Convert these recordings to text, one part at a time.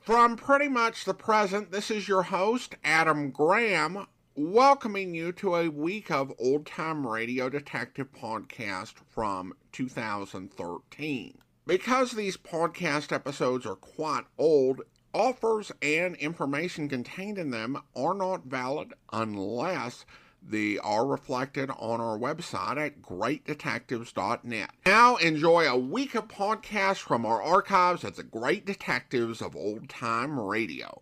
From pretty much the present, this is your host, Adam Graham, welcoming you to a week of Old Time Radio Detective podcast from 2013. Because these podcast episodes are quite old, offers and information contained in them are not valid unless they are reflected on our website at greatdetectives.net. Now enjoy a week of podcasts from our archives at the Great Detectives of Old Time Radio.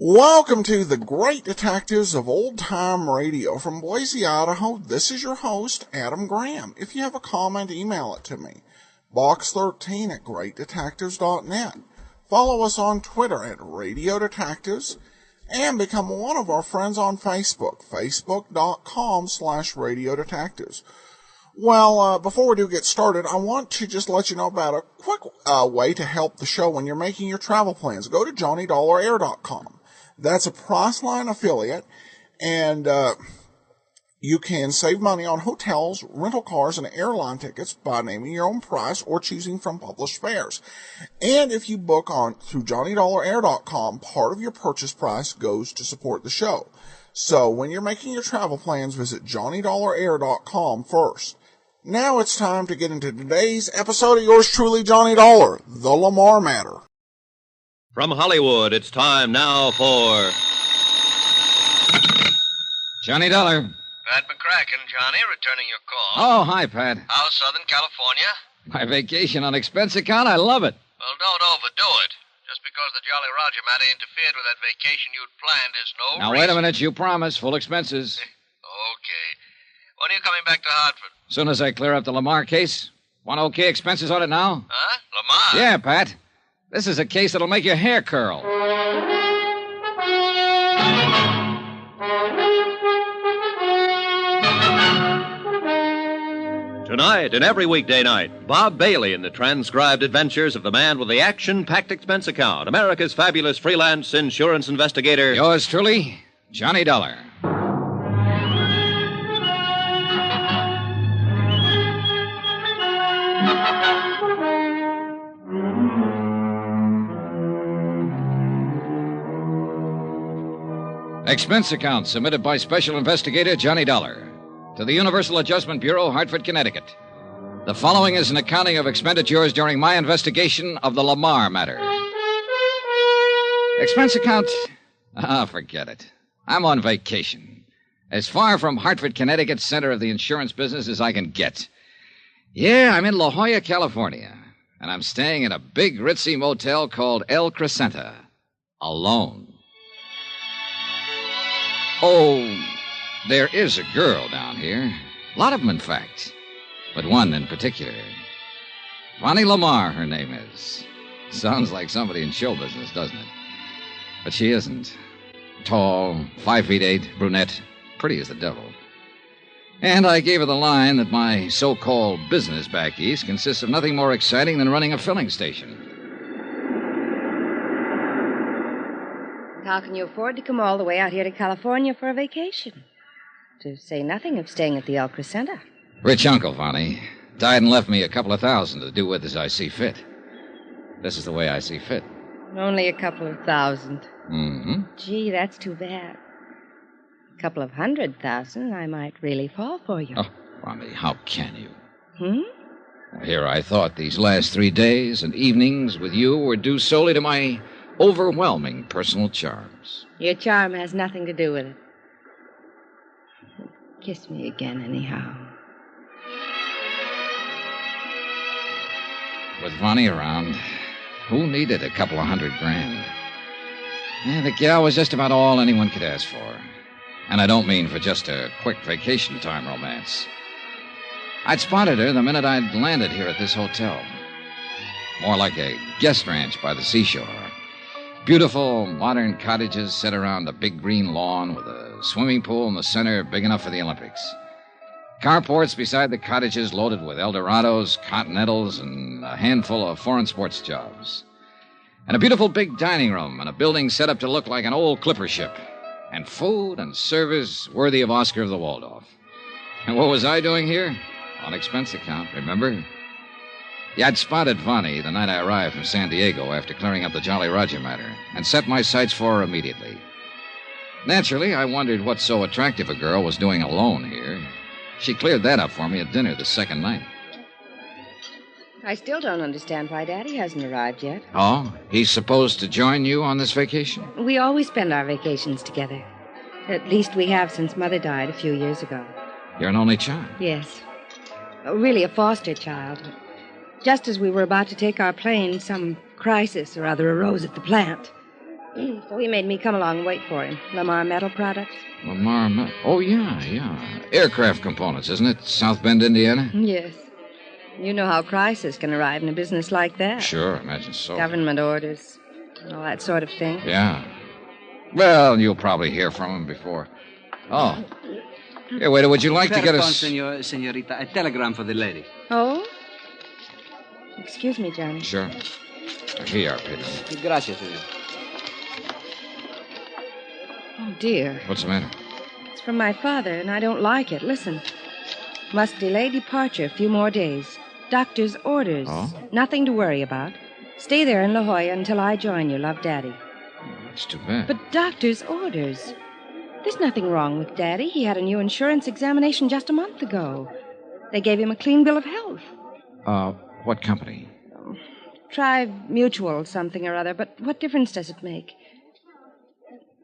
Welcome to the Great Detectives of Old Time Radio. From Boise, Idaho, this is your host, Adam Graham. If you have a comment, email it to me. Box13 at greatdetectives.net. Follow us on Twitter at Radio Detectives. And become one of our friends on Facebook, facebook.com/Radio Detectives. Well, before we do get started, I want to just let you know about a quick way to help the show when you're making your travel plans. Go to JohnnyDollarAir.com. That's a Priceline affiliate, and you can save money on hotels, rental cars, and airline tickets by naming your own price or choosing from published fares. And if you book through JohnnyDollarAir.com, part of your purchase price goes to support the show. So when you're making your travel plans, visit JohnnyDollarAir.com first. Now it's time to get into today's episode of yours truly, Johnny Dollar, The Lamar Matter. From Hollywood, it's time now for Johnny Dollar. Pat McCracken, Johnny, returning your call. Oh, hi, Pat. How's Southern California? My vacation on expense account, I love it. Well, don't overdo it. Just because the Jolly Roger matter interfered with that vacation you'd planned is no Now, reason. wait a minute. You promised full expenses. Okay. When are you coming back to Hartford? Soon as I clear up the Lamar case. Want okay expenses on it now? Huh? Lamar? Yeah, Pat. This is a case that'll make your hair curl. Tonight and every weekday night, Bob Bailey in the transcribed adventures of the man with the action-packed expense account, America's fabulous freelance insurance investigator. Yours truly, Johnny Dollar. Expense account submitted by Special Investigator Johnny Dollar to the Universal Adjustment Bureau, Hartford, Connecticut. The following is an accounting of expenditures during my investigation of the Lamar matter. Expense account? Forget it. I'm on vacation. As far from Hartford, Connecticut, center of the insurance business as I can get. Yeah, I'm in La Jolla, California, and I'm staying in a big ritzy motel called El Crescenta. Alone. Oh, there is a girl down here. A lot of them, in fact. But one in particular. Ronnie Lamar, her name is. Sounds like somebody in show business, doesn't it? But she isn't. Tall, 5'8", brunette, pretty as the devil. And I gave her the line that my so-called business back east consists of nothing more exciting than running a filling station. How can you afford to come all the way out here to California for a vacation? To say nothing of staying at the El Crescenta. Rich uncle, Vonnie. Died and left me a couple of $1,000 to do with as I see fit. This is the way I see fit. Only a couple of $1,000. Mm-hmm. Gee, that's too bad. A couple of $100,000, I might really fall for you. Oh, Vonnie, how can you? Hmm? Well, here I thought these last 3 days and evenings with you were due solely to my overwhelming personal charms. Your charm has nothing to do with it. Kiss me again, anyhow. With Vonnie around, who needed a couple of $100,000? The gal was just about all anyone could ask for. And I don't mean for just a quick vacation time romance. I'd spotted her the minute I'd landed here at this hotel. More like a guest ranch by the seashore. Beautiful, modern cottages set around a big green lawn with a swimming pool in the center big enough for the Olympics. Carports beside the cottages loaded with Eldorados, Continentals, and a handful of foreign sports jobs. And a beautiful big dining room and a building set up to look like an old clipper ship. And food and service worthy of Oscar of the Waldorf. And what was I doing here? On expense account, remember? Yeah, I'd spotted Vonnie the night I arrived from San Diego after clearing up the Jolly Roger matter and set my sights for her immediately. Naturally, I wondered what so attractive a girl was doing alone here. She cleared that up for me at dinner the second night. I still don't understand why Daddy hasn't arrived yet. Oh? He's supposed to join you on this vacation? We always spend our vacations together. At least we have since Mother died a few years ago. You're an only child? Yes. Really a foster child. Just as we were about to take our plane, some crisis or other arose at the plant. So he made me come along and wait for him. Lamar Metal Products. Lamar. Oh, yeah. Aircraft components, isn't it? South Bend, Indiana? Yes. You know how crisis can arrive in a business like that. Sure, I imagine so. Government orders, all that sort of thing. Yeah. Well, you'll probably hear from him before. Oh. Hey, waiter, would you like to get us... Senorita, a telegram for the lady. Oh? Excuse me, Johnny. Sure. Here you are, Pedro. Gracias, senor. Oh, dear. What's the matter? It's from my father, and I don't like it. Listen. Must delay departure a few more days. Doctor's orders. Oh? Nothing to worry about. Stay there in La Jolla until I join you. Love, Daddy. That's too bad. But doctor's orders. There's nothing wrong with Daddy. He had a new insurance examination just a month ago. They gave him a clean bill of health. What company? Try Mutual something or other, but what difference does it make?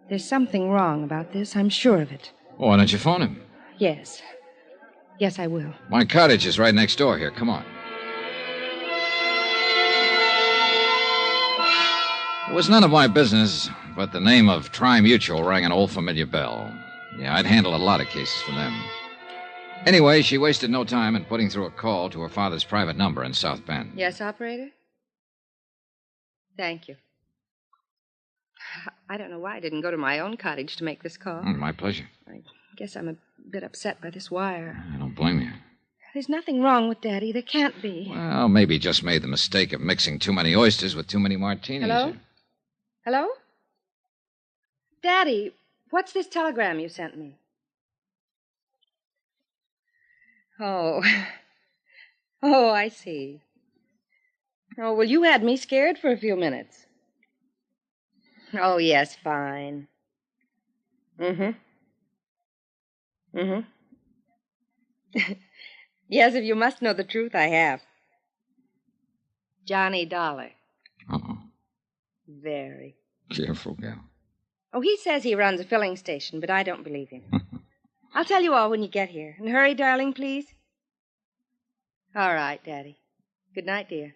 There's something wrong about this, I'm sure of it. Why don't you phone him? Yes. Yes, I will. My cottage is right next door here. Come on. It was none of my business, but the name of Tri-Mutual rang an old familiar bell. Yeah, I'd handled a lot of cases for them. Anyway, she wasted no time in putting through a call to her father's private number in South Bend. Yes, operator? Thank you. I don't know why I didn't go to my own cottage to make this call. My pleasure. I guess I'm a bit upset by this wire. I don't blame you. There's nothing wrong with Daddy. There can't be. Well, maybe he just made the mistake of mixing too many oysters with too many martinis. Hello? Hello? Daddy, what's this telegram you sent me? Oh. Oh, I see. Oh, well, you had me scared for a few minutes. Oh, yes, fine. Mm-hmm. Yes, if you must know the truth, I have. Johnny Dollar. Uh-oh. Very. Careful, gal. Oh, he says he runs a filling station, but I don't believe him. I'll tell you all when you get here. And hurry, darling, please. All right, Daddy. Good night, dear.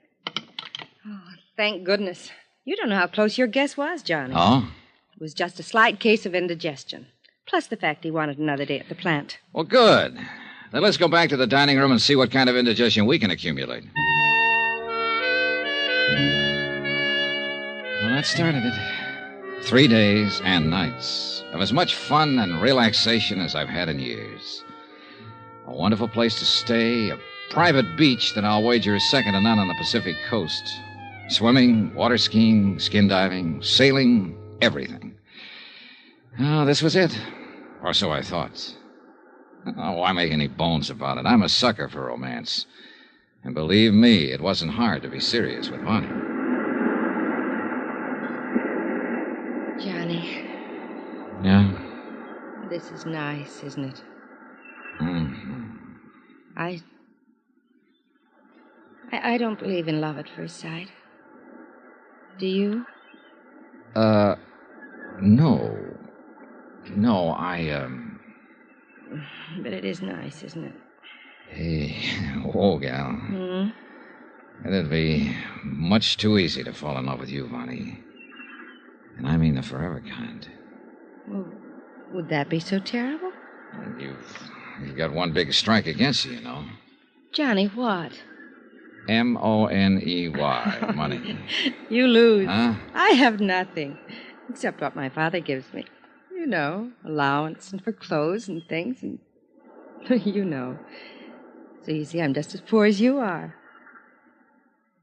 Oh, thank goodness. You don't know how close your guess was, Johnny. Oh? It was just a slight case of indigestion. Plus the fact he wanted another day at the plant. Well, good. Then let's go back to the dining room and see what kind of indigestion we can accumulate. Well, that started it. 3 days and nights of as much fun and relaxation as I've had in years. A wonderful place to stay, a private beach that I'll wager is second to none on the Pacific coast. Swimming, water skiing, skin diving, sailing, everything. Oh, this was it. Or so I thought. Oh, why make any bones about it? I'm a sucker for romance. And believe me, it wasn't hard to be serious with Vonnie. Johnny. Yeah? This is nice, isn't it? Mm-hmm. I don't believe in love at first sight. Do you? No. No, I. But it is nice, isn't it? Hey, whoa, gal. Hmm? It'd be much too easy to fall in love with you, Vonnie. And I mean the forever kind. Well, would that be so terrible? You've got one big strike against you, you know. Johnny, what? Money. Money. You lose. Huh? I have nothing, except what my father gives me. You know, allowance and for clothes and things, and you know. So you see, I'm just as poor as you are.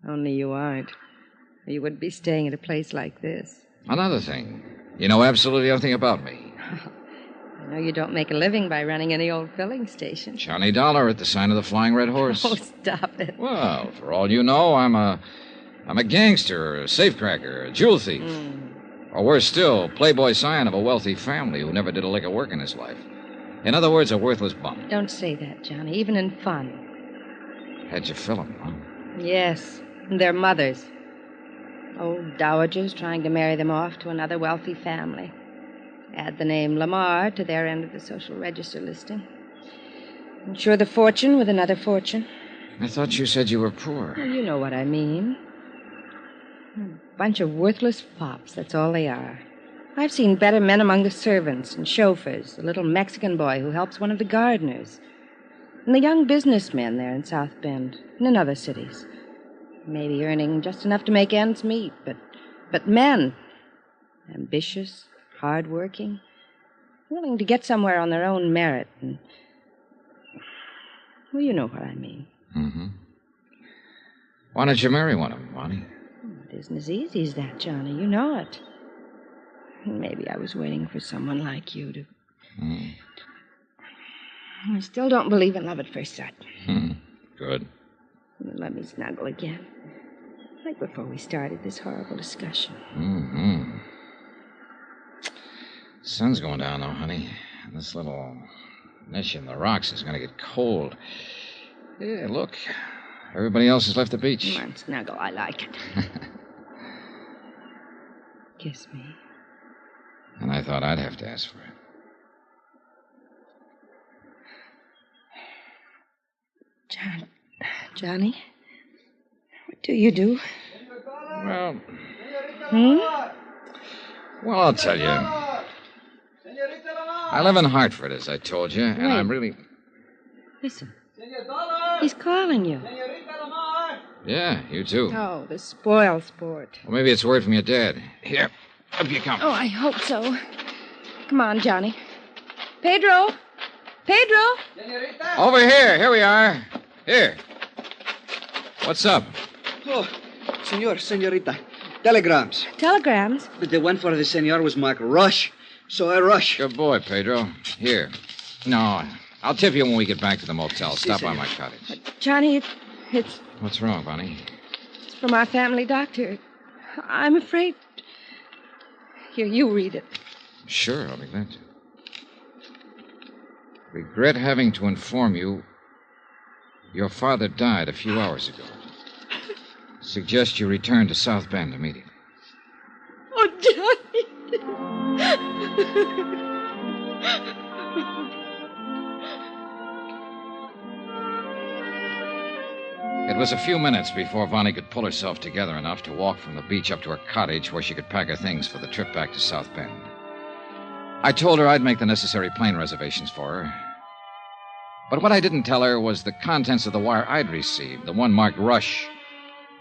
Only you aren't. You wouldn't be staying at a place like this. Another thing. You know absolutely everything about me. I know you don't make a living by running any old filling station. Johnny Dollar at the sign of the Flying Red Horse. Oh, stop it. Well, for all you know, I'm a gangster, a safecracker, a jewel thief. Or worse still, playboy scion of a wealthy family who never did a lick of work in his life. In other words, a worthless bum. Don't say that, Johnny, even in fun. How'd you fill him, huh? Yes, and their mothers. Old dowagers trying to marry them off to another wealthy family. Add the name Lamar to their end of the social register listing. Insure the fortune with another fortune. I thought you said you were poor. Well, you know what I mean. A bunch of worthless fops, that's all they are. I've seen better men among the servants and chauffeurs, the little Mexican boy who helps one of the gardeners, and the young businessmen there in South Bend and in other cities. Maybe earning just enough to make ends meet, but men. Ambitious, hard-working, willing to get somewhere on their own merit. And, well, you know what I mean. Mm-hmm. Why don't you marry one of them, Bonnie? It isn't as easy as that, Johnny. You know it. Maybe I was waiting for someone like you to... I still don't believe in love at first sight. Good. Let me snuggle again. Like before we started this horrible discussion. Mm-hmm. Sun's going down, though, honey. And this little niche in the rocks is going to get cold. Yeah, look. Everybody else has left the beach. Come on, snuggle. I like it. Kiss me. And I thought I'd have to ask for it. Johnny? What do you do? Well... Hmm? Well, I'll tell you. I live in Hartford, as I told you, and I'm really... Listen. He's calling you. Yeah, you too. Oh, the spoil sport. Well, maybe it's word from your dad. Here, up you come. Oh, I hope so. Come on, Johnny. Pedro! Pedro! Over here. Here we are. Here. What's up? Oh, senorita. Telegrams. Telegrams? But the one for the senor was marked rush, so I rush. Good boy, Pedro. Here. No, I'll tip you when we get back to the motel. Stop by my cottage. Johnny, it's What's wrong, Bonnie? It's from our family doctor. I'm afraid... Here, you read it. Sure, I'll be glad to. Regret having to inform you your father died a few hours ago. Suggest you return to South Bend immediately. Oh, Johnny! It was a few minutes before Vonnie could pull herself together enough to walk from the beach up to her cottage where she could pack her things for the trip back to South Bend. I told her I'd make the necessary plane reservations for her. But what I didn't tell her was the contents of the wire I'd received, the one marked Rush.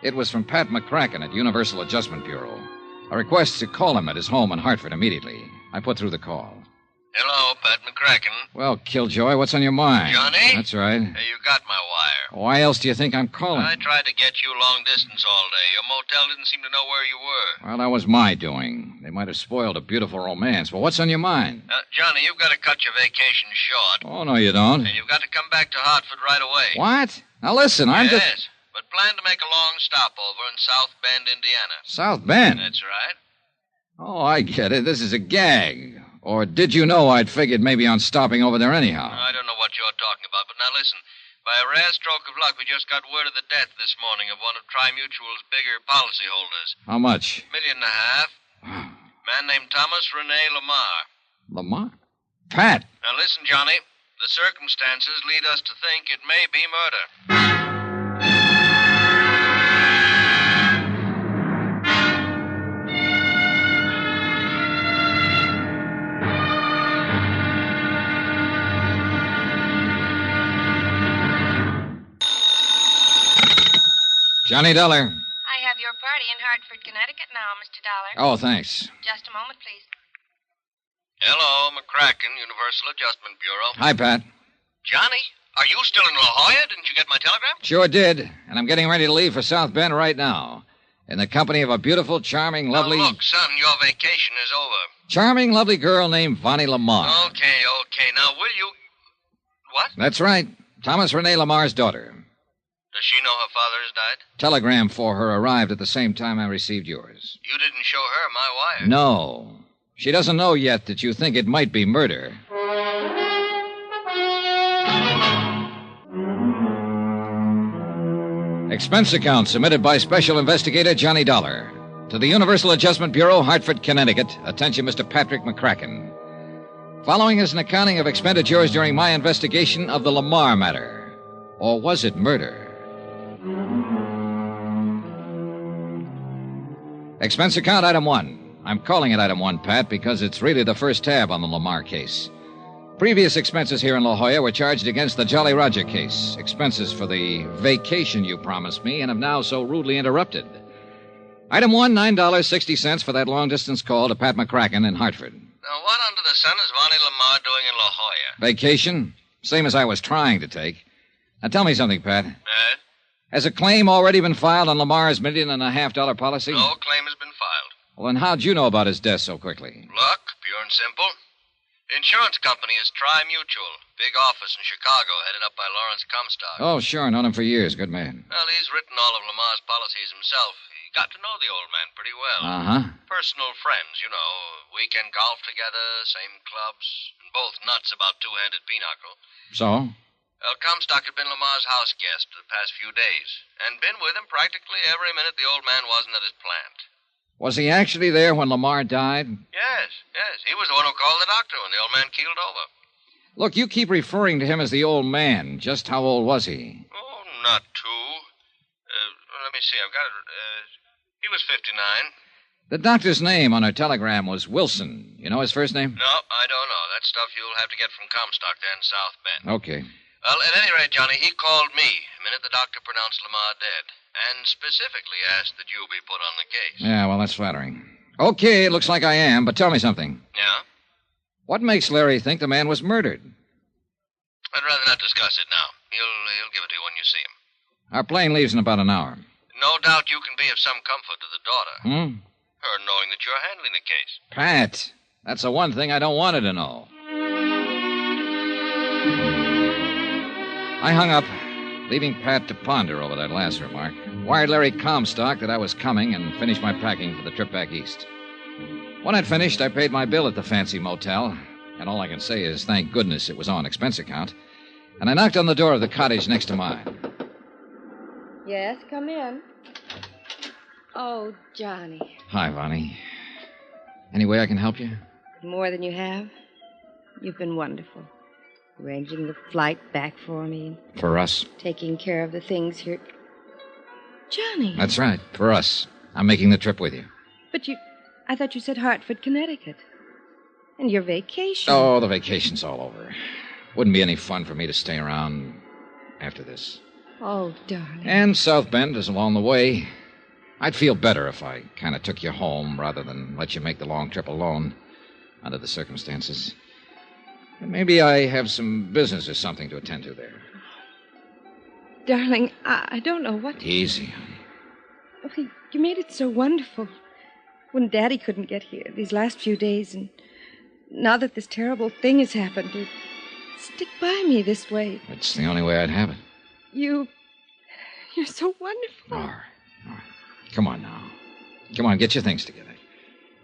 It was from Pat McCracken at Universal Adjustment Bureau. A request to call him at his home in Hartford immediately. I put through the call. Hello, Pat McCracken. Well, Killjoy, what's on your mind? Johnny? That's right. Hey, you got my wire. Why else do you think I'm calling? I tried to get you long distance all day. Your motel didn't seem to know where you were. Well, that was my doing. They might have spoiled a beautiful romance. Well, what's on your mind? Johnny, you've got to cut your vacation short. Oh, no, you don't. And you've got to come back to Hartford right away. What? Now, listen, I'm just... Yes, but plan to make a long stopover in South Bend, Indiana. South Bend? That's right. Oh, I get it. This is a gag. Or did you know I'd figured maybe on stopping over there anyhow? I don't know what you're talking about, but now listen. By a rare stroke of luck, we just got word of the death this morning of one of Tri-Mutual's bigger policyholders. How much? $1.5 million. Man named Thomas Rene Lamar. Lamar? Pat! Now listen, Johnny. The circumstances lead us to think it may be murder. Johnny Dollar. I have your party in Hartford, Connecticut now, Mr. Dollar. Oh, thanks. Just a moment, please. Hello, McCracken, Universal Adjustment Bureau. Hi, Pat. Johnny, are you still in La Jolla? Didn't you get my telegram? Sure did. And I'm getting ready to leave for South Bend right now. In the company of a beautiful, charming, lovely... Now, look, son, your vacation is over. Charming, lovely girl named Vonnie Lamar. Okay. Now, will you... What? That's right. Thomas Rene Lamar's daughter. Does she know her father has died? Telegram for her arrived at the same time I received yours. You didn't show her my wire. No. She doesn't know yet that you think it might be murder. Expense account submitted by Special Investigator Johnny Dollar. To the Universal Adjustment Bureau, Hartford, Connecticut. Attention, Mr. Patrick McCracken. Following is an accounting of expenditures during my investigation of the Lamar matter. Or was it murder? Expense account item 1. I'm calling it item 1, Pat, because it's really the first tab on the Lamar case. Previous expenses here in La Jolla were charged against the Jolly Roger case. Expenses for the vacation you promised me and have now so rudely interrupted. Item 1, $9.60 for that long-distance call to Pat McCracken in Hartford. Now, what under the sun is Vonnie Lamar doing in La Jolla? Vacation? Same as I was trying to take. Now, tell me something, Pat. Has a claim already been filed on Lamar's $1.5 million policy? No claim has been filed. Well, then how'd you know about his death so quickly? Luck, pure and simple. The insurance company is Tri-Mutual. Big office in Chicago, headed up by Lawrence Comstock. Oh, sure. Known him for years. Good man. Well, he's written all of Lamar's policies himself. He got to know the old man pretty well. Uh-huh. Personal friends, you know. Weekend golf together, same clubs, and both nuts about two-handed pinochle. So? Well, Comstock had been Lamar's house guest for the past few days, and been with him practically every minute the old man wasn't at his plant. Was he actually there when Lamar died? Yes. He was the one who called the doctor when the old man keeled over. Look, you keep referring to him as the old man. Just how old was he? Oh, not too. Let me see. I've got it. He was 59. The doctor's name on her telegram was Wilson. You know his first name? No, I don't know. That stuff you'll have to get from Comstock there in South Bend. Okay. Well, at any rate, Johnny, he called me the minute the doctor pronounced Lamar dead, and specifically asked that you be put on the case. Yeah, well, that's flattering. Okay, it looks like I am, but tell me something. Yeah? What makes Larry think the man was murdered? I'd rather not discuss it now. He'll give it to you when you see him. Our plane leaves in about an hour. No doubt you can be of some comfort to the daughter. Her knowing that you're handling the case. Pat, that's the one thing I don't want her to know. I hung up, leaving Pat to ponder over that last remark. Wired Larry Comstock that I was coming and finished my packing for the trip back east. When I'd finished, I paid my bill at the fancy motel, and all I can say is thank goodness it was on expense account. And I knocked on the door of the cottage next to mine. Yes, come in. Oh, Johnny. Hi, Vonnie. Any way I can help you? More than you have. You've been wonderful. Arranging the flight back for me. For us? Taking care of the things here. Johnny. That's right, for us. I'm making the trip with you. But I thought you said Hartford, Connecticut. And your vacation. Oh, the vacation's all over. Wouldn't be any fun for me to stay around after this. Oh, darling. And South Bend is along the way. I'd feel better if I kind of took you home rather than let you make the long trip alone under the circumstances. And maybe I have some business or something to attend to there. Darling, I don't know what... Easy. Oh, you made it so wonderful. When Daddy couldn't get here these last few days, and now that this terrible thing has happened, you stick by me this way. It's the only way I'd have it. You're so wonderful. All right. Come on now. Come on, get your things together.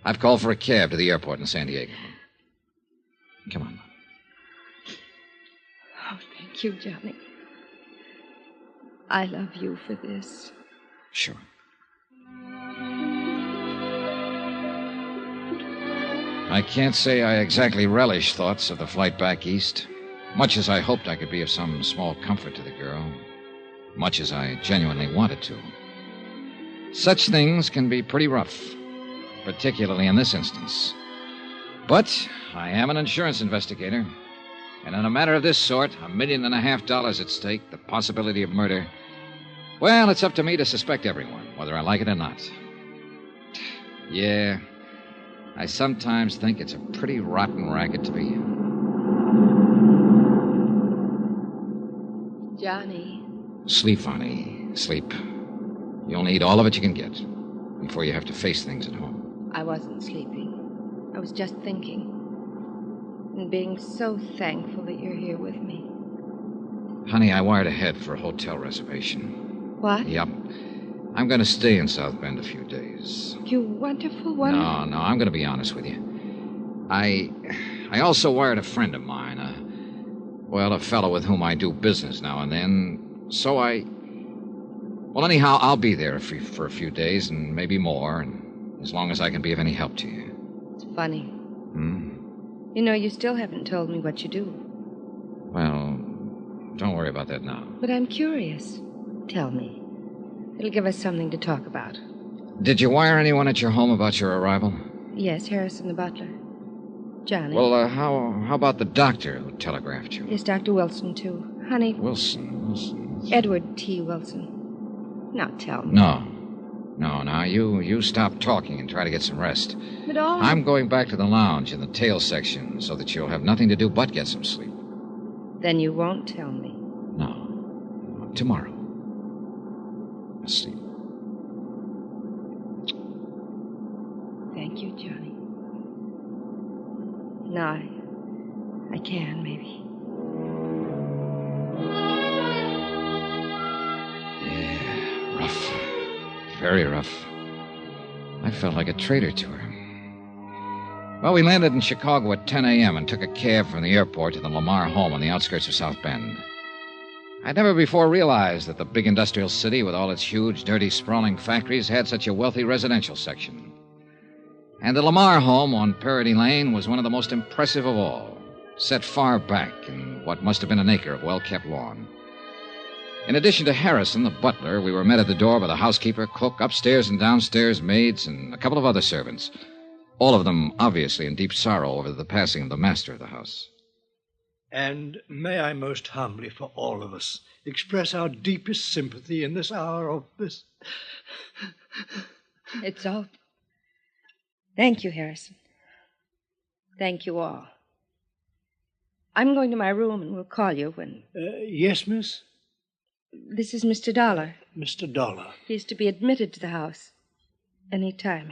I've called for a cab to the airport in San Diego. Come on. Oh, thank you, Johnny. I love you for this. Sure. I can't say I exactly relish thoughts of the flight back east. Much as I hoped I could be of some small comfort to the girl. Much as I genuinely wanted to. Such things can be pretty rough. Particularly in this instance. But I am an insurance investigator. And in a matter of this sort, $1.5 million at stake, the possibility of murder. Well, it's up to me to suspect everyone, whether I like it or not. Yeah, I sometimes think it's a pretty rotten racket to be in. Johnny. Sleep, Vonnie. Sleep. You'll need all of it you can get before you have to face things at home. I wasn't sleeping. I was just thinking. And being so thankful that you're here with me. Honey, I wired ahead for a hotel reservation. What? Yep. I'm going to stay in South Bend a few days. You wonderful, wonderful... No, I'm going to be honest with you. I also wired a friend of mine, a fellow with whom I do business now and then. So well, anyhow, I'll be there for a few days and maybe more, and as long as I can be of any help to you. It's funny. You know, you still haven't told me what you do. Well, don't worry about that now. But I'm curious. Tell me. It'll give us something to talk about. Did you wire anyone at your home about your arrival? Yes, Harrison the butler. Johnny. Well, how about the doctor who telegraphed you? Yes, Dr. Wilson, too. Honey. Wilson. Edward T. Wilson. Now tell me. No, you stop talking and try to get some rest. But all... I'm going back to the lounge in the tail section so that you'll have nothing to do but get some sleep. Then you won't tell me. No. Tomorrow. Sleep. Thank you, Johnny. Now I can, maybe. Yeah, rough. Very rough. I felt like a traitor to her. Well, we landed in Chicago at 10 a.m. and took a cab from the airport to the Lamar home on the outskirts of South Bend. I'd never before realized that the big industrial city with all its huge, dirty, sprawling factories had such a wealthy residential section. And the Lamar home on Parody Lane was one of the most impressive of all, set far back in what must have been an acre of well-kept lawn. In addition to Harrison, the butler, we were met at the door by the housekeeper, cook, upstairs and downstairs maids, and a couple of other servants, all of them obviously in deep sorrow over the passing of the master of the house. And may I most humbly for all of us express our deepest sympathy in this hour of this... It's all... Thank you, Harrison. Thank you all. I'm going to my room and we'll call you when... Yes, miss? This is Mr. Dollar. Mr. Dollar. He's to be admitted to the house. Any time.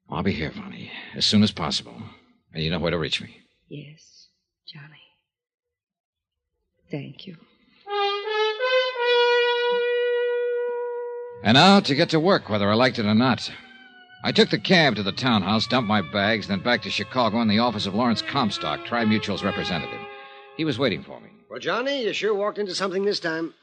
I'll be here, Vonnie, as soon as possible. And you know where to reach me. Yes, Johnny. Thank you. And now to get to work, whether I liked it or not. I took the cab to the townhouse, dumped my bags, then back to Chicago in the office of Lawrence Comstock, Tri-Mutual's representative. He was waiting for me. Well, Johnny, you sure walked into something this time.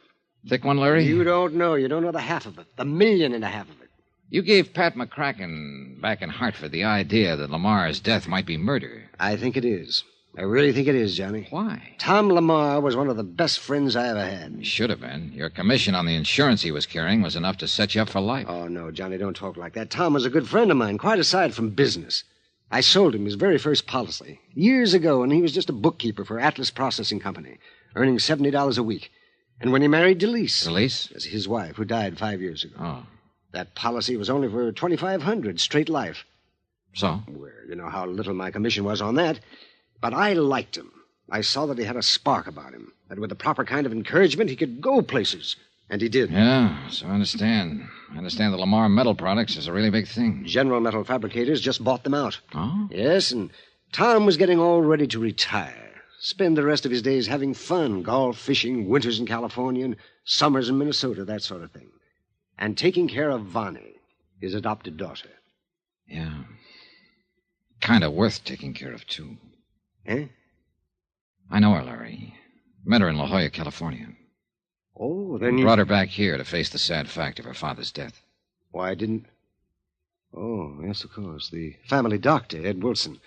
Thick one, Larry? You don't know. You don't know the half of it. The million and a half of it. You gave Pat McCracken back in Hartford the idea that Lamar's death might be murder. I think it is. I really think it is, Johnny. Why? Tom Lamar was one of the best friends I ever had. He should have been. Your commission on the insurance he was carrying was enough to set you up for life. Oh, no, Johnny, don't talk like that. Tom was a good friend of mine, quite aside from business. I sold him his very first policy years ago, and he was just a bookkeeper for Atlas Processing Company, earning $70 a week. And when he married Delise... Delise? That's his wife, who died 5 years ago. Oh. That policy was only for $2,500, straight life. So? Well, you know how little my commission was on that. But I liked him. I saw that he had a spark about him, that with the proper kind of encouragement, he could go places. And he did. Yeah, so I understand. I understand that Lamar Metal Products is a really big thing. General Metal Fabricators just bought them out. Oh? Yes, and Tom was getting all ready to retire. Spend the rest of his days having fun, golf, fishing, winters in California, and summers in Minnesota, that sort of thing. And taking care of Vonnie, his adopted daughter. Yeah. Kind of worth taking care of, too. Eh? I know her, Larry. Met her in La Jolla, California. Oh, then you... Brought her back here to face the sad fact of her father's death. Why didn't... Oh, yes, of course. The family doctor, Ed Wilson.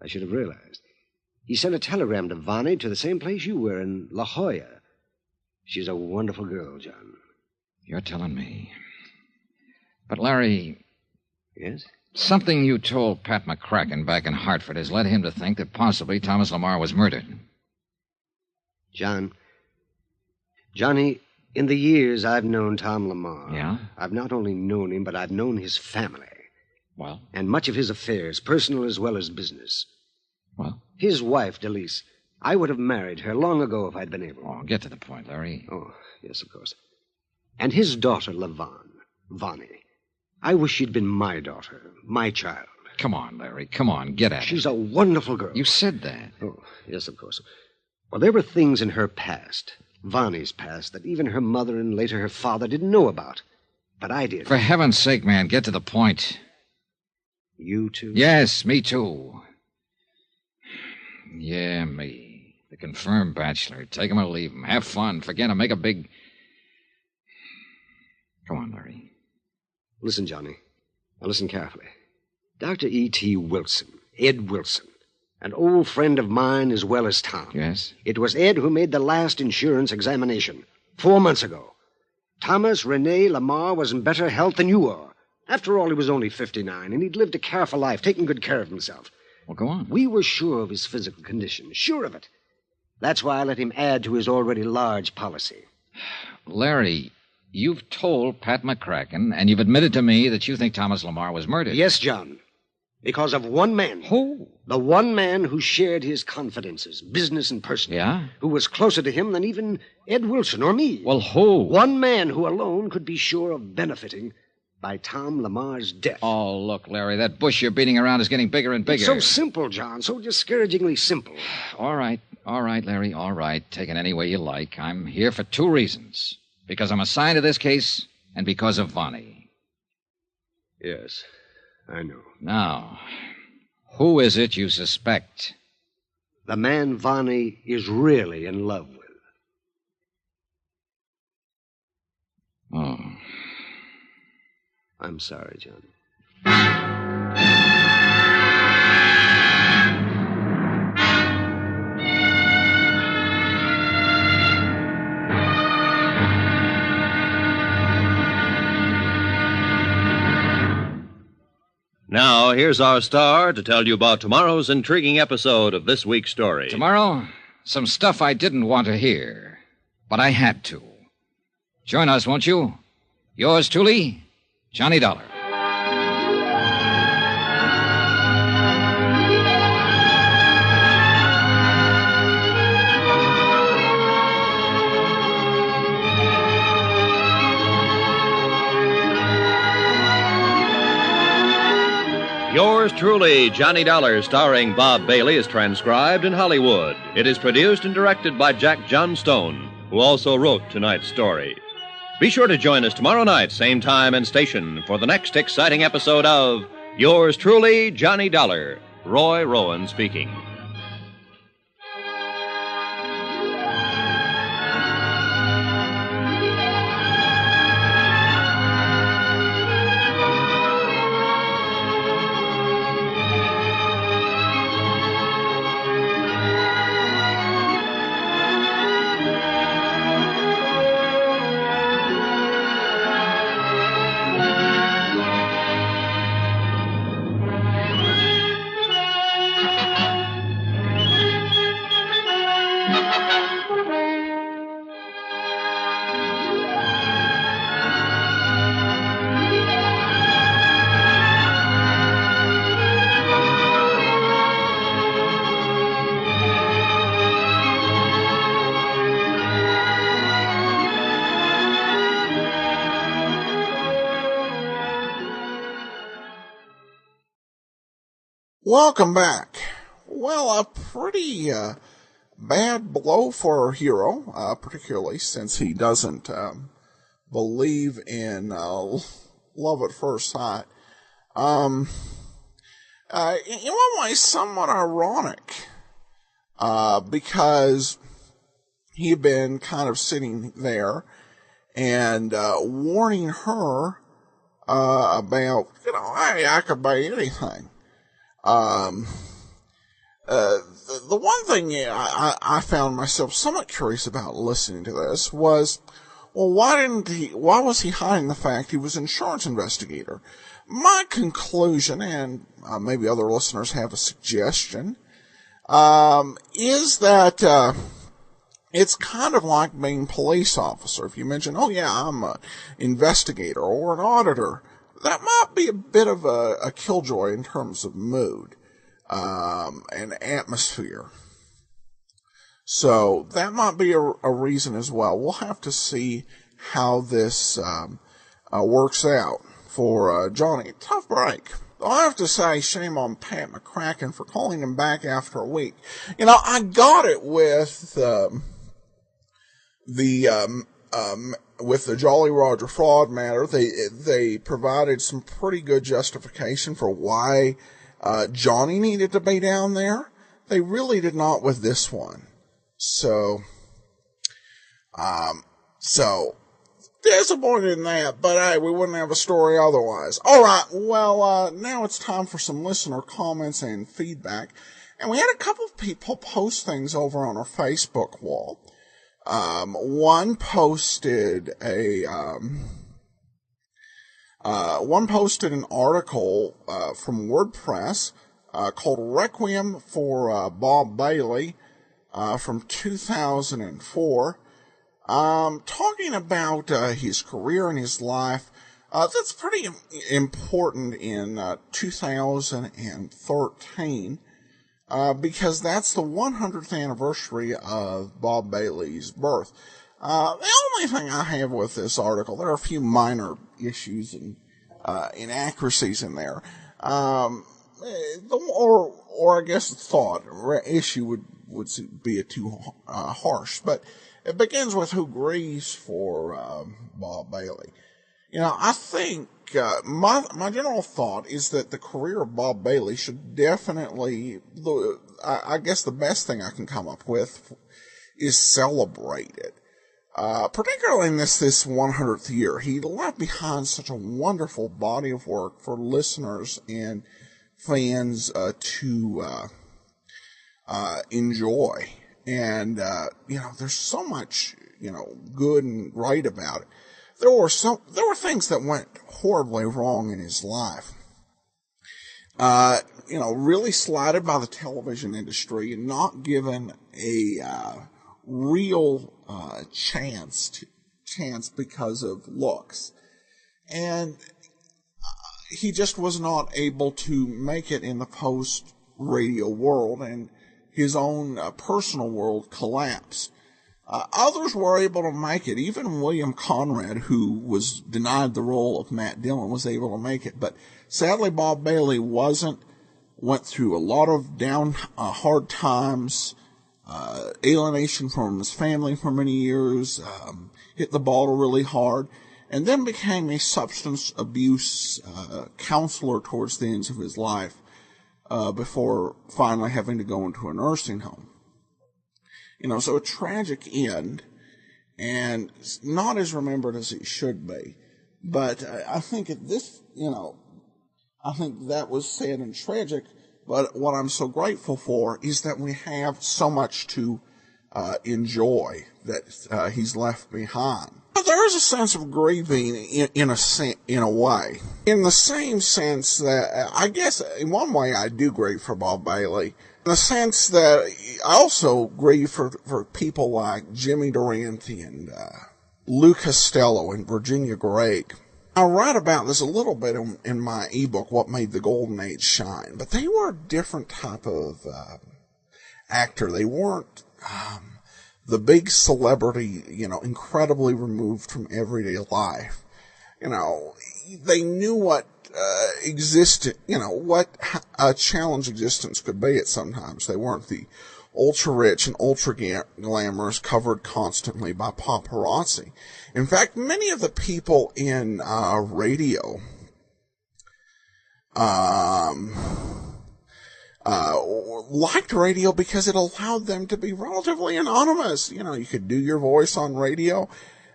I should have realized. He sent a telegram to Vonnie to the same place you were, in La Jolla. She's a wonderful girl, John. You're telling me. But, Larry... Yes? Something you told Pat McCracken back in Hartford has led him to think that possibly Thomas Lamar was murdered. Johnny, In the years I've known Tom Lamar, Yeah? I've not only known him, but I've known his family. Well? And much of his affairs, personal as well as business. Well? His wife, Delise, I would have married her long ago if I'd been able. Oh, get to the point, Larry. Oh, yes, of course. And his daughter, Vonnie. I wish she'd been my daughter, my child. Come on, Larry. Come on, get at it. She's a wonderful girl. You said that. Oh, yes, of course. Well, there were things in her past, Vonnie's past, that even her mother and later her father didn't know about. But I did. For heaven's sake, man, get to the point. You too? Yes, me too. Yeah, me. The confirmed bachelor. Take him or leave him. Have fun. Forget him. Make a big... Come on, Larry. Listen, Johnny. Now listen carefully. Dr. E.T. Wilson, Ed Wilson, an old friend of mine as well as Tom. Yes? It was Ed who made the last insurance examination 4 months ago. Thomas Rene Lamar was in better health than you are. After all, he was only 59, and he'd lived a careful life, taking good care of himself. Well, go on. We were sure of his physical condition, sure of it. That's why I let him add to his already large policy. Larry, you've told Pat McCracken, and you've admitted to me that you think Thomas Lamar was murdered. Yes, John. Because of one man. Who? The one man who shared his confidences, business and personal. Yeah? Who was closer to him than even Ed Wilson or me. Well, who? One man who alone could be sure of benefiting by Tom Lamar's death. Oh, look, Larry, that bush you're beating around is getting bigger and bigger. It's so simple, John, so discouragingly simple. All right, Larry, all right. Take it any way you like. I'm here for 2 reasons. Because I'm assigned to this case, and because of Vonnie. Yes, I know. Now, who is it you suspect? The man Vonnie is really in love with. Oh. I'm sorry, John. Now, here's our star to tell you about tomorrow's intriguing episode of this week's story. Tomorrow, some stuff I didn't want to hear, but I had to. Join us, won't you? Yours truly, Johnny Dollar. Yours truly, Johnny Dollar, starring Bob Bailey, is transcribed in Hollywood. It is produced and directed by Jack Johnstone, who also wrote tonight's story. Be sure to join us tomorrow night, same time and station, for the next exciting episode of Yours truly, Johnny Dollar. Roy Rowan speaking. Welcome back. Well, a pretty bad blow for our hero, particularly since he doesn't believe in love at first sight. In one way, somewhat ironic, because he had been kind of sitting there and warning her about, hey, I could buy anything. The one thing I found myself somewhat curious about listening to this was, well, why was he hiding the fact he was an insurance investigator? My conclusion, and maybe other listeners have a suggestion, is that It's kind of like being a police officer. If you mention, oh yeah, I'm an investigator or an auditor, that might be a bit of a killjoy in terms of mood and atmosphere. So that might be a reason as well. We'll have to see how this works out for Johnny. Tough break. I have to say, shame on Pat McCracken for calling him back after a week. You know, I got it with with the Jolly Roger fraud matter. They provided some pretty good justification for why Johnny needed to be down there. They really did not with this one. So disappointed in that, but hey, we wouldn't have a story otherwise. Alright, well, now it's time for some listener comments and feedback. And we had a couple of people post things over on our Facebook wall. One posted an article, from WordPress, called Requiem for, Bob Bailey, from 2004. Talking about his career and his life. That's pretty important in 2013, because that's the 100th anniversary of Bob Bailey's birth. The only thing I have with this article, there are a few minor issues and inaccuracies in there. Or I guess the thought issue would be too harsh, but it begins with who grieves for Bob Bailey. You know, I think my general thought is that the career of Bob Bailey should definitely, I guess the best thing I can come up with is celebrate it. Particularly in this 100th year. He left behind such a wonderful body of work for listeners and fans to enjoy. And, there's so much, good and right about it. There were things that went horribly wrong in his life. Really slighted by the television industry and not given a, real, chance because of looks. And he just was not able to make it in the post-radio world, and his own personal world collapsed. Others were able to make it. Even William Conrad, who was denied the role of Matt Dillon, was able to make it. But sadly, Bob Bailey wasn't. Went through a lot of hard times, alienation from his family for many years, hit the bottle really hard, and then became a substance abuse counselor towards the ends of his life. Before finally having to go into a nursing home. So a tragic end, and not as remembered as it should be. But I think I think that was sad and tragic, but what I'm so grateful for is that we have so much to enjoy that he's left behind. There is a sense of grieving in a way. In the same sense that, I guess, in one way I do grieve for Bob Bailey. In the sense that I also grieve for people like Jimmy Durante and Lou Costello and Virginia Gregg. I write about this a little bit in my ebook, What Made the Golden Age Shine. But they were a different type of actor. They weren't the big celebrity, incredibly removed from everyday life. They knew what existed, what a challenge existence could be at sometimes. They weren't the ultra-rich and ultra-glamorous covered constantly by paparazzi. In fact, many of the people in radio liked radio because it allowed them to be relatively anonymous. You could do your voice on radio,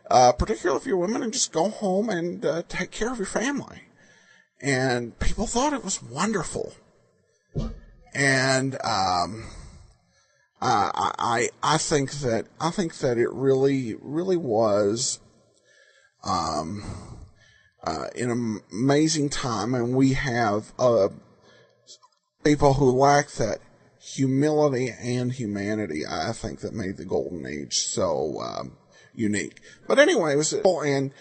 particularly if you're women, and just go home and take care of your family. And people thought it was wonderful. And I think that it really was an amazing time, and we have people who lack that humility and humanity, I think, that made the Golden Age so unique. But anyway, it was, and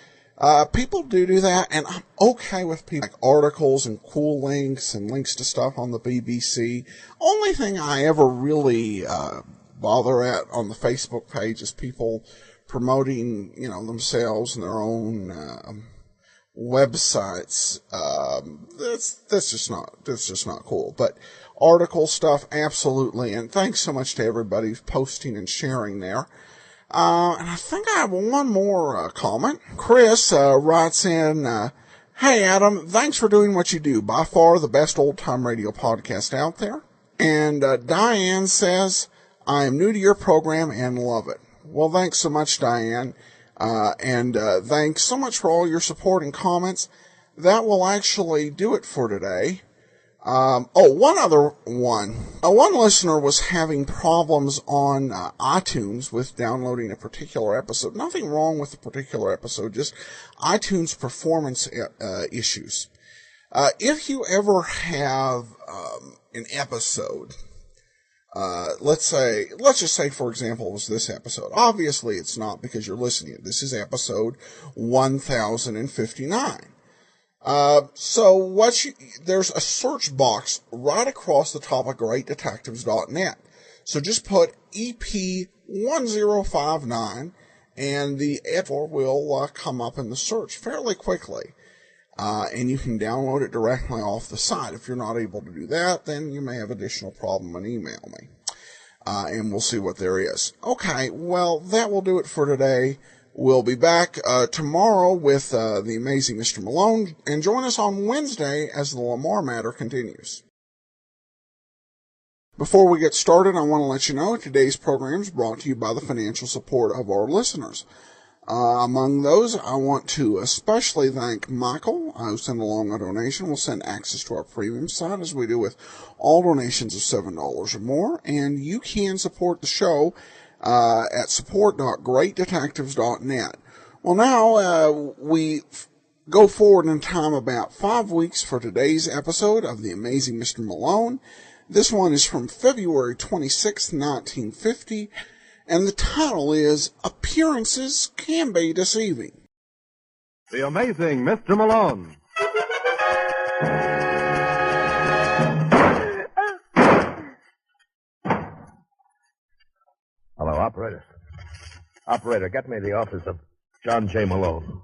people do that, and I'm okay with people like articles and cool links and links to stuff on the BBC. Only thing I ever really bother at on the Facebook page is people promoting, themselves and their own websites. That's just not cool. But article stuff, absolutely. And thanks so much to everybody who's posting and sharing there. And I think I have one more comment. Chris writes in, "Hey Adam, thanks for doing what you do. By far the best old-time radio podcast out there." And Diane says, "I am new to your program and love it." Well, thanks so much, Diane. And thanks so much for all your support and comments. That will actually do it for today. One other one. One listener was having problems on iTunes with downloading a particular episode. Nothing wrong with the particular episode, just iTunes performance issues. If you ever have an episode, let's just say, for example, it was this episode. Obviously, it's not because you're listening. This is episode 1059. There's a search box right across the top of greatdetectives.net. So just put EP1059 and the episode will come up in the search fairly quickly. And you can download it directly off the site. If you're not able to do that, then you may have additional problem and email me. And we'll see what there is. Okay, well, that will do it for today. We'll be back tomorrow with the amazing Mr. Malone, and join us on Wednesday as the Lamar matter continues. Before we get started, I want to let you know today's program is brought to you by the financial support of our listeners. Among those, I want to especially thank Michael, who sent along a donation. We'll send access to our premium site, as we do with all donations of $7 or more, and you can support the show at support.greatdetectives.net. Well, now we go forward in time about 5 weeks for today's episode of The Amazing Mr. Malone. This one is from February 26, 1950, and the title is Appearances Can Be Deceiving. The Amazing Mr. Malone. Hello, operator. Operator, get me the office of John J. Malone.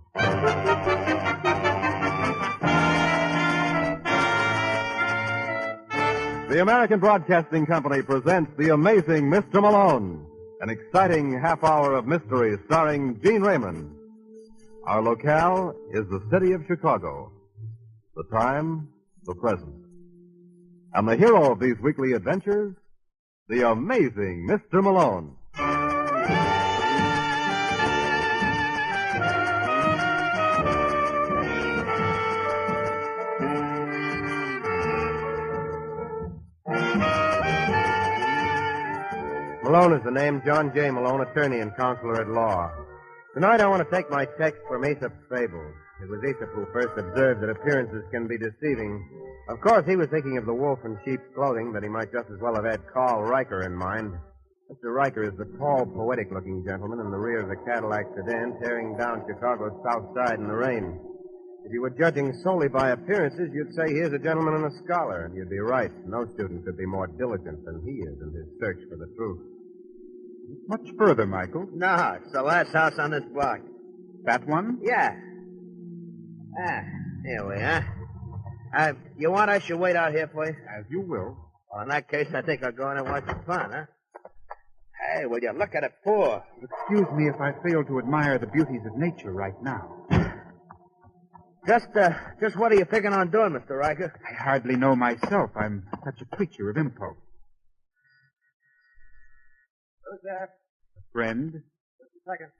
The American Broadcasting Company presents The Amazing Mr. Malone, an exciting half hour of mystery starring Gene Raymond. Our locale is the city of Chicago. The time, the present. And the hero of these weekly adventures, the amazing Mr. Malone. Malone is the name, John J. Malone, attorney and counselor at law. Tonight I want to take my text from Aesop's fable. It was Aesop who first observed that appearances can be deceiving. Of course, he was thinking of the wolf in sheep's clothing, but he might just as well have had Carl Riker in mind. Mr. Riker is the tall, poetic-looking gentleman in the rear of the Cadillac sedan tearing down Chicago's south side in the rain. If you were judging solely by appearances, you'd say here's a gentleman and a scholar, and you'd be right. No student could be more diligent than he is in his search for the truth. Much further, Michael. No, it's the last house on this block. That one? Yeah. Here we are. You want I should wait out here for you? As you will. Well, in that case, I think I'll go in and watch the fun, huh? Hey, will you look at it pour? Excuse me if I fail to admire the beauties of nature right now. Just what are you figuring on doing, Mr. Riker? I hardly know myself. I'm such a creature of impulse. Who's that? A friend? Just a second.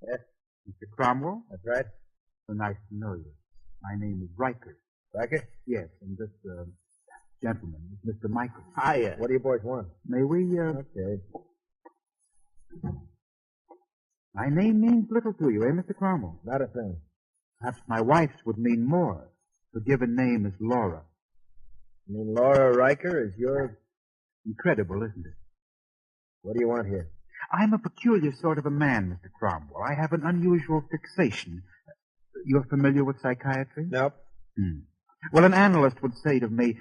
Yes? Mr. Cromwell? That's right. So nice to know you. My name is Riker. Riker? Yes, and this gentleman is Mr. Michael. Hiya. What do you boys want? May we, Okay. My name means little to you, eh, Mr. Cromwell? Not a thing. Perhaps my wife's would mean more. The given name is Laura. You mean Laura Riker is your... Incredible, isn't it? What do you want here? I'm a peculiar sort of a man, Mr. Cromwell. I have an unusual fixation. You're familiar with psychiatry? Nope. Well, an analyst would say to me,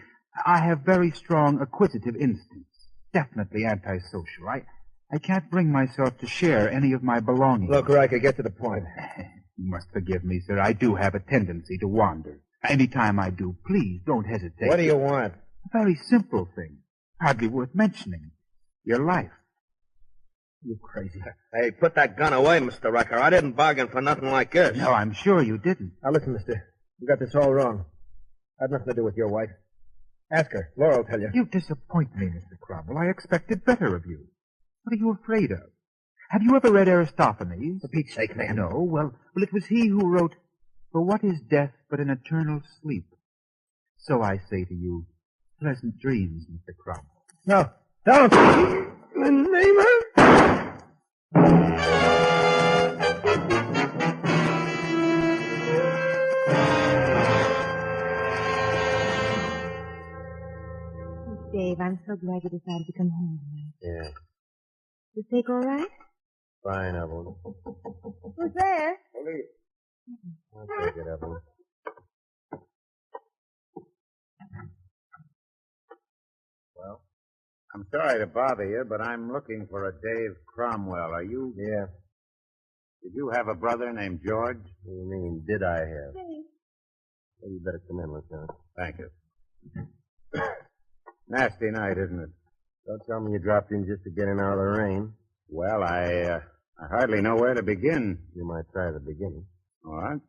I have very strong acquisitive instincts. Definitely antisocial. I can't bring myself to share any of my belongings. Look, Riker, get to the point. You must forgive me, sir. I do have a tendency to wander. Any time I do, please don't hesitate. What do you want? A very simple thing. Hardly worth mentioning. Your life. You crazy. Hey, put that gun away, Mr. Riker. I didn't bargain for nothing like this. No, I'm sure you didn't. Now, listen, mister. You got this all wrong. Had nothing to do with your wife. Ask her. Laura will tell you. You disappoint me, Mr. Cromwell. I expected better of you. What are you afraid of? Have you ever read Aristophanes? For Pete's sake, man. No. Well, it was he who wrote, For what is death but an eternal sleep? So I say to you, pleasant dreams, Mr. Cromwell. No, don't. In the name of... Dave, I'm so glad you decided to come home tonight. Yeah, Is the steak all right? fine, Evelyn. Who's there? I'll take it, Evelyn. Well, I'm sorry to bother you, but I'm looking for a Dave Cromwell. Are you? Yeah. Did you have a brother named George? What do you mean, did I have? Dave. Well, you better come in, Lieutenant. Thank you. Nasty night, isn't it? Don't tell me you dropped in just to get in out of the rain. Well, I hardly know where to begin. You might try the beginning. All right.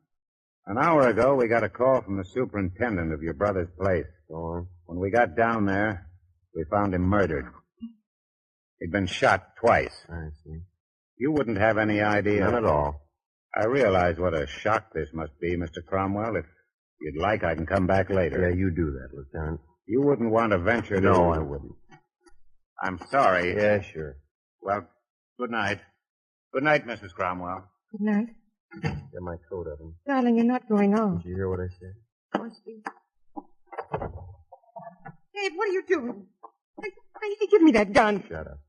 An hour ago, we got a call from the superintendent of your brother's place. Go on. When we got down there, we found him murdered. He'd been shot twice. I see. You wouldn't have any idea. None at all. I realize what a shock this must be, Mr. Cromwell. If you'd like, I can come back later. Yeah, you do that, Lieutenant. You wouldn't want to venture to... No, I wouldn't. I'm sorry. Yeah, sure. Well, good night. Good night, Mrs. Cromwell. Good night. Get my coat, Evan. Darling, you're not going on. Did you hear what I said? Of course, Dave. Dave, what are you doing? Give me that gun. Shut up.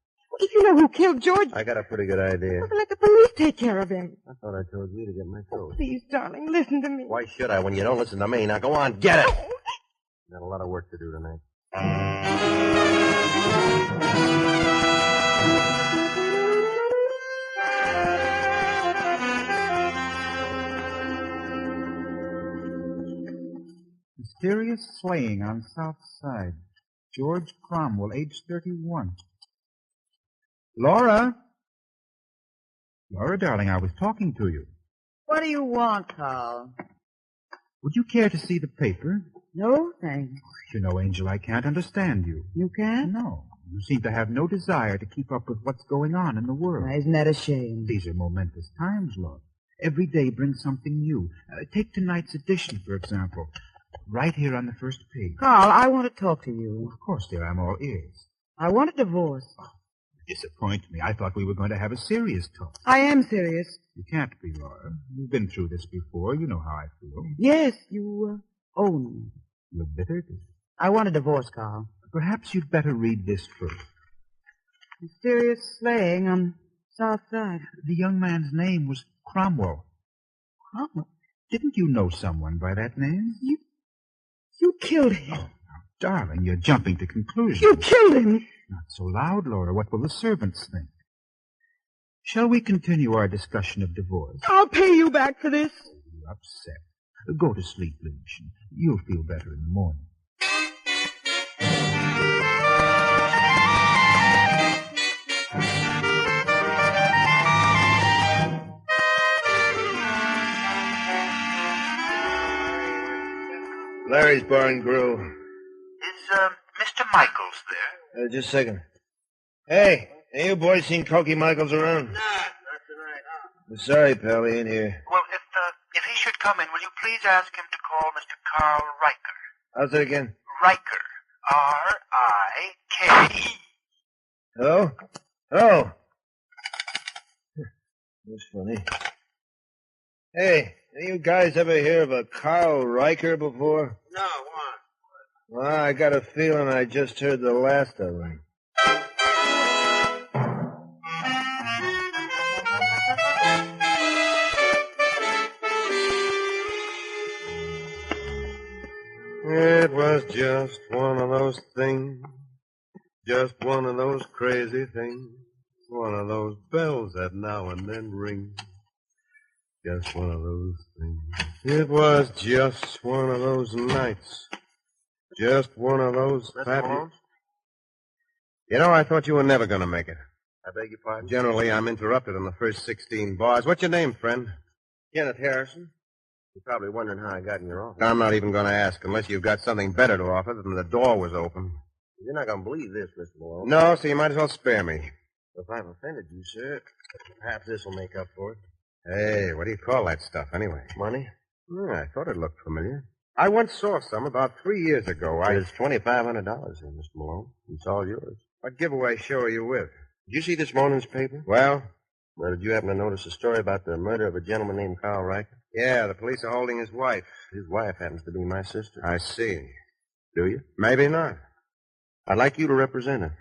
If you know who killed George, I got a pretty good idea. let the police take care of him. I thought I told you to get my coat. Please, darling, listen to me. Why should I when you don't listen to me? Now go on, get it! Got a lot of work to do tonight. Mysterious slaying on South Side. George Cromwell, age 31. Laura? Laura, darling, I was talking to you. What do you want, Carl? Would you care to see the paper? No, thanks. You know, Angel, I can't understand you. You can't? No. You seem to have no desire to keep up with what's going on in the world. Why, isn't that a shame? These are momentous times, Laura. Every day brings something new. Take tonight's edition, for example. Right here on the first page. Carl, I want to talk to you. Of course, dear, I'm all ears. I want a divorce. Disappoint me. I thought we were going to have a serious talk. I am serious. You can't be, Laura. You've been through this before. You know how I feel. Yes, you own me. You're bitter, dear. I want a divorce, Carl. Perhaps you'd better read this first. Mysterious slaying on South Side. The young man's name was Cromwell. Cromwell? Didn't you know someone by that name? You killed him. Oh, now, darling, you're jumping to conclusions. You killed him. Not so loud, Laura. What will the servants think? Shall we continue our discussion of divorce? I'll pay you back for this. You're upset. Go to sleep, Lynch. You'll feel better in the morning. Larry's Bar and Grill. Is, Mr. Michaels there? Just a second. Hey, have you boys seen Cokie Michaels around? Nah, not tonight, huh? Sorry, pal, he ain't here. Well, if he should come in, will you please ask him to call Mr. Carl Riker? How's that again? Riker. R-I-K-E. Oh? Oh. That's funny. Hey, any you guys ever hear of a Carl Riker before? No, what? Well, I got a feeling I just heard the last of them. It was just one of those things, just one of those crazy things, one of those bells that now and then ring. Just one of those things. It was just one of those nights. Just one of those fabulous... You know, I thought you were never going to make it. I beg your pardon? Generally, I'm interrupted in the first 16 bars. What's your name, friend? Kenneth Harrison. You're probably wondering how I got in your office. I'm not even going to ask unless you've got something better to offer than the door was open. You're not going to believe this, Mr. Malone. No, so you might as well spare me. If I've offended you, sir, perhaps this will make up for it. Hey, what do you call that stuff, anyway? Money? I thought it looked familiar. I once saw some about 3 years ago. There's $2,500 here, Mr. Malone. It's all yours. What giveaway show are you with? Did you see this morning's paper? Well, did you happen to notice a story about the murder of a gentleman named Carl Riker? Yeah, the police are holding his wife. His wife happens to be my sister. I see. Do you? Maybe not. I'd like you to represent her.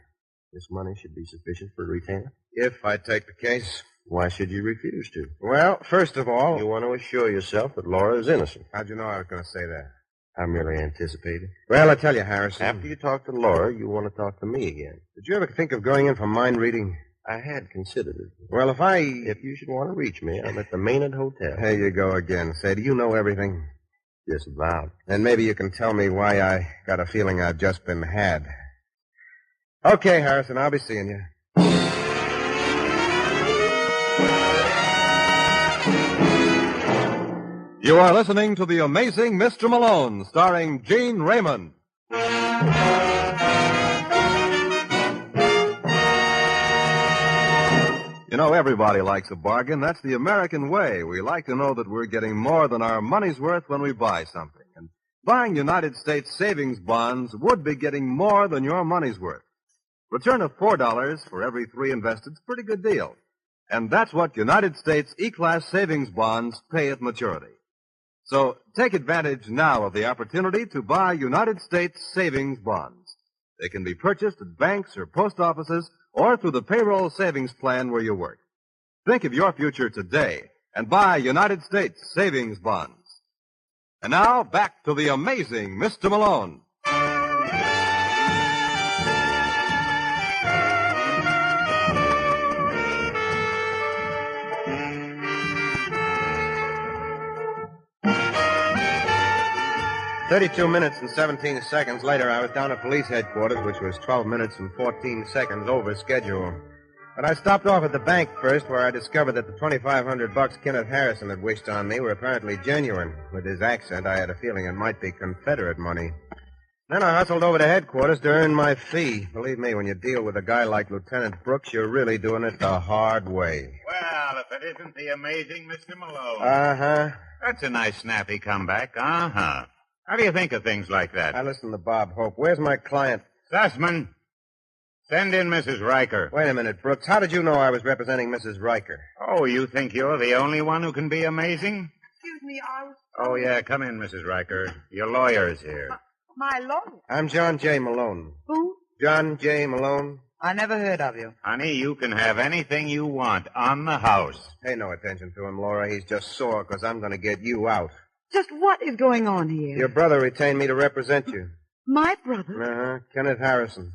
This money should be sufficient for a retainer. If I take the case. Why should you refuse to? Well, first of all... You want to assure yourself that Laura is innocent. How'd you know I was going to say that? I merely anticipated. Well, I tell you, Harrison... After you talk to Laura, you want to talk to me again. Did you ever think of going in for mind reading? I had considered it. Well, if you should want to reach me, I'm at the Maynard Hotel. There you go again. Say, do you know everything? Just about. Then maybe you can tell me why I got a feeling I've just been had. Okay, Harrison, I'll be seeing you. You are listening to The Amazing Mr. Malone, starring Gene Raymond. You know, everybody likes a bargain. That's the American way. We like to know that we're getting more than our money's worth when we buy something. And buying United States savings bonds would be getting more than your money's worth. Return of $4 for every 3 invested is a pretty good deal. And that's what United States E-Class savings bonds pay at maturity. So take advantage now of the opportunity to buy United States savings bonds. They can be purchased at banks or post offices or through the payroll savings plan where you work. Think of your future today and buy United States savings bonds. And now back to the amazing Mr. Malone. 32 minutes and 17 seconds later, I was down at police headquarters, which was 12 minutes and 14 seconds over schedule. But I stopped off at the bank first, where I discovered that the $2,500 Kenneth Harrison had wished on me were apparently genuine. With his accent, I had a feeling it might be Confederate money. Then I hustled over to headquarters to earn my fee. Believe me, when you deal with a guy like Lieutenant Brooks, you're really doing it the hard way. Well, if it isn't the amazing Mr. Malone. Uh-huh. That's a nice, snappy comeback. Uh-huh. How do you think of things like that? I listen to Bob Hope. Where's my client? Sussman, send in Mrs. Riker. Wait a minute, Brooks. How did you know I was representing Mrs. Riker? Oh, you think you're the only one who can be amazing? Excuse me, I was... Oh, yeah, come in, Mrs. Riker. Your lawyer is here. My lawyer? I'm John J. Malone. Who? John J. Malone. I never heard of you. Honey, you can have anything you want on the house. Pay no attention to him, Laura. He's just sore because I'm going to get you out. Just what is going on here? Your brother retained me to represent you. My brother? Uh-huh. Kenneth Harrison.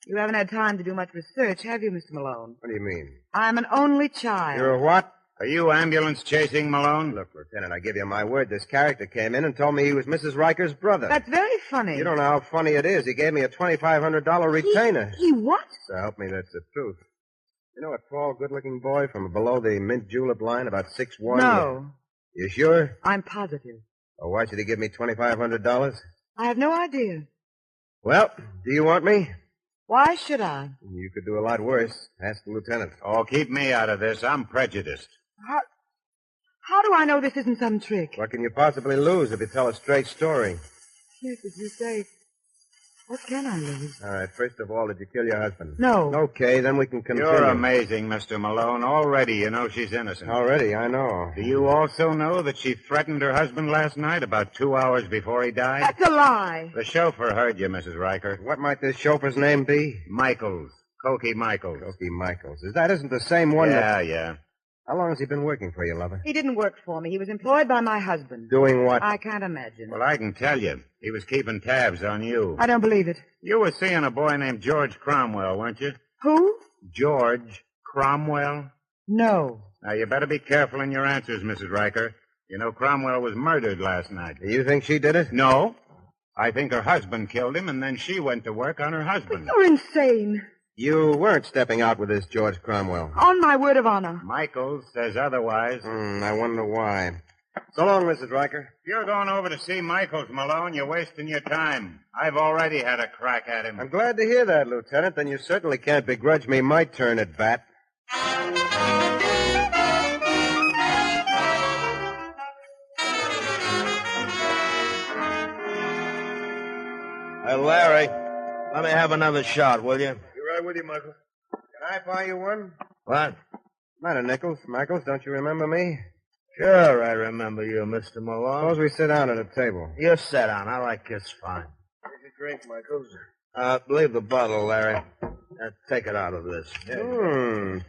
You haven't had time to do much research, have you, Mr. Malone? What do you mean? I'm an only child. You're a what? Are you ambulance chasing, Malone? Look, Lieutenant, I give you my word. This character came in and told me he was Mrs. Riker's brother. That's very funny. You don't know how funny it is. He gave me a $2,500 retainer. He what? So help me, that's the truth. You know a tall, good-looking boy from below the mint julep line, about 6'1"? No. You sure? I'm positive. Oh, why should he give me $2,500? I have no idea. Well, do you want me? Why should I? You could do a lot worse. Ask the lieutenant. Oh, keep me out of this. I'm prejudiced. How do I know this isn't some trick? What can you possibly lose if you tell a straight story? Yes, as you say. What can I lose? All right, first of all, did you kill your husband? No. Okay, then we can continue. You're amazing, Mr. Malone. Already you know she's innocent. Already, I know. Do you also know that she threatened her husband last night about 2 hours before he died? That's a lie. The chauffeur heard you, Mrs. Riker. What might this chauffeur's name be? Michaels. Cokie Michaels. Cokie Michaels. That isn't the same one Yeah. How long has he been working for you, lover? He didn't work for me. He was employed by my husband. Doing what? I can't imagine. Well, I can tell you. He was keeping tabs on you. I don't believe it. You were seeing a boy named George Cromwell, weren't you? Who? George Cromwell? No. Now, you better be careful in your answers, Mrs. Riker. You know Cromwell was murdered last night. Do you think she did it? No. I think her husband killed him, and then she went to work on her husband. You're insane. You weren't stepping out with this George Cromwell. On my word of honor. Michaels says otherwise. I wonder why. So long, Mrs. Riker. If you're going over to see Michaels, Malone, you're wasting your time. I've already had a crack at him. I'm glad to hear that, Lieutenant. Then you certainly can't begrudge me my turn at bat. Hey, Larry, let me have another shot, will you? You're right with you, Michael. Can I buy you one? What? Matter, Nichols. Michaels, don't you remember me? Sure, I remember you, Mr. Malone. Suppose we sit down at a table. You sit down. I like this fine. Here's your drink, Michaels. Leave the bottle, Larry. Take it out of this.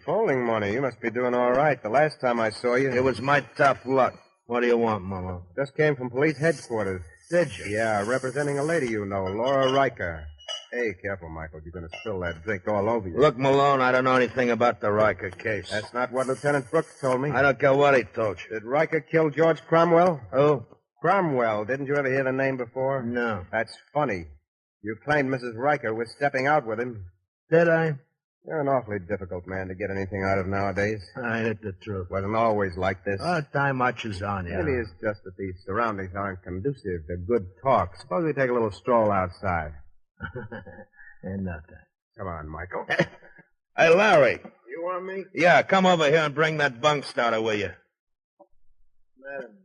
Polling money. You must be doing all right. The last time I saw you... It was my tough luck. What do you want, Malone? Just came from police headquarters. Did you? Yeah, representing a lady you know, Laura Riker. Hey, careful, Michael. You're going to spill that drink all over you. Look, Malone, I don't know anything about the Riker case. That's not what Lieutenant Brooks told me. I don't care what he told you. Did Riker kill George Cromwell? Who? Cromwell. Didn't you ever hear the name before? No. That's funny. You claimed Mrs. Riker was stepping out with him. Did I? You're an awfully difficult man to get anything out of nowadays. I hit the truth. Wasn't always like this. Time marches on, yeah. Maybe it's just that the surroundings aren't conducive to good talk. Suppose we take a little stroll outside. Ain't nothing. Come on, Michael. Hey, Larry. You want me? Yeah, come over here and bring that bunk starter with you. Madam.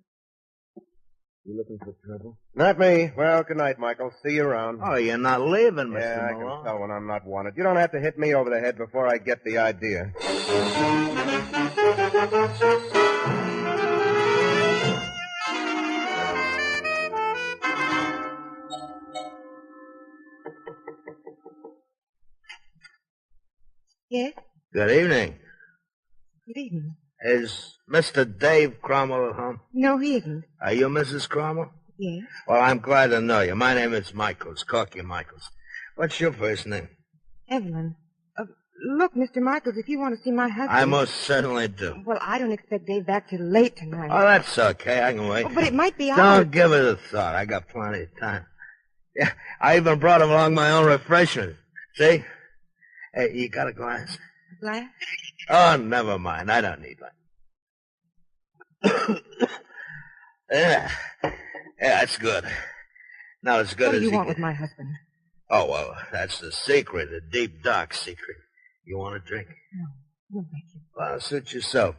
You looking for trouble? Not me. Well, good night, Michael. See you around. Oh, you're not leaving, Mr. Yeah, I Malone. can tell when I'm not wanted. You don't have to hit me over the head before I get the idea. Yes? Good evening. Good evening. Is Mr. Dave Cromwell at home? No, he isn't. Are you Mrs. Cromwell? Yes. Well, I'm glad to know you. My name is Michaels, Cokie Michaels. What's your first name? Evelyn. Look, Mr. Michaels, if you want to see my husband... I most certainly do. Well, I don't expect Dave back till late tonight. Oh, that's okay. I can wait. Oh, but it might be Don't out. give it a thought. I got plenty of time. Yeah, I even brought along my own refreshments. See? Hey, you got a glass? Glass? Oh, never mind. I don't need one. Yeah, that's good. Not as good What as do you he want can- with my husband? Oh, well, that's the secret, the deep, dark secret. You want a drink? No, thank you. Well, suit yourself.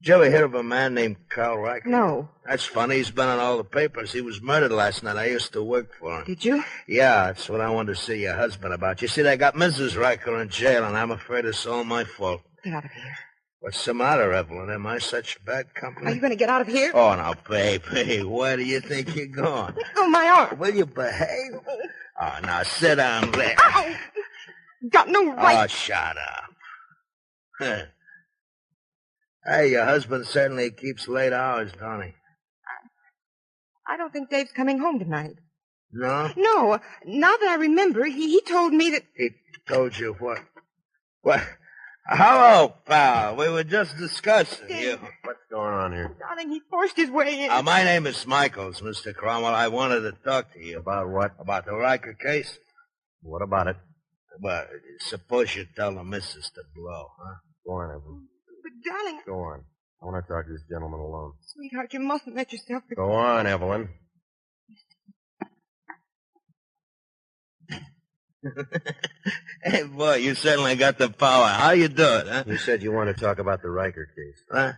Did you ever hear of a man named Carl Riker? No. That's funny. He's been on all the papers. He was murdered last night. I used to work for him. Did you? Yeah, that's what I wanted to see your husband about. You see, they got Mrs. Riker in jail, and I'm afraid it's all my fault. Get out of here. What's the matter, Evelyn? Am I such bad company? Are you going to get out of here? Oh, now, baby, where do you think you're going? Let go of my arm. Will you behave? Oh, now, sit down there. Ow! Got no right. Oh, shut up. Hey, your husband certainly keeps late hours, don't he? I don't think Dave's coming home tonight. No? No. Now that I remember, he told me that... He told you what? What? Hello, pal. We were just discussing you. What's going on here? Darling, he forced his way in. My name is Michaels, Mr. Cromwell. I wanted to talk to you. About what? About the Riker case. What about it? Well, suppose you tell the missus to blow, huh? Go on, Evelyn. But, darling... Go on. I want to talk to this gentleman alone. Sweetheart, you mustn't let yourself... Go on, Evelyn. Hey, boy, you certainly got the power. How you do it, huh? You said you want to talk about the Riker case. Huh?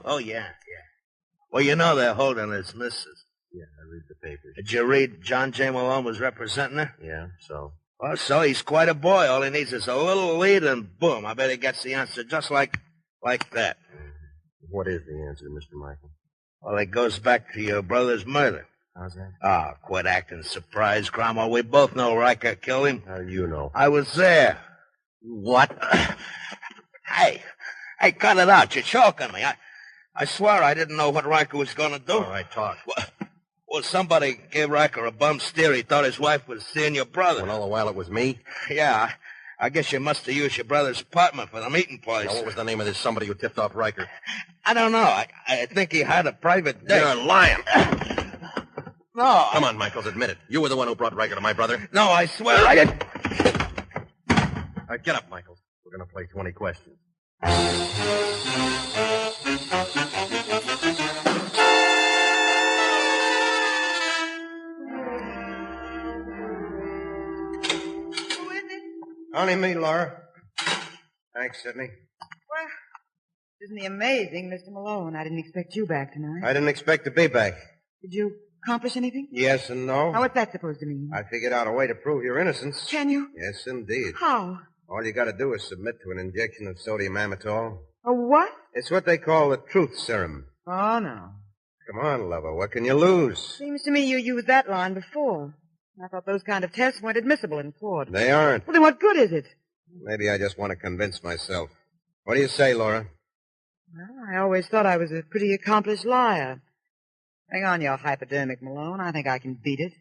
Oh, yeah. Well, you know they're holding his missus. Yeah, I read the papers. Did you read John J. Malone was representing her? Yeah, so? Well, so he's quite a boy. All he needs is a little lead and boom, I bet he gets the answer just like that. What is the answer, Mr. Michael? Well, it goes back to your brother's murder. How's that? Ah, quit acting surprised, Cromwell. We both know Riker killed him. How do you know? I was there. What? Hey, cut it out. You're choking me. I swear I didn't know what Riker was going to do. All right, talk. Well, somebody gave Riker a bum steer. He thought his wife was seeing your brother. Well, all the while it was me? Yeah, I guess you must have used your brother's apartment for the meeting place. Now, what was the name of this somebody who tipped off Riker? I don't know. I think he had a private date. You're lying. No. Come on, Michaels, admit it. You were the one who brought Riker to my brother. No, I swear I didn't. All right, get up, Michaels. We're going to play 20 questions. Only me, Laura. Thanks, Sidney. Well, isn't he amazing, Mr. Malone? I didn't expect you back tonight. I didn't expect to be back. Did you accomplish anything? Yes and no. Now, what's that supposed to mean? I figured out a way to prove your innocence. Can you? Yes, indeed. How? All you got to do is submit to an injection of sodium amytal. A what? It's what they call the truth serum. Oh, no. Come on, lover. What can you lose? Seems to me you used that line before. I thought those kind of tests weren't admissible in court. They aren't. Well, then what good is it? Maybe I just want to convince myself. What do you say, Laura? Well, I always thought I was a pretty accomplished liar. Hang on, your hypodermic, Malone. I think I can beat it.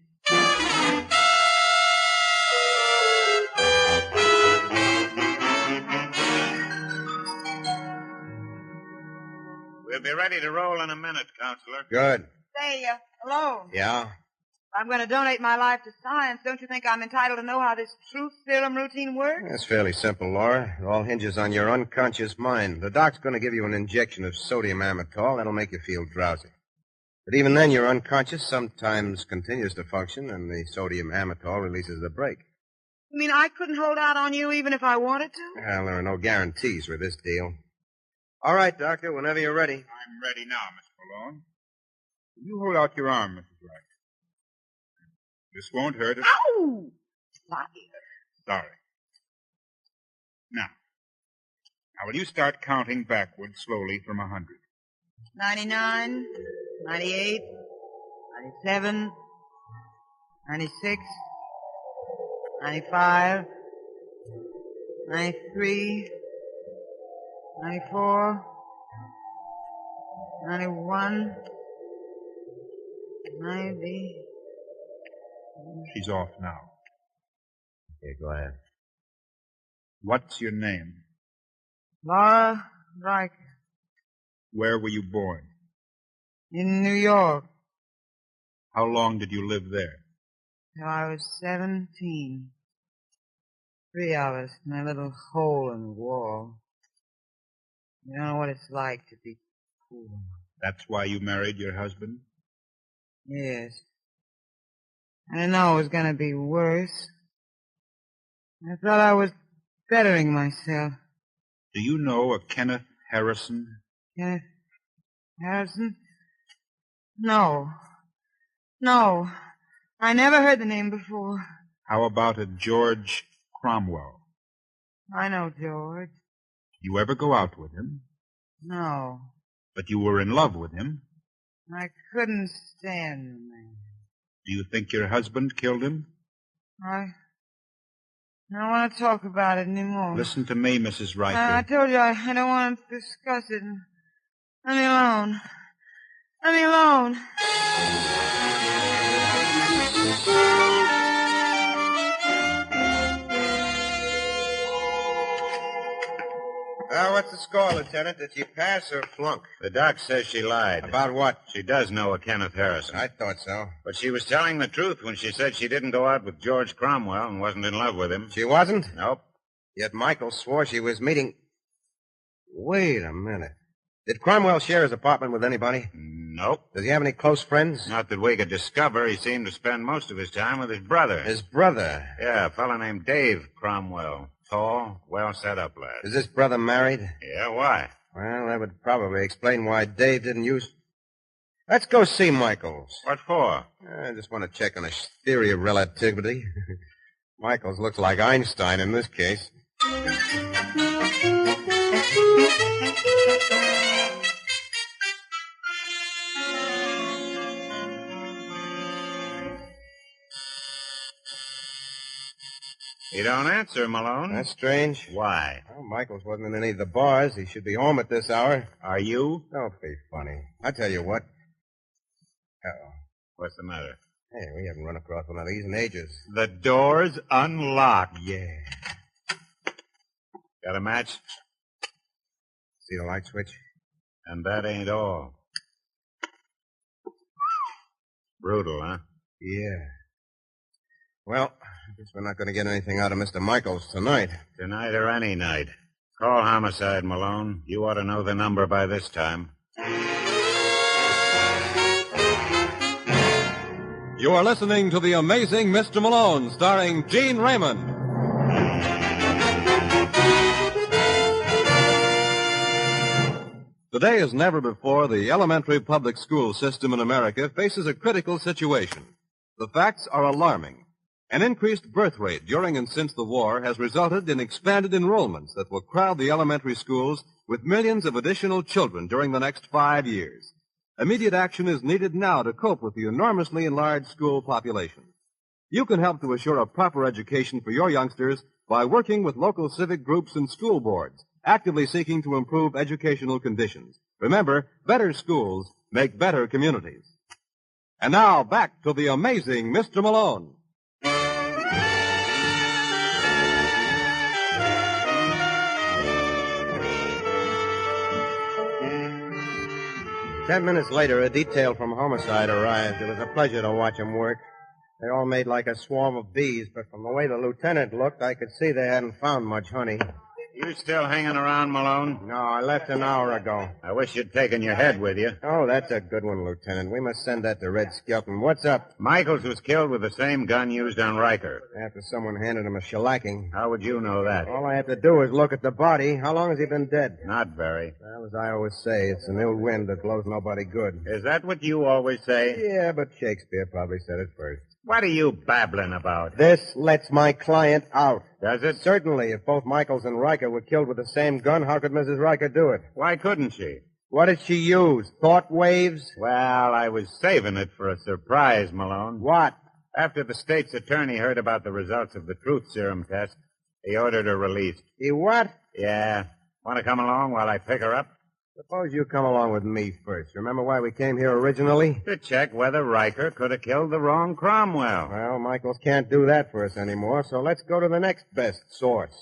We'll be ready to roll in a minute, Counselor. Good. Say, Malone. Yeah? I'm going to donate my life to science. Don't you think I'm entitled to know how this truth serum routine works? That's fairly simple, Laura. It all hinges on your unconscious mind. The doc's going to give you an injection of sodium amytal. That'll make you feel drowsy. But even then, your unconscious sometimes continues to function, and the sodium amytal releases the brake. You mean I couldn't hold out on you even if I wanted to? Well, there are no guarantees with this deal. All right, Doctor, whenever you're ready. I'm ready now, Mr. Malone. You hold out your arm, Mrs. Riker. This won't hurt us. Ow! Sorry. Now, will you start counting backwards slowly from 100? 99, 98, 97, 96, 95, 93, 94, 91, 90. She's off now. Okay, go ahead. What's your name? Laura Riker. Where were you born? In New York. How long did you live there? Till I was 17. 3 of us in a little hole in the wall. You don't know what it's like to be poor. That's why you married your husband? Yes. I didn't know it was going to be worse. I thought I was bettering myself. Do you know a Kenneth Harrison? Kenneth Harrison? No. No. I never heard the name before. How about a George Cromwell? I know George. You ever go out with him? No. But you were in love with him? I couldn't stand the man. Do you think your husband killed him? I don't want to talk about it anymore. Listen to me, Mrs. Riker. I told you I don't want to discuss it. Let me alone. Let me alone. What's the score, Lieutenant? Did she pass or flunk? The doc says she lied. About what? She does know a Kenneth Harrison. I thought so. But she was telling the truth when she said she didn't go out with George Cromwell and wasn't in love with him. She wasn't? Nope. Yet Michael swore she was meeting... Wait a minute. Did Cromwell share his apartment with anybody? Nope. Does he have any close friends? Not that we could discover. He seemed to spend most of his time with his brother. His brother? Yeah, a fellow named Dave Cromwell. Tall, well set up lad. Is this brother married? Yeah, why? Well, that would probably explain why Dave didn't use... Let's go see Michaels. What for? I just want to check on his theory of relativity. Michaels looks like Einstein in this case. You don't answer, Malone. That's strange. Why? Well, Michaels wasn't in any of the bars. He should be home at this hour. Are you? Don't be funny. I tell you what. Uh-oh. What's the matter? Hey, we haven't run across one of these in ages. The door's unlocked. Yeah. Got a match? See the light switch? And that ain't all. Brutal, huh? Yeah. Well, I guess we're not going to get anything out of Mr. Michaels tonight. Tonight or any night. Call homicide, Malone. You ought to know the number by this time. You are listening to The Amazing Mr. Malone, starring Gene Raymond. Today as never before, the elementary public school system in America faces a critical situation. The facts are alarming. An increased birth rate during and since the war has resulted in expanded enrollments that will crowd the elementary schools with millions of additional children during the next 5 years. Immediate action is needed now to cope with the enormously enlarged school population. You can help to assure a proper education for your youngsters by working with local civic groups and school boards, actively seeking to improve educational conditions. Remember, better schools make better communities. And now, back to the amazing Mr. Malone. 10 minutes later, a detail from homicide arrived. It was a pleasure to watch them work. They all made like a swarm of bees, but from the way the lieutenant looked, I could see they hadn't found much honey. You still hanging around, Malone? No, I left an hour ago. I wish you'd taken your head with you. Oh, that's a good one, Lieutenant. We must send that to Red Skelton. What's up? Michaels was killed with the same gun used on Riker. After someone handed him a shellacking. How would you know that? All I have to do is look at the body. How long has he been dead? Not very. Well, as I always say, it's an ill wind that blows nobody good. Is that what you always say? Yeah, but Shakespeare probably said it first. What are you babbling about? This lets my client out. Does it? Certainly. If both Michaels and Riker were killed with the same gun, how could Mrs. Riker do it? Why couldn't she? What did she use? Thought waves? Well, I was saving it for a surprise, Malone. What? After the state's attorney heard about the results of the truth serum test, he ordered her released. He what? Yeah. Want to come along while I pick her up? Suppose you come along with me first. Remember why we came here originally? To check whether Riker could have killed the wrong Cromwell. Well, Michaels can't do that for us anymore, so let's go to the next best source.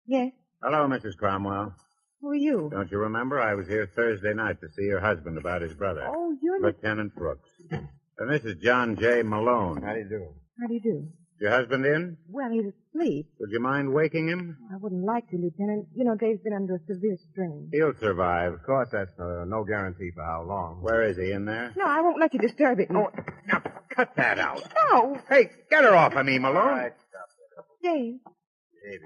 Yes? Hello, Mrs. Cromwell. Who are you? Don't you remember? I was here Thursday night to see your husband about his brother. Oh, you're Lieutenant Brooks. And this is John J. Malone. How do you do? How do you do? Your husband in? Well, he's asleep. Would you mind waking him? I wouldn't like to, Lieutenant. You know, Dave's been under a severe strain. He'll survive. Of course, that's no guarantee for how long. Where is he, in there? No, I won't let you disturb it. Oh, now, cut that out. No. Hey, get her off of me, Malone. All right, stop it. Dave.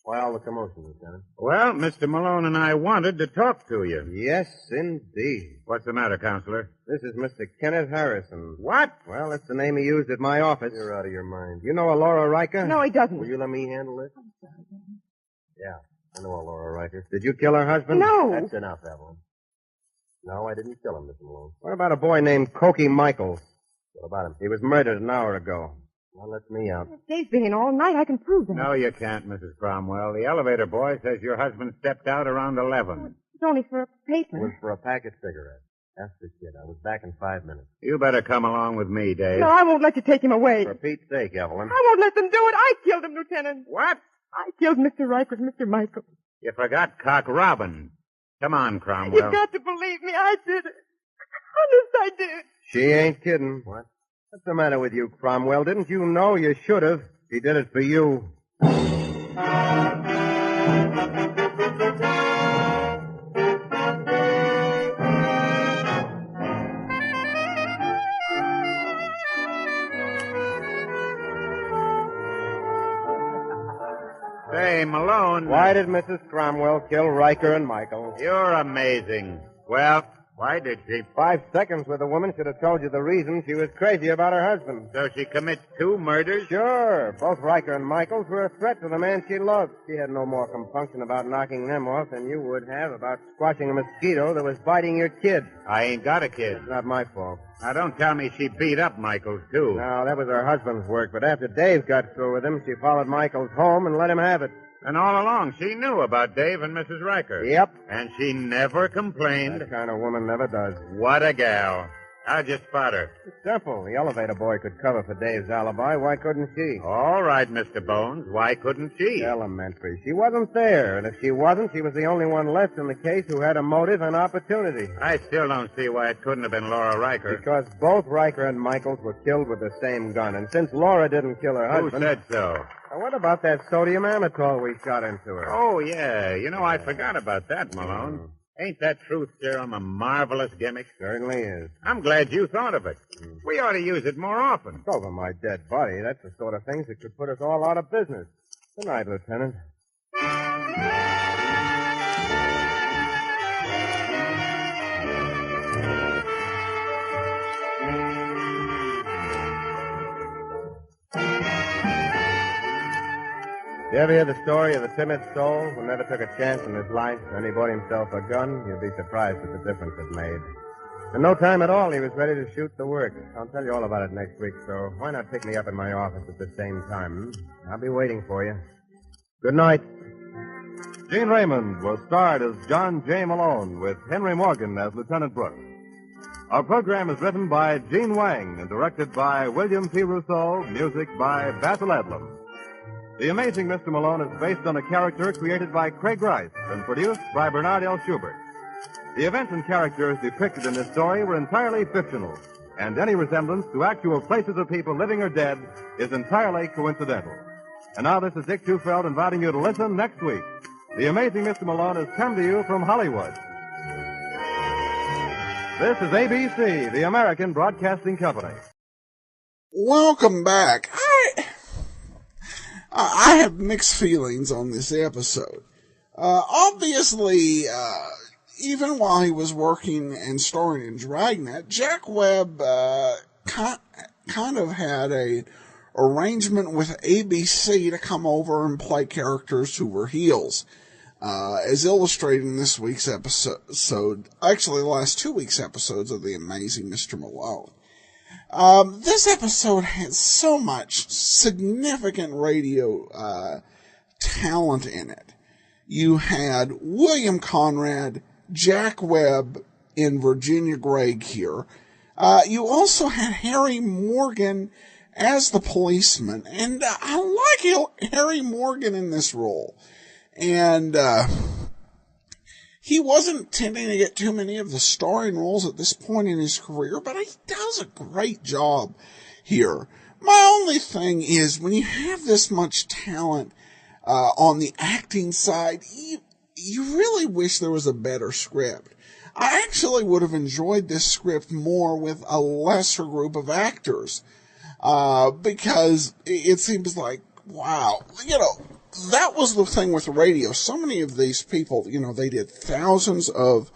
Why all the commotion, Lieutenant? Well, Mr. Malone and I wanted to talk to you. Yes, indeed. What's the matter, Counselor? This is Mr. Kenneth Harrison. What? Well, that's the name he used at my office. You're out of your mind. You know Laura Riker? No, he doesn't. Will you let me handle it? I'm sorry, Dave. Yeah, I know Laura Riker. Did you kill her husband? No. That's enough, Evelyn. No, I didn't kill him, Mr. Malone. What about a boy named Cokie Michaels? What about him? He was murdered an hour ago. Now let me out. Dave's been in all night. I can prove that. No, you can't, Mrs. Cromwell. The elevator boy says your husband stepped out around 11. It's only for a paper. It was for a pack of cigarettes. Ask the kid. I was back in 5 minutes. You better come along with me, Dave. No, I won't let you take him away. For Pete's sake, Evelyn. I won't let them do it. I killed him, Lieutenant. What? I killed Mr. Riker and Mr. Michael. You forgot Cock Robin. Come on, Cromwell. You've got to believe me. I did it. Honest, I did. She ain't kidding. What? What's the matter with you, Cromwell? Didn't you know you should have? He did it for you. Malone. Why did Mrs. Cromwell kill Riker and Michael? You're amazing. Well, why did she? 5 seconds with the woman should have told you the reason she was crazy about her husband. So she commits 2 murders? Sure. Both Riker and Michaels were a threat to the man she loved. She had no more compunction about knocking them off than you would have about squashing a mosquito that was biting your kid. I ain't got a kid. It's not my fault. Now, don't tell me she beat up Michaels, too. No, that was her husband's work, but after Dave got through with him, she followed Michaels home and let him have it. And all along, she knew about Dave and Mrs. Riker. Yep. And she never complained. That kind of woman never does. What a gal. How'd you spot her? It's simple. The elevator boy could cover for Dave's alibi. Why couldn't she? All right, Mr. Bones. Why couldn't she? Elementary. She wasn't there, and if she wasn't, she was the only one left in the case who had a motive and opportunity. I still don't see why it couldn't have been Laura Riker. Because both Riker and Michaels were killed with the same gun, and since Laura didn't kill her husband... Who said so? Now, what about that sodium amytal we shot into her? Oh, yeah. You know, I forgot about that, Malone. Ain't that truth serum a marvelous gimmick? Certainly is. I'm glad you thought of it. We ought to use it more often. It's over my dead body. That's the sort of things that could put us all out of business. Good night, Lieutenant. You ever hear the story of the timid soul who never took a chance in his life, and he bought himself a gun? You'd be surprised at the difference it made. In no time at all, he was ready to shoot the work. I'll tell you all about it next week, so why not pick me up in my office at the same time? I'll be waiting for you. Good night. Gene Raymond was starred as John J. Malone with Henry Morgan as Lieutenant Brooks. Our program is written by Gene Wang and directed by William P. Rousseau, music by Basil Adlam. The Amazing Mr. Malone is based on a character created by Craig Rice and produced by Bernard L. Schubert. The events and characters depicted in this story were entirely fictional, and any resemblance to actual places or people living or dead is entirely coincidental. And now this is Dick Tufeld inviting you to listen next week. The Amazing Mr. Malone has come to you from Hollywood. This is ABC, the American Broadcasting Company. Welcome back. I have mixed feelings on this episode. Obviously, even while he was working and starring in Dragnet, Jack Webb kind of had a arrangement with ABC to come over and play characters who were heels. As illustrated in this week's episode, actually the last 2 weeks' episodes of The Amazing Mr. Malone. This episode had so much significant radio talent in it. You had William Conrad, Jack Webb, and Virginia Gregg here. You also had Harry Morgan as the policeman, and I like Harry Morgan in this role. And he wasn't tending to get too many of the starring roles at this point in his career, but he does a great job here. My only thing is, when you have this much talent on the acting side, you really wish there was a better script. I actually would have enjoyed this script more with a lesser group of actors, because it seems like, wow, that was the thing with radio. So many of these people, they did thousands of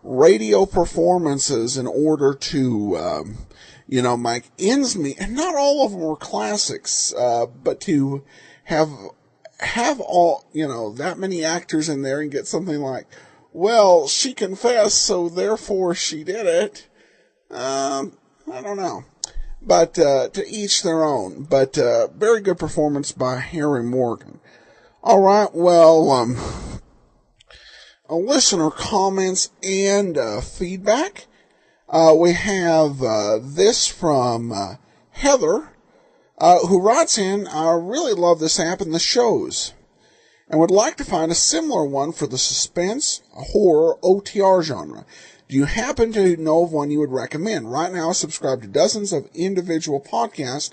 radio performances in order to, make ends meet. And not all of them were classics, but to have all, that many actors in there and get something like, well, she confessed, so therefore she did it. I don't know. But, to each their own. But, very good performance by Harry Morgan. All right, well, listener comments and feedback. We have this from Heather, who writes in, I really love this app and the shows, and would like to find a similar one for the suspense, horror, OTR genre. Do you happen to know of one you would recommend? Right now I subscribe to dozens of individual podcasts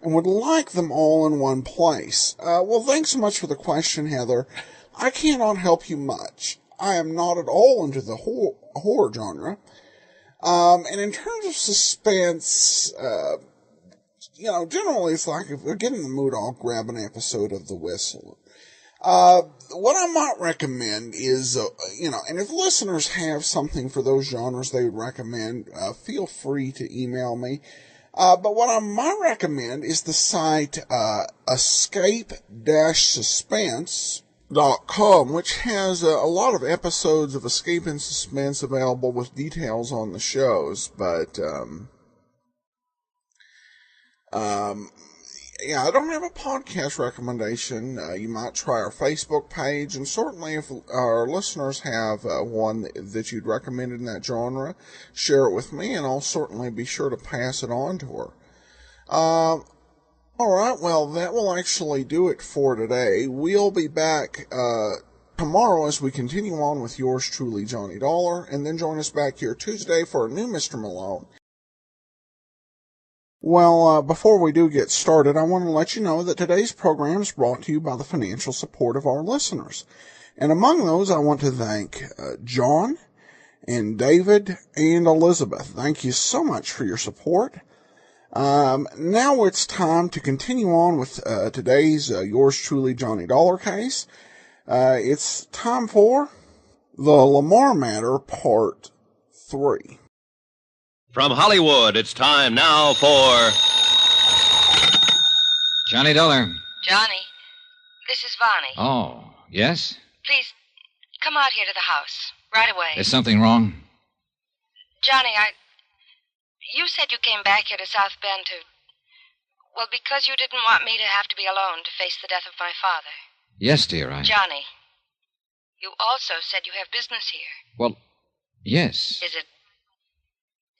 and would like them all in one place. Well, thanks so much for the question, Heather. I cannot help you much. I am not at all into the horror genre. And in terms of suspense, generally it's like if I get in the mood, I'll grab an episode of The Whistle. What I might recommend is, and if listeners have something for those genres they would recommend, feel free to email me. But what I might recommend is the site escape-suspense.com, which has a lot of episodes of Escape and Suspense available with details on the shows. But yeah, I don't have a podcast recommendation. You might try our Facebook page, and certainly if our listeners have one that you'd recommend in that genre, share it with me, and I'll certainly be sure to pass it on to her. All right, well, that will actually do it for today. We'll be back tomorrow as we continue on with yours truly, Johnny Dollar, and then join us back here Tuesday for a new Mr. Malone. Well, before we do get started, I want to let you know that today's program is brought to you by the financial support of our listeners. And among those, I want to thank John and David and Elizabeth. Thank you so much for your support. Now it's time to continue on with today's yours truly, Johnny Dollar case. It's time for the Lamar Matter Part 3. From Hollywood, it's time now for Johnny Dollar. Johnny, this is Vonnie. Oh, yes? Please, come out here to the house, right away. Is something wrong? Johnny, you said you came back here to South Bend well, because you didn't want me to have to be alone to face the death of my father. Yes, dear, Johnny, you also said you have business here. Well, yes.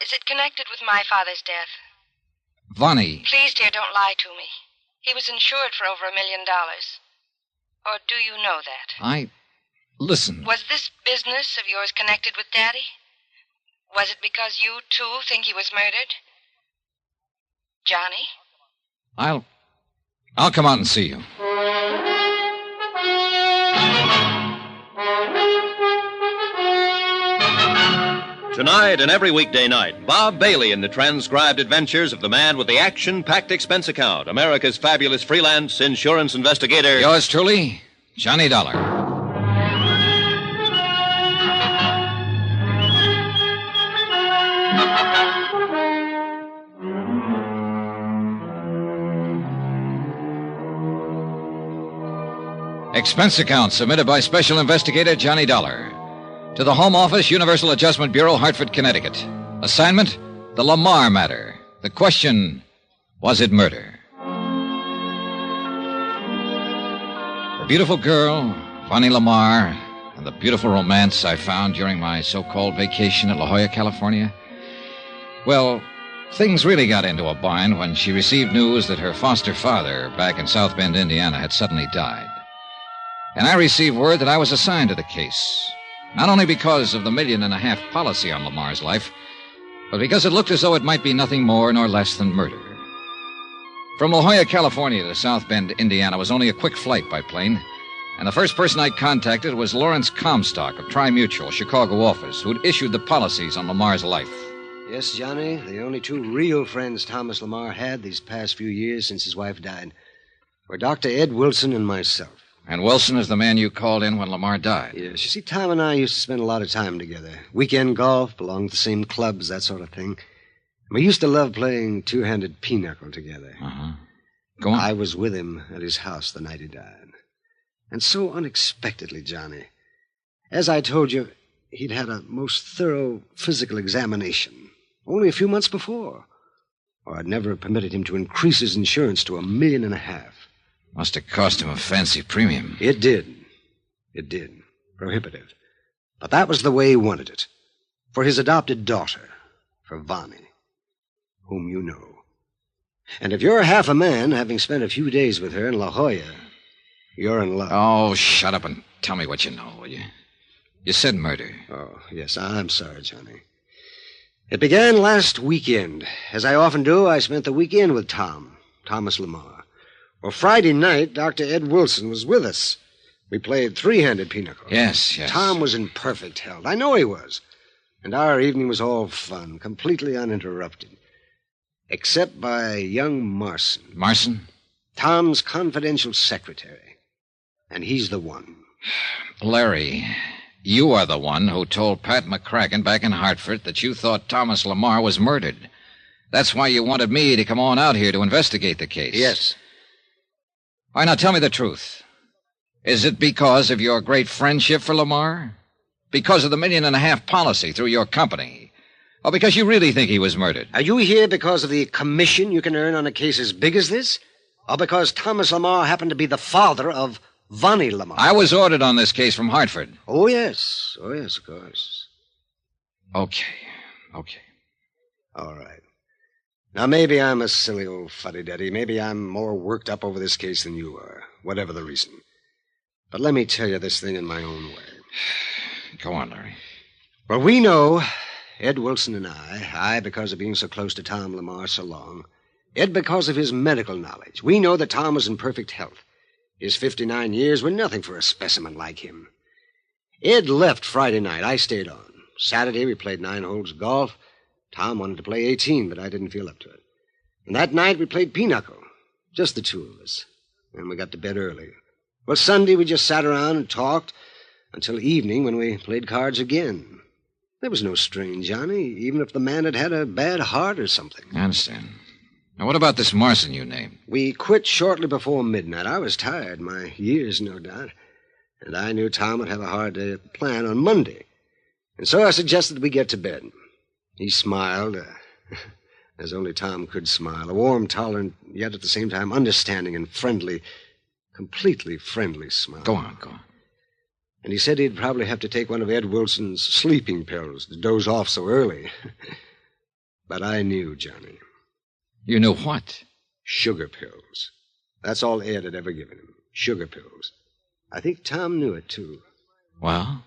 Is it connected with my father's death? Vonnie. Please, dear, don't lie to me. He was insured for over $1 million. Or do you know that? Listen. Was this business of yours connected with Daddy? Was it because you, too, think he was murdered? Johnny? I'll come out and see you. Tonight and every weekday night, Bob Bailey in the transcribed adventures of the man with the action-packed expense account, America's fabulous freelance insurance investigator. Yours truly, Johnny Dollar. Expense account submitted by Special Investigator Johnny Dollar. To the Home Office, Universal Adjustment Bureau, Hartford, Connecticut. Assignment, the Lamar matter. The question, was it murder? The beautiful girl, Vonnie Lamar, and the beautiful romance I found during my so-called vacation at La Jolla, California. Well, things really got into a bind when she received news that her foster father back in South Bend, Indiana, had suddenly died. And I received word that I was assigned to the case. Not only because of the $1.5 million policy on Lamar's life, but because it looked as though it might be nothing more nor less than murder. From La Jolla, California to South Bend, Indiana was only a quick flight by plane, and the first person I contacted was Lawrence Comstock of Tri-Mutual, Chicago office, who'd issued the policies on Lamar's life. Yes, Johnny, the only two real friends Thomas Lamar had these past few years since his wife died were Dr. Ed Wilson and myself. And Wilson is the man you called in when Lamar died. Yes, you see, Tom and I used to spend a lot of time together. Weekend golf, belonged to the same clubs, that sort of thing. We used to love playing two-handed pinochle together. Uh-huh. Go on. I was with him at his house the night he died. And so unexpectedly, Johnny, as I told you, he'd had a most thorough physical examination only a few months before, or I'd never have permitted him to increase his insurance to $1.5 million. Must have cost him a fancy premium. It did. It did. Prohibitive. But that was the way he wanted it. For his adopted daughter. For Vonnie. Whom you know. And if you're half a man, having spent a few days with her in La Jolla, you're in love. Oh, shut up and tell me what you know, will you? You said murder. Oh, yes, I'm sorry, Johnny. It began last weekend. As I often do, I spent the weekend with Thomas Lamar. Well, Friday night, Dr. Ed Wilson was with us. We played three-handed pinochle. Yes, yes. Tom was in perfect health. I know he was. And our evening was all fun, completely uninterrupted. Except by young Marson. Marson? Tom's confidential secretary. And he's the one. Larry, you are the one who told Pat McCracken back in Hartford that you thought Thomas Lamar was murdered. That's why you wanted me to come on out here to investigate the case. Yes. All right, now tell me the truth. Is it because of your great friendship for Lamar? Because of the $1.5 million policy through your company? Or because you really think he was murdered? Are you here because of the commission you can earn on a case as big as this? Or because Thomas Lamar happened to be the father of Vonnie Lamar? I was ordered on this case from Hartford. Oh, yes. Oh, yes, of course. Okay. All right. Now, maybe I'm a silly old fuddy-duddy. Maybe I'm more worked up over this case than you are, whatever the reason. But let me tell you this thing in my own way. Go on, Larry. Well, we know, Ed Wilson and I because of being so close to Tom Lamar so long, Ed because of his medical knowledge. We know that Tom was in perfect health. His 59 years were nothing for a specimen like him. Ed left Friday night. I stayed on. Saturday, we played 9 holes of golf. Tom wanted to play 18, but I didn't feel up to it. And that night, we played pinochle. Just the two of us. And we got to bed early. Well, Sunday, we just sat around and talked until evening when we played cards again. There was no strain, Johnny, even if the man had had a bad heart or something. I understand. Now, what about this Marson you named? We quit shortly before midnight. I was tired, my years, no doubt. And I knew Tom would have a hard day at the plant on Monday. And so I suggested we get to bed. He smiled, as only Tom could smile. A warm, tolerant, yet at the same time understanding and friendly, completely friendly smile. Go on. And he said he'd probably have to take one of Ed Wilson's sleeping pills to doze off so early. But I knew, Johnny. You knew what? Sugar pills. That's all Ed had ever given him. Sugar pills. I think Tom knew it, too. Well?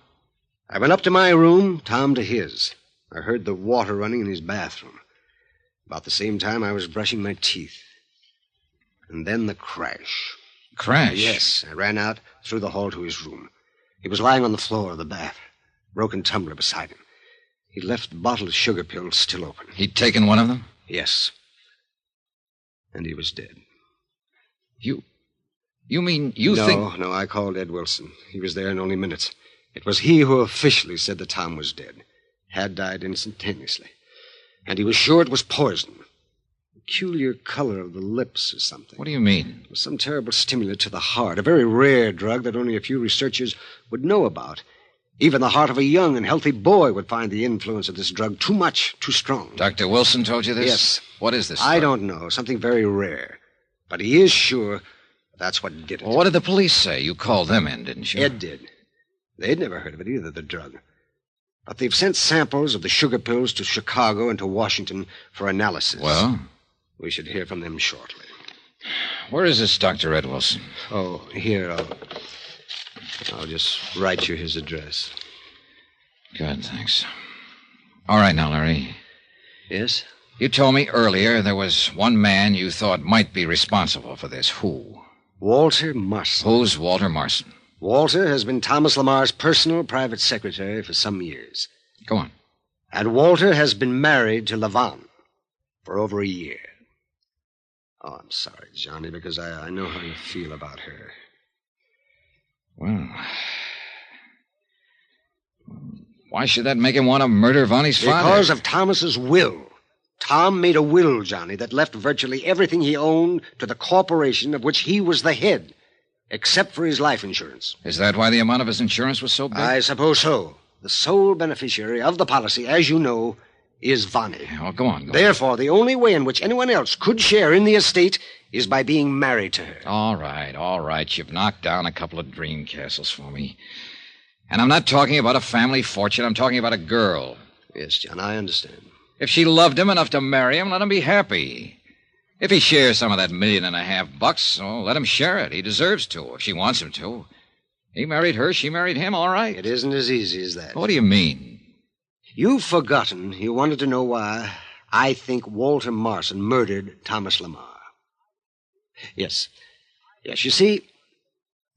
I went up to my room, Tom to his. I heard the water running in his bathroom. About the same time, I was brushing my teeth. And then the crash. Crash? Yes. I ran out through the hall to his room. He was lying on the floor of the bath, broken tumbler beside him. He'd left the bottle of sugar pills still open. He'd taken one of them? Yes. And he was dead. You mean you think... No, I called Ed Wilson. He was there in only minutes. It was he who officially said that Tom was dead. Had died instantaneously. And he was sure it was poison. Peculiar color of the lips or something. What do you mean? It was some terrible stimulant to the heart. A very rare drug that only a few researchers would know about. Even the heart of a young and healthy boy would find the influence of this drug too much, too strong. Dr. Wilson told you this? Yes. What is this? I don't know. Something very rare. But he is sure that's what did it. Well, what did the police say? You called them in, didn't you? Ed did. They'd never heard of it either, the drug. But they've sent samples of the sugar pills to Chicago and to Washington for analysis. Well? We should hear from them shortly. Where is this Dr. Ed Wilson? Oh, here, I'll just write you his address. Good, thanks. All right now, Larry. Yes? You told me earlier there was one man you thought might be responsible for this. Who? Walter Marson. Who's Walter Marson? Walter has been Thomas Lamar's personal private secretary for some years. Go on. And Walter has been married to LaVon for over a year. Oh, I'm sorry, Johnny, because I know how you feel about her. Well, why should that make him want to murder Vonnie's father? Because of Thomas's will. Tom made a will, Johnny, that left virtually everything he owned to the corporation of which he was the head, except for his life insurance. Is that why the amount of his insurance was so big? I suppose so. The sole beneficiary of the policy, as you know, is Vonnie. Oh, go on. Therefore, the only way in which anyone else could share in the estate is by being married to her. All right. You've knocked down a couple of dream castles for me. And I'm not talking about a family fortune. I'm talking about a girl. Yes, John, I understand. If she loved him enough to marry him, let him be happy. If he shares some of that $1.5 million, let him share it. He deserves to, if she wants him to. He married her, she married him, all right. It isn't as easy as that. What do you mean? You've forgotten you wanted to know why I think Walter Marson murdered Thomas Lamar. Yes, you see,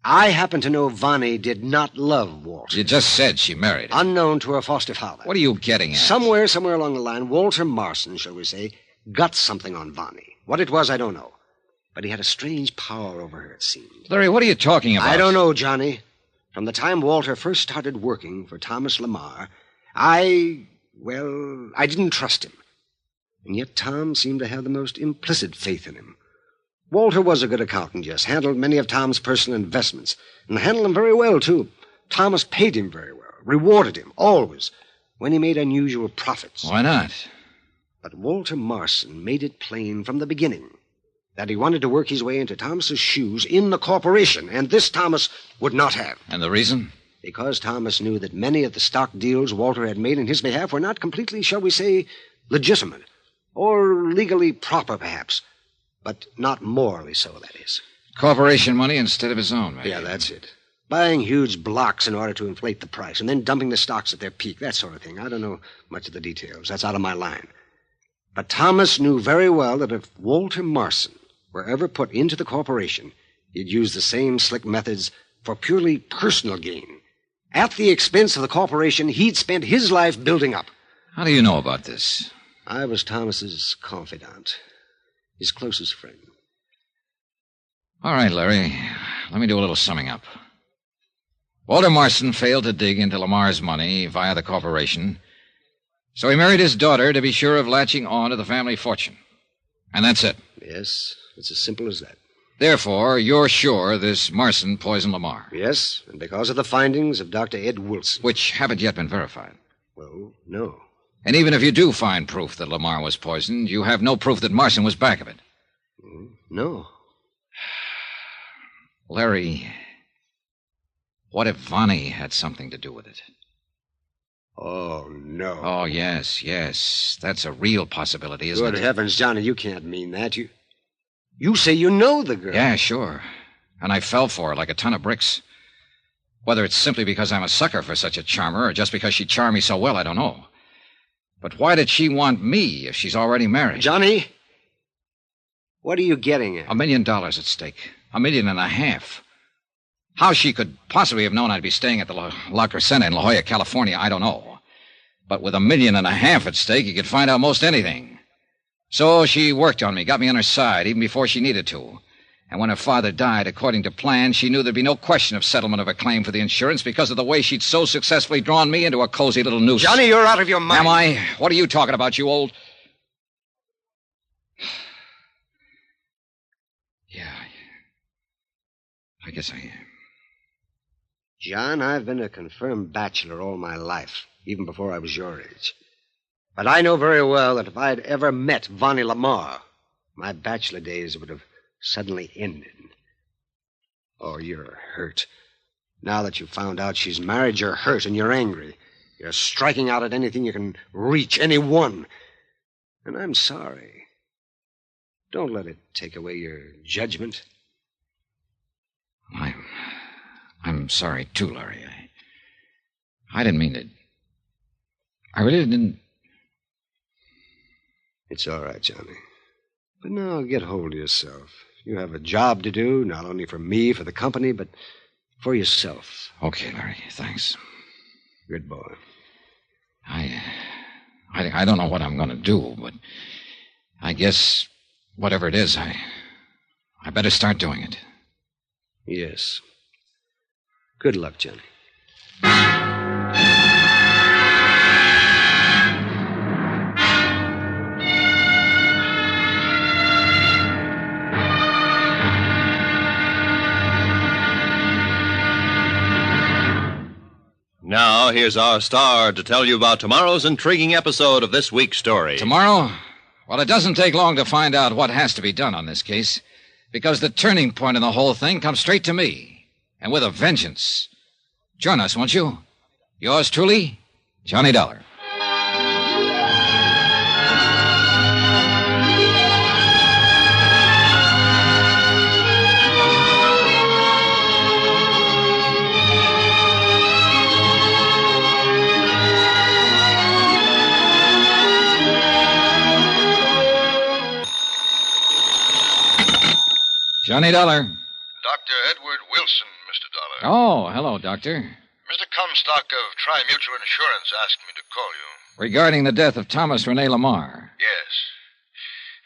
I happen to know Vonnie did not love Walter. You just said she married him. Unknown to her foster father. What are you getting at? Somewhere along the line, Walter Marson, shall we say, got something on Vonnie. What it was, I don't know. but he had a strange power over her, it seemed. Larry, what are you talking about? I don't know, Johnny. From the time Walter first started working for Thomas Lamar, I didn't trust him. And yet Tom seemed to have the most implicit faith in him. Walter was a good accountant, yes, handled many of Tom's personal investments, and handled them very well, too. Thomas paid him very well, rewarded him, always, when he made unusual profits. Why not? But Walter Marson made it plain from the beginning that he wanted to work his way into Thomas's shoes in the corporation, and this Thomas would not have. And the reason? Because Thomas knew that many of the stock deals Walter had made in his behalf were not completely, shall we say, legitimate, or legally proper, perhaps, but not morally so, that is. Corporation money instead of his own, maybe. Yeah, that's it. Buying huge blocks in order to inflate the price, and then dumping the stocks at their peak, that sort of thing. I don't know much of the details. That's out of my line. But Thomas knew very well that if Walter Marson were ever put into the corporation, he'd use the same slick methods for purely personal gain. At the expense of the corporation he'd spent his life building up. How do you know about this? I was Thomas's confidant, his closest friend. All right, Larry. Let me do a little summing up. Walter Marson failed to dig into Lamar's money via the corporation, so he married his daughter to be sure of latching on to the family fortune. And that's it. Yes, it's as simple as that. Therefore, you're sure this Marson poisoned Lamar? Yes, and because of the findings of Dr. Ed Wilson. Which haven't yet been verified. Well, no. And even if you do find proof that Lamar was poisoned, you have no proof that Marson was back of it. No. Larry, what if Vonnie had something to do with it? Oh, no. Oh, yes. That's a real possibility, isn't it? Good heavens, Johnny, you can't mean that. You say you know the girl. Yeah, sure. And I fell for her like a ton of bricks. Whether it's simply because I'm a sucker for such a charmer or just because she charmed me so well, I don't know. But why did she want me if she's already married? Johnny, what are you getting at? $1 million at stake. $1.5 million. How she could possibly have known I'd be staying at the La Crescenta in La Jolla, California, I don't know. But with $1.5 million at stake, you could find out most anything. So she worked on me, got me on her side, even before she needed to. And when her father died, according to plan, she knew there'd be no question of settlement of her claim for the insurance because of the way she'd so successfully drawn me into a cozy little noose. Johnny, you're out of your mind. Am I? What are you talking about, you old... Yeah, I guess I am. John, I've been a confirmed bachelor all my life, even before I was your age. But I know very well that if I'd ever met Vonnie Lamar, my bachelor days would have suddenly ended. Oh, you're hurt. Now that you've found out she's married, you're hurt and you're angry. You're striking out at anything you can reach, anyone. And I'm sorry. Don't let it take away your judgment. I'm sorry, too, Larry. I didn't mean to... I really didn't... It's all right, Johnny. But now get hold of yourself. You have a job to do, not only for me, for the company, but for yourself. Okay, Larry, thanks. Good boy. I don't know what I'm going to do, but I guess whatever it is, I better start doing it. Yes. Good luck, Johnny. Now, here's our star to tell you about tomorrow's intriguing episode of this week's story. Tomorrow? Well, it doesn't take long to find out what has to be done on this case, because the turning point in the whole thing comes straight to me, and with a vengeance. Join us, won't you? Yours truly, Johnny Dollar. Johnny Dollar. Dr. Edward Wilson, Mr. Dollar. Oh, hello, Doctor. Mr. Comstock of Tri-Mutual Insurance asked me to call you. Regarding the death of Thomas Rene Lamar. Yes.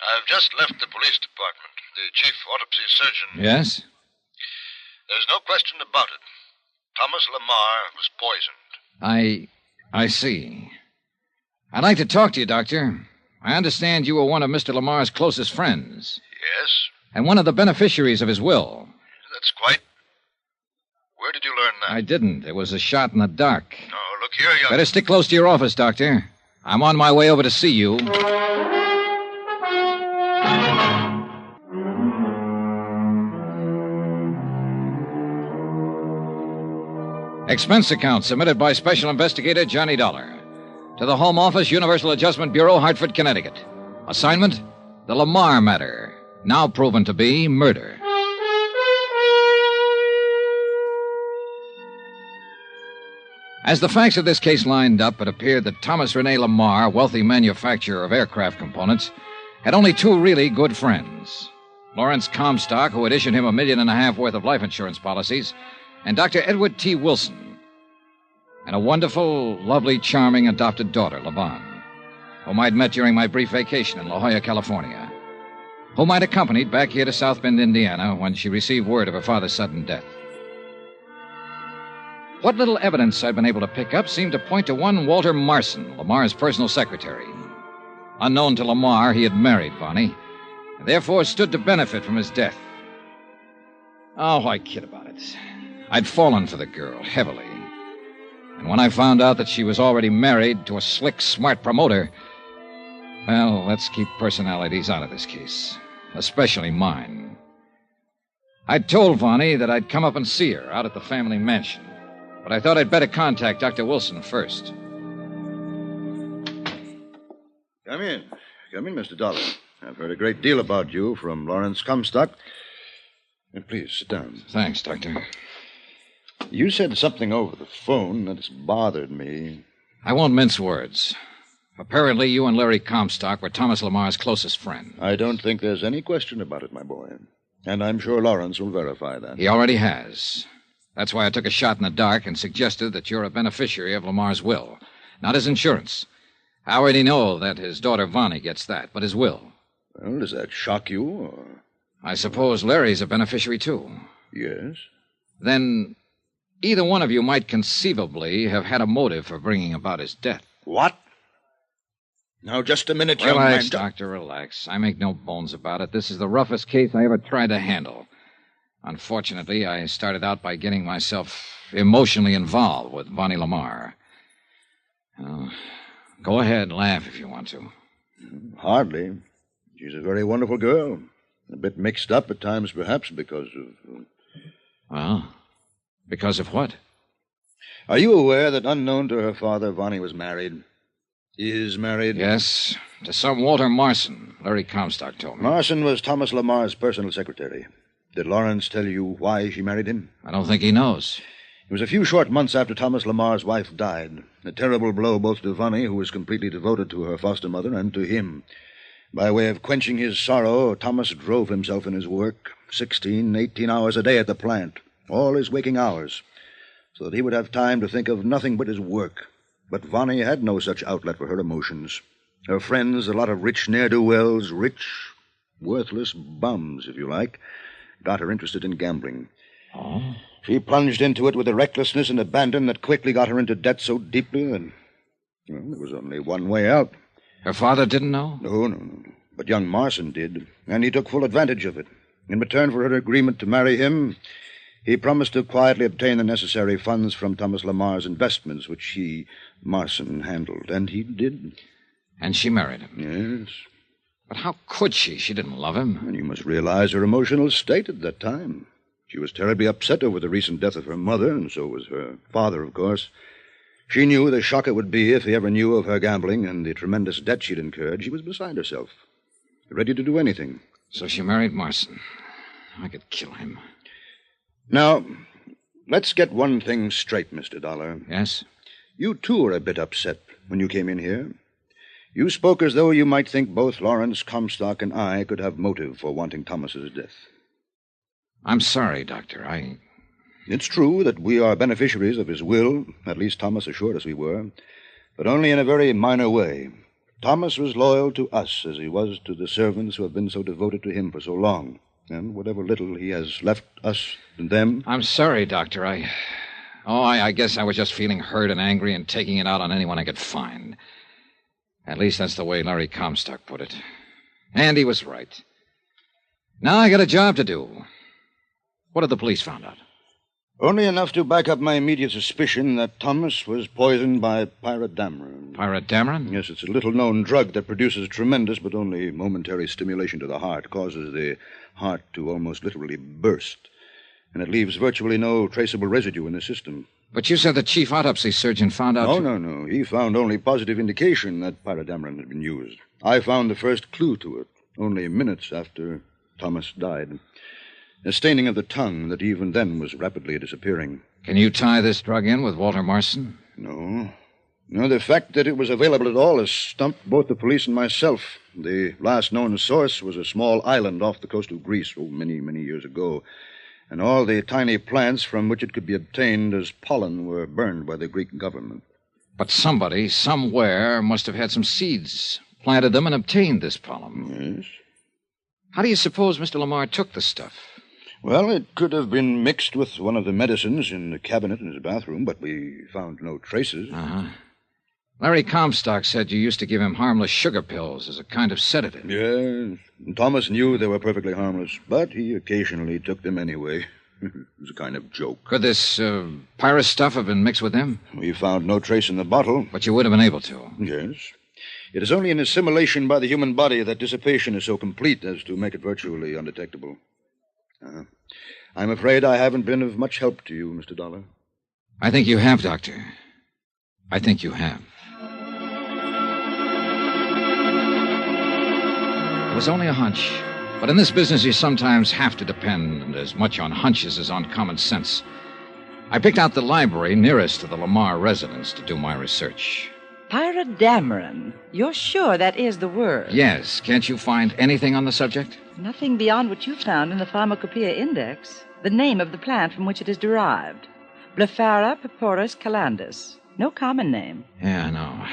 I've just left the police department. the chief autopsy surgeon. Yes? There's no question about it. Thomas Lamar was poisoned. I see. I'd like to talk to you, Doctor. I understand you were one of Mr. Lamar's closest friends. Yes, And one of the beneficiaries of his will. that's quite. Where did you learn that? I didn't. It was a shot in the dark. Oh, look here, young... Better stick close to your office, Doctor. I'm on my way over to see you. Expense account submitted by Special Investigator Johnny Dollar. To the Home Office, Universal Adjustment Bureau, Hartford, Connecticut. Assignment, the Lamar matter. Now proven to be murder. As the facts of this case lined up, it appeared that Thomas Rene Lamar, wealthy manufacturer of aircraft components, had only two really good friends. Lawrence Comstock, who had issued him $1.5 million worth of life insurance policies, and Dr. Edward T. Wilson, and a wonderful, lovely, charming adopted daughter, Laban, whom I'd met during my brief vacation in La Jolla, California, whom I'd accompanied back here to South Bend, Indiana, when she received word of her father's sudden death. What little evidence I'd been able to pick up seemed to point to one Walter Marson, Lamar's personal secretary. Unknown to Lamar, he had married Vonnie, and therefore stood to benefit from his death. Oh, why kid about it? I'd fallen for the girl, heavily. And when I found out that she was already married to a slick, smart promoter, well, let's keep personalities out of this case, especially mine. I'd told Vonnie that I'd come up and see her out at the family mansion, but I thought I'd better contact Dr. Wilson first. Come in. Come in, Mr. Dollar. I've heard a great deal about you from Lawrence Comstock. And please, sit down. Thanks, Doctor. You said something over the phone that's bothered me. I won't mince words. Apparently, you and Larry Comstock were Thomas Lamar's closest friend. I don't think there's any question about it, my boy. And I'm sure Lawrence will verify that. He already has. That's why I took a shot in the dark and suggested that you're a beneficiary of Lamar's will, not his insurance. I already know that his daughter Vonnie gets that, but his will. Well, does that shock you, or... I suppose Larry's a beneficiary, too. Yes. Then either one of you might conceivably have had a motive for bringing about his death. What? Now, just a minute, young man. Relax, Doctor, relax. I make no bones about it. This is the roughest case I ever tried to handle. Unfortunately, I started out by getting myself emotionally involved with Vonnie Lamar. Go ahead, laugh if you want to. Hardly. She's a very wonderful girl. A bit mixed up at times, perhaps, because of... Well, because of what? Are you aware that, unknown to her father, Vonnie was married? Is married? Yes, to some Walter Marson, Larry Comstock told me. Marson was Thomas Lamar's personal secretary. Did Lawrence tell you why she married him? I don't think he knows. It was a few short months after Thomas Lamar's wife died. A terrible blow both to Vonnie, who was completely devoted to her foster mother, and to him. By way of quenching his sorrow, Thomas drove himself in his work, 16, 18 hours a day at the plant, all his waking hours, so that he would have time to think of nothing but his work. But Vonnie had no such outlet for her emotions. Her friends, a lot of rich ne'er-do-wells, rich, worthless bums, if you like, got her interested in gambling. Oh? She plunged into it with a recklessness and abandon that quickly got her into debt so deeply that, well, there was only one way out. Her father didn't know? No. But young Marson did, and he took full advantage of it. In return for her agreement to marry him, he promised to quietly obtain the necessary funds from Thomas Lamar's investments, which he, Marson, handled. And he did. And she married him? Yes. But how could she? She didn't love him. And you must realize her emotional state at that time. She was terribly upset over the recent death of her mother, and so was her father, of course. She knew the shock it would be if he ever knew of her gambling and the tremendous debt she'd incurred. She was beside herself, ready to do anything. So she married Marson. I could kill him. Now, let's get one thing straight, Mr. Dollar. Yes? You, too, are a bit upset when you came in here. You spoke as though you might think both Lawrence Comstock and I could have motive for wanting Thomas's death. I'm sorry, Doctor. It's true that we are beneficiaries of his will. At least Thomas assured us we were. But only in a very minor way. Thomas was loyal to us as he was to the servants who have been so devoted to him for so long. And whatever little he has left us and them... I'm sorry, Doctor. I guess I was just feeling hurt and angry and taking it out on anyone I could find. At least that's the way Larry Comstock put it. And he was right. Now I got a job to do. What have the police found out? Only enough to back up my immediate suspicion that Thomas was poisoned by pyrodamron. Pyrodamron? Yes, it's a little-known drug that produces tremendous but only momentary stimulation to the heart, causes the heart to almost literally burst, and it leaves virtually no traceable residue in the system. But you said the chief autopsy surgeon found out... No. He found only positive indication that pyrodamron had been used. I found the first clue to it only minutes after Thomas died. A staining of the tongue that even then was rapidly disappearing. Can you tie this drug in with Walter Marston? No, the fact that it was available at all has stumped both the police and myself. The last known source was a small island off the coast of Greece, many, many years ago. And all the tiny plants from which it could be obtained as pollen were burned by the Greek government. But somebody, somewhere, must have had some seeds, planted them, and obtained this pollen. Yes. How do you suppose Mr. Lamar took the stuff? Well, it could have been mixed with one of the medicines in the cabinet in his bathroom, but we found no traces. Uh-huh. Larry Comstock said you used to give him harmless sugar pills as a kind of sedative. Yes. Thomas knew they were perfectly harmless, but he occasionally took them anyway. It was a kind of joke. Could this pyrus stuff have been mixed with them? We found no trace in the bottle. But you would have been able to? Yes. It is only in assimilation by the human body that dissipation is so complete as to make it virtually undetectable. I'm afraid I haven't been of much help to you, Mr. Dollar. I think you have, Doctor. I think you have. It was only a hunch. But in this business, you sometimes have to depend as much on hunches as on common sense. I picked out the library nearest to the Lamar residence to do my research. Pyrodamron. You're sure that is the word? Yes. Can't you find anything on the subject? Nothing beyond what you found in the Pharmacopoeia Index. The name of the plant from which it is derived. Blephara piporus calandus. No common name. Yeah, I know.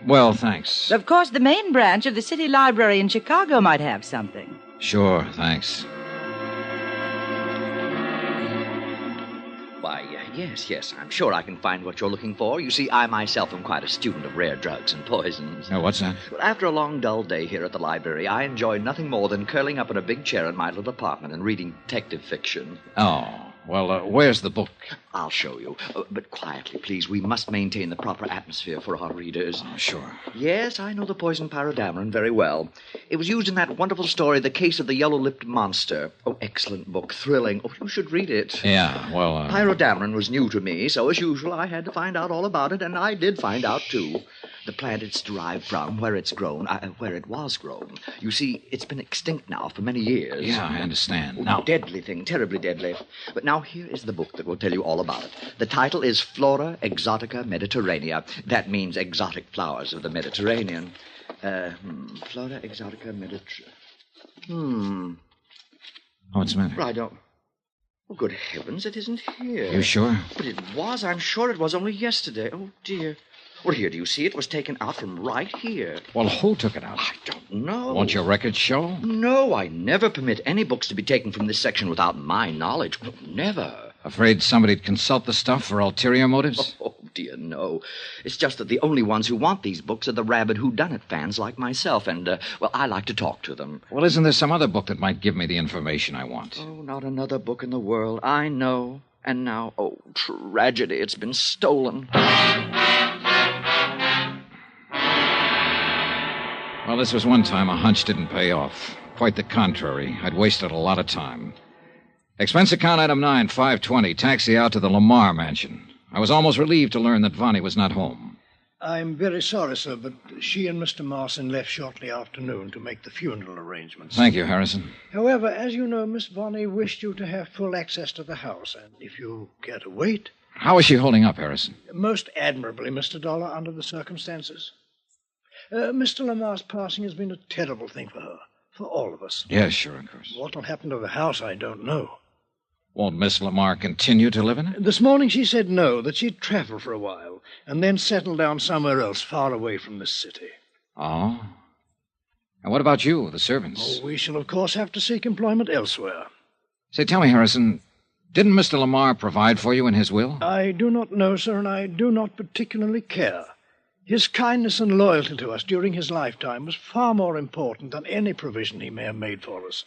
Well, thanks. Of course, the main branch of the City Library in Chicago might have something. Sure, thanks. Why, yes, I'm sure I can find what you're looking for. You see, I myself am quite a student of rare drugs and poisons. Oh, what's that? Well, after a long, dull day here at the library, I enjoy nothing more than curling up in a big chair in my little apartment and reading detective fiction. Oh, well, where's the book? I'll show you. But quietly, please. We must maintain the proper atmosphere for our readers. Oh, sure. Yes, I know the poison pyrodamron very well. It was used in that wonderful story, The Case of the Yellow-Lipped Monster. Oh, excellent book. Thrilling. Oh, you should read it. Yeah, well... Pyrodamron was new to me, so as usual, I had to find out all about it, and I did find out, too. The plant it's derived from, where it's grown, where it was grown. You see, it's been extinct now for many years. Yeah, I understand. Oh, Now... Deadly thing, terribly deadly. But now here is the book that will tell you all about it. The title is Flora Exotica Mediterranea. That means exotic flowers of the Mediterranean. Flora Exotica Mediterranean. What's the matter? I don't... Oh, good heavens, it isn't here. You sure? But it was. I'm sure it was only yesterday. Oh, dear. Well, here, do you see? It was taken out from right here. Well, who took it out? I don't know. Won't your records show? No, I never permit any books to be taken from this section without my knowledge. Never. Afraid somebody'd consult the stuff for ulterior motives? Oh, dear, no. It's just that the only ones who want these books are the rabid whodunit fans like myself, and, well, I like to talk to them. Well, isn't there some other book that might give me the information I want? Oh, not another book in the world. I know. And now, oh, tragedy, it's been stolen. Well, this was one time a hunch didn't pay off. Quite the contrary. I'd wasted a lot of time. Expense account item 9, 520, taxi out to the Lamar mansion. I was almost relieved to learn that Vonnie was not home. I'm very sorry, sir, but she and Mr. Marston left shortly after noon to make the funeral arrangements. Thank you, Harrison. However, as you know, Miss Vonnie wished you to have full access to the house, and if you care to wait... How is she holding up, Harrison? Most admirably, Mr. Dollar, under the circumstances. Mr. Lamar's passing has been a terrible thing for her, for all of us. Yes, sure, of course. What will happen to the house, I don't know. Won't Miss Lamar continue to live in it? This morning she said no, that she'd travel for a while, and then settle down somewhere else, far away from this city. Oh? And what about you, the servants? Oh, we shall, of course, have to seek employment elsewhere. Say, tell me, Harrison, didn't Mr. Lamar provide for you in his will? I do not know, sir, and I do not particularly care. His kindness and loyalty to us during his lifetime was far more important than any provision he may have made for us.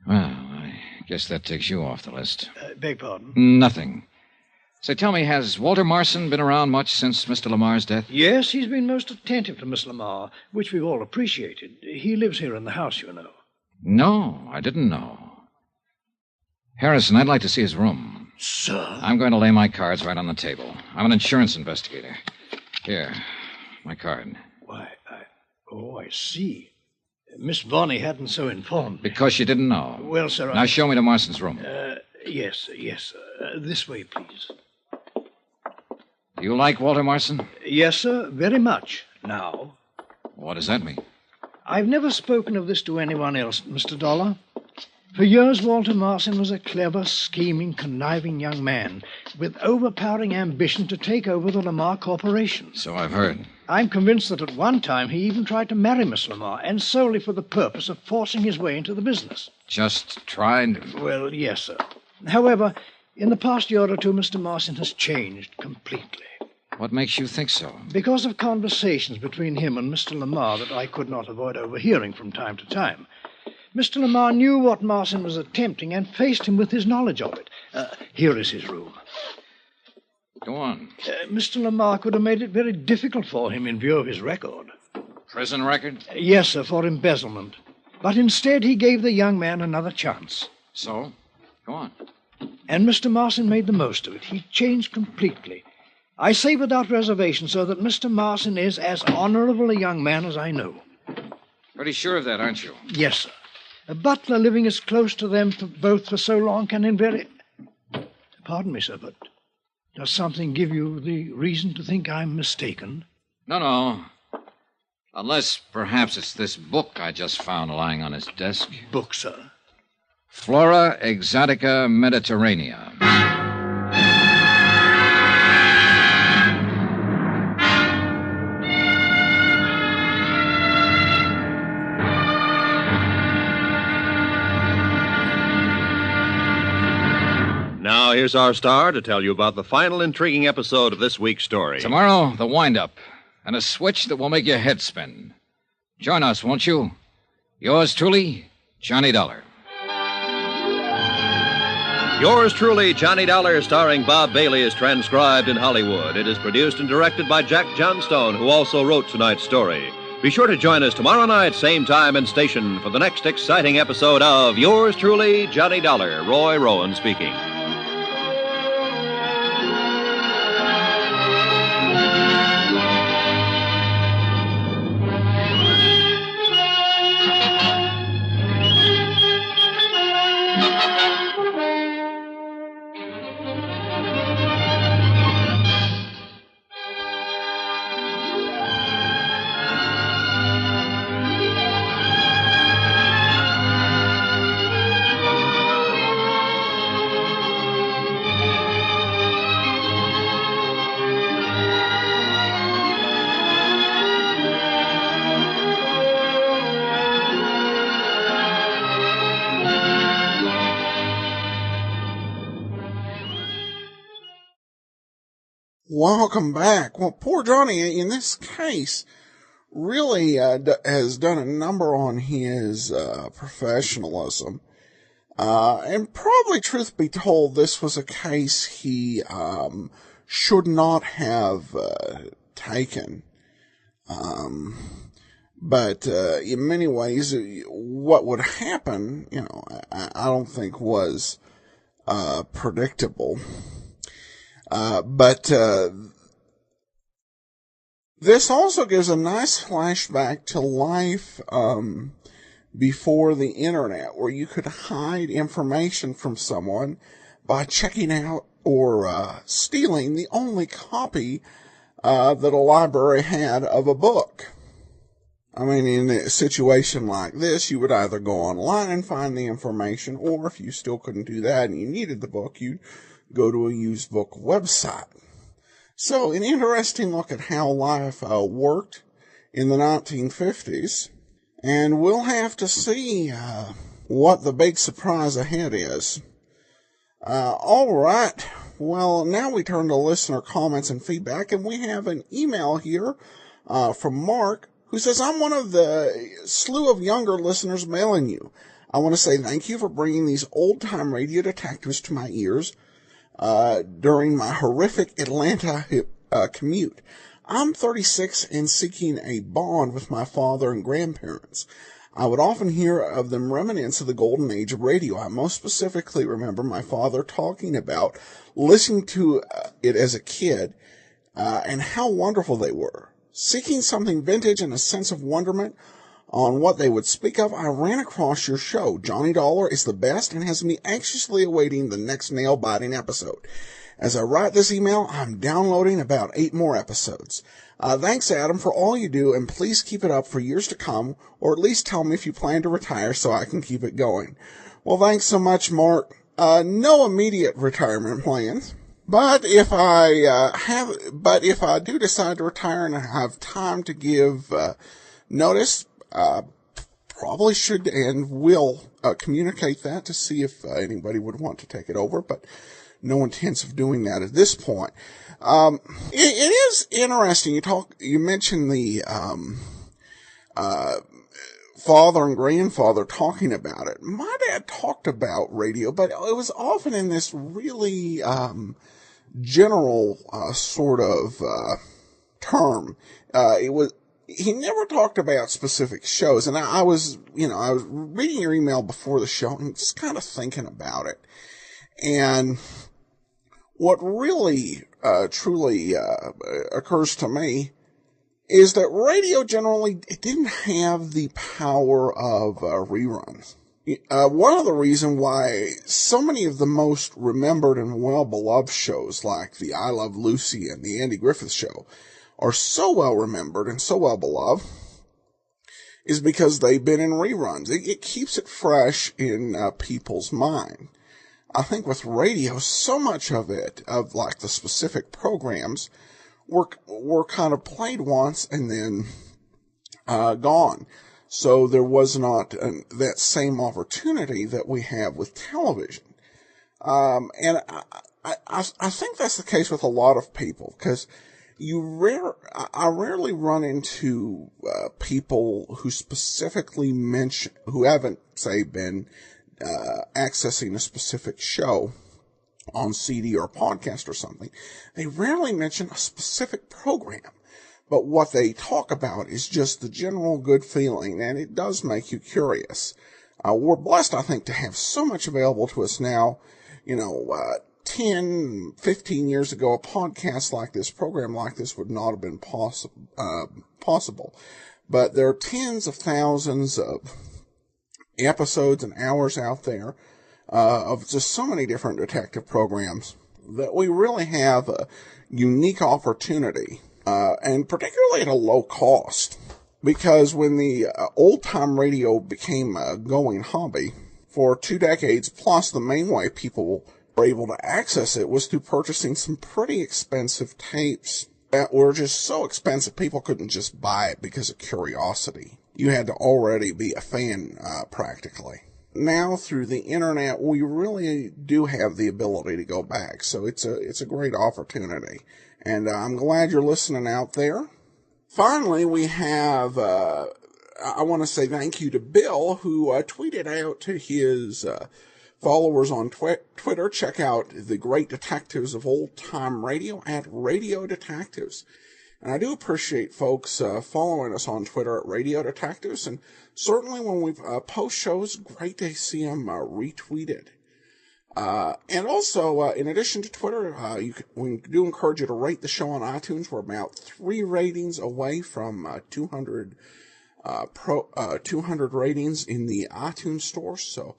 Well, I guess that takes you off the list. Beg pardon? Nothing. Say, tell me, has Walter Marson been around much since Mr. Lamar's death? Yes, he's been most attentive to Miss Lamar, which we've all appreciated. He lives here in the house, you know. No, I didn't know. Harrison, I'd like to see his room. Sir? I'm going to lay my cards right on the table. I'm an insurance investigator. Here, my card. Why, I see. Miss Vonnie hadn't so informed me. Because she didn't know. Well, sir, Now show me to Marston's room. Yes. This way, please. Do you like Walter Marson? Yes, sir, very much. Now. What does that mean? I've never spoken of this to anyone else, Mr. Dollar. For years, Walter Marson was a clever, scheming, conniving young man with overpowering ambition to take over the Lamar Corporation. So I've heard. I'm convinced that at one time he even tried to marry Miss Lamar, and solely for the purpose of forcing his way into the business. Just tried? Well, yes, sir. However, in the past year or two, Mr. Marson has changed completely. What makes you think so? Because of conversations between him and Mr. Lamar that I could not avoid overhearing from time to time. Mr. Lamar knew what Marson was attempting and faced him with his knowledge of it. Here is his room. Go on. Mr. Lamar could have made it very difficult for him in view of his record. Prison record? Yes, sir, for embezzlement. But instead he gave the young man another chance. So? Go on. And Mr. Marson made the most of it. He changed completely. I say without reservation, sir, that Mr. Marson is as honorable a young man as I know. Pretty sure of that, aren't you? Yes, sir. A butler living as close to them both for so long can Pardon me, sir, but does something give you the reason to think I'm mistaken? No. Unless perhaps it's this book I just found lying on his desk. Book, sir? Flora Exotica Mediterranea. Now, here's our star to tell you about the final intriguing episode of this week's story. Tomorrow, the wind-up, and a switch that will make your head spin. Join us, won't you? Yours truly, Johnny Dollar. Yours truly, Johnny Dollar, starring Bob Bailey, is transcribed in Hollywood. It is produced and directed by Jack Johnstone, who also wrote tonight's story. Be sure to join us tomorrow night, same time and station, for the next exciting episode of Yours truly, Johnny Dollar. Roy Rowan speaking. Welcome back. Well, poor Johnny, in this case, really has done a number on his professionalism. And probably, truth be told, this was a case he should not have taken. But in many ways, what would happen, I don't think was predictable. But this also gives a nice flashback to life before the internet, where you could hide information from someone by checking out or stealing the only copy that a library had of a book. I mean, in a situation like this, you would either go online and find the information, or if you still couldn't do that and you needed the book, you'd go to a used book website. So, an interesting look at how life worked in the 1950s, and we'll have to see what the big surprise ahead is. All right. Well, now we turn to listener comments and feedback, and we have an email here from Mark, who says, I'm one of the slew of younger listeners mailing you. I want to say thank you for bringing these old-time radio detectives to my ears during my horrific Atlanta commute. I'm 36 and seeking a bond with my father and grandparents. I would often hear of them reminisce of the golden age of radio. I most specifically remember my father talking about listening to it as a kid and how wonderful they were. Seeking something vintage and a sense of wonderment on what they would speak of, I ran across your show. Johnny Dollar is the best and has me anxiously awaiting the next nail-biting episode. As I write this email, I'm downloading about 8 more episodes. Thanks, Adam, for all you do, and please keep it up for years to come, or at least tell me if you plan to retire so I can keep it going. Well, thanks so much, Mark. No immediate retirement plans, but if I do decide to retire and I have time to give notice, probably should and will communicate that to see if anybody would want to take it over, but no intents of doing that at this point. It is interesting. You mentioned the father and grandfather talking about it. My dad talked about radio, but it was often in this really general sort of term. He never talked about specific shows, and I was reading your email before the show and just kind of thinking about it. And what really, truly occurs to me is that radio generally didn't have the power of reruns. One of the reasons why so many of the most remembered and well-beloved shows like the I Love Lucy and the Andy Griffith Show are so well-remembered and so well-beloved is because they've been in reruns. It keeps it fresh in people's mind. I think with radio, so much of it, of like the specific programs, were kind of played once and then gone. So there was not that same opportunity that we have with television. And I think that's the case with a lot of people, because I rarely run into people who specifically who haven't, say, been accessing a specific show on CD or podcast or something. They rarely mention a specific program, but what they talk about is just the general good feeling, and it does make you curious. We're blessed, I think, to have so much available to us now. 10, 15 years ago, a podcast like this, program like this would not have been possible. But there are tens of thousands of episodes and hours out there of just so many different detective programs that we really have a unique opportunity, and particularly at a low cost, because when the old-time radio became a going hobby, for 2 decades plus, the main way people were able to access it was through purchasing some pretty expensive tapes that were just so expensive people couldn't just buy it because of curiosity. You had to already be a fan, practically. Now, through the internet, we really do have the ability to go back, so it's a great opportunity. And I'm glad you're listening out there. Finally, we have, I want to say thank you to Bill, who tweeted out to his followers on Twitter. Check out the great detectives of old time radio at Radio Detectives. And I do appreciate folks following us on Twitter at Radio Detectives, and certainly when we post shows, great to see them retweeted. And also, in addition to Twitter, we do encourage you to rate the show on iTunes. We're about 3 ratings away from 200 ratings in the iTunes store, so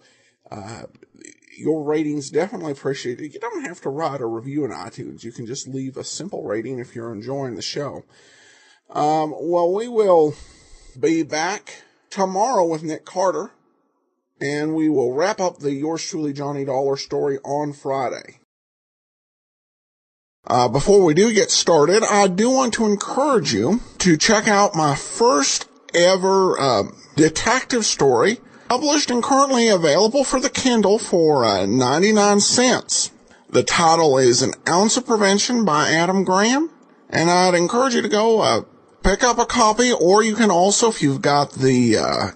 your ratings definitely appreciated. You don't have to write a review in iTunes. You can just leave a simple rating if you're enjoying the show. Well, we will be back tomorrow with Nick Carter, and we will wrap up the Yours Truly Johnny Dollar story on Friday. Before we do get started, I do want to encourage you to check out my first ever detective story, published and currently available for the Kindle for 99 cents. The title is An Ounce of Prevention by Adam Graham, and I'd encourage you to go pick up a copy, or you can also, if you've got the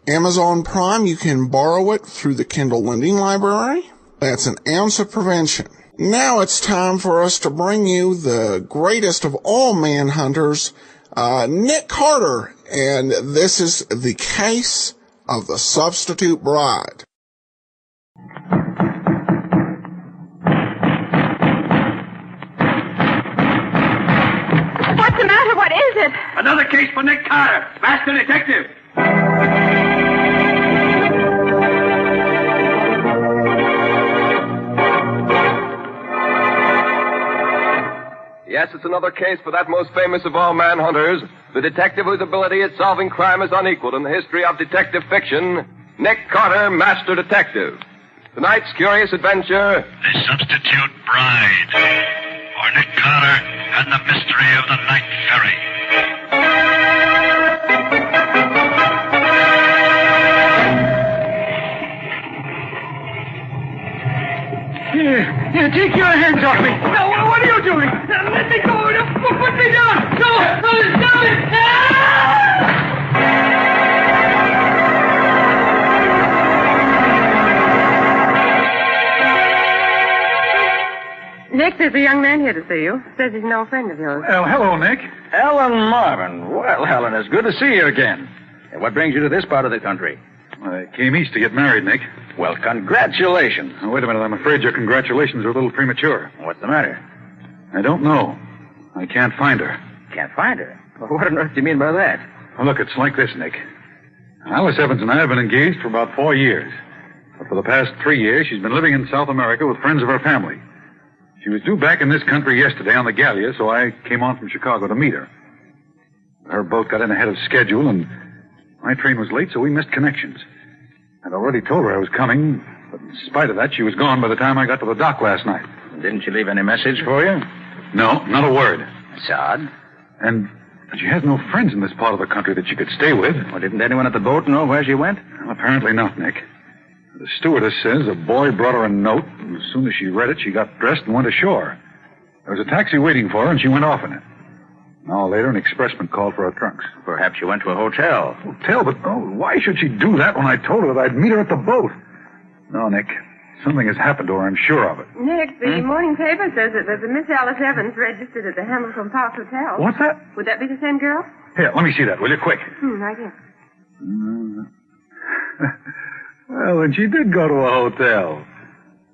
Amazon Prime, you can borrow it through the Kindle Lending Library. That's An Ounce of Prevention. Now it's time for us to bring you the greatest of all manhunters, Nick Carter, and this is the case of the substitute bride. What's the matter? What is it? Another case for Nick Carter, master detective. Yes, it's another case for that most famous of all manhunters, the detective whose ability at solving crime is unequaled in the history of detective fiction, Nick Carter, Master Detective. Tonight's curious adventure, The Substitute Bride, or Nick Carter and the Mystery of the Night Ferry. Here, take your hands off me. Now, what are you doing? Now, let me go. Put me down. No, stop it. Nick, there's a young man here to see you. Says he's no friend of yours. Well, hello, Nick. Helen Marvin. Well, Helen, it's good to see you again. What brings you to this part of the country? I came east to get married, Nick. Well, congratulations. Oh, wait a minute. I'm afraid your congratulations are a little premature. What's the matter? I don't know. I can't find her. Can't find her? Well, what on earth do you mean by that? Well, look, it's like this, Nick. Alice Evans and I have been engaged for about 4 years. But for the past 3 years, she's been living in South America with friends of her family. She was due back in this country yesterday on the Gallia, so I came on from Chicago to meet her. Her boat got in ahead of schedule, and my train was late, so we missed connections. I'd already told her I was coming, but in spite of that, she was gone by the time I got to the dock last night. Didn't she leave any message for you? No, not a word. That's odd. And she has no friends in this part of the country that she could stay with. Well, didn't anyone at the boat know where she went? Well, apparently not, Nick. The stewardess says a boy brought her a note, and as soon as she read it, she got dressed and went ashore. There was a taxi waiting for her, and she went off in it. An hour later, an expressman called for her trunks. Perhaps she went to a hotel. Hotel? But why should she do that when I told her that I'd meet her at the boat? No, Nick. Something has happened to her, I'm sure of it. Nick, the morning paper says that there's a Miss Alice Evans registered at the Hamilton Park Hotel. What's that? Would that be the same girl? Here, let me see that, will you? Quick. Right here. Well, then she did go to a hotel.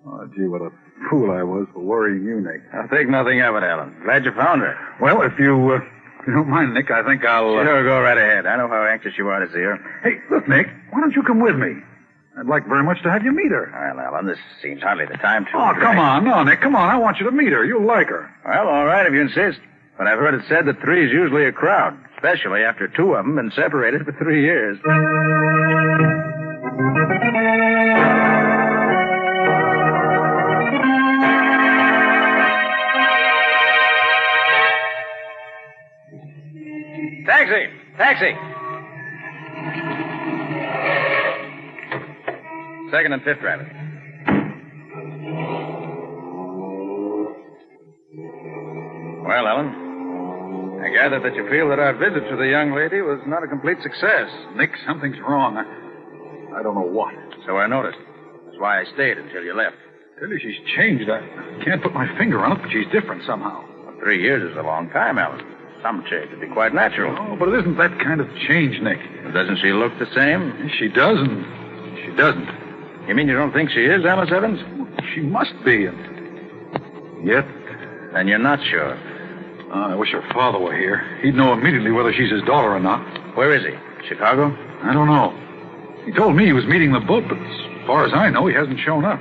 Oh, gee, what a fool I was for worrying you, Nick. I'll think nothing of it, Alan. Glad you found her. Well, if you don't mind, Nick, I think I'll... Sure, go right ahead. I know how anxious you are to see her. Hey, look, Nick, why don't you come with me? I'd like very much to have you meet her. Well, Alan, this seems hardly the time to... Oh, come on. No, Nick, come on. I want you to meet her. You'll like her. Well, all right, if you insist. But I've heard it said that 3 is usually a crowd, especially after 2 of them been separated for 3 years. Taxi! Taxi! 2nd and 5th driver. Well, Ellen, I gather that you feel that our visit to the young lady was not a complete success. Nick, something's wrong. I don't know what. So I noticed. That's why I stayed until you left. I tell you, she's changed. I can't put my finger on it, but she's different somehow. Well, 3 years is a long time, Alan. Some change would be quite natural. Oh, but it isn't that kind of change, Nick. Doesn't she look the same? She does, and she doesn't. You mean you don't think she is Alice Evans? She must be, and yet... And you're not sure? I wish her father were here. He'd know immediately whether she's his daughter or not. Where is he? Chicago? I don't know. He told me he was meeting the boat, but as far as I know, he hasn't shown up.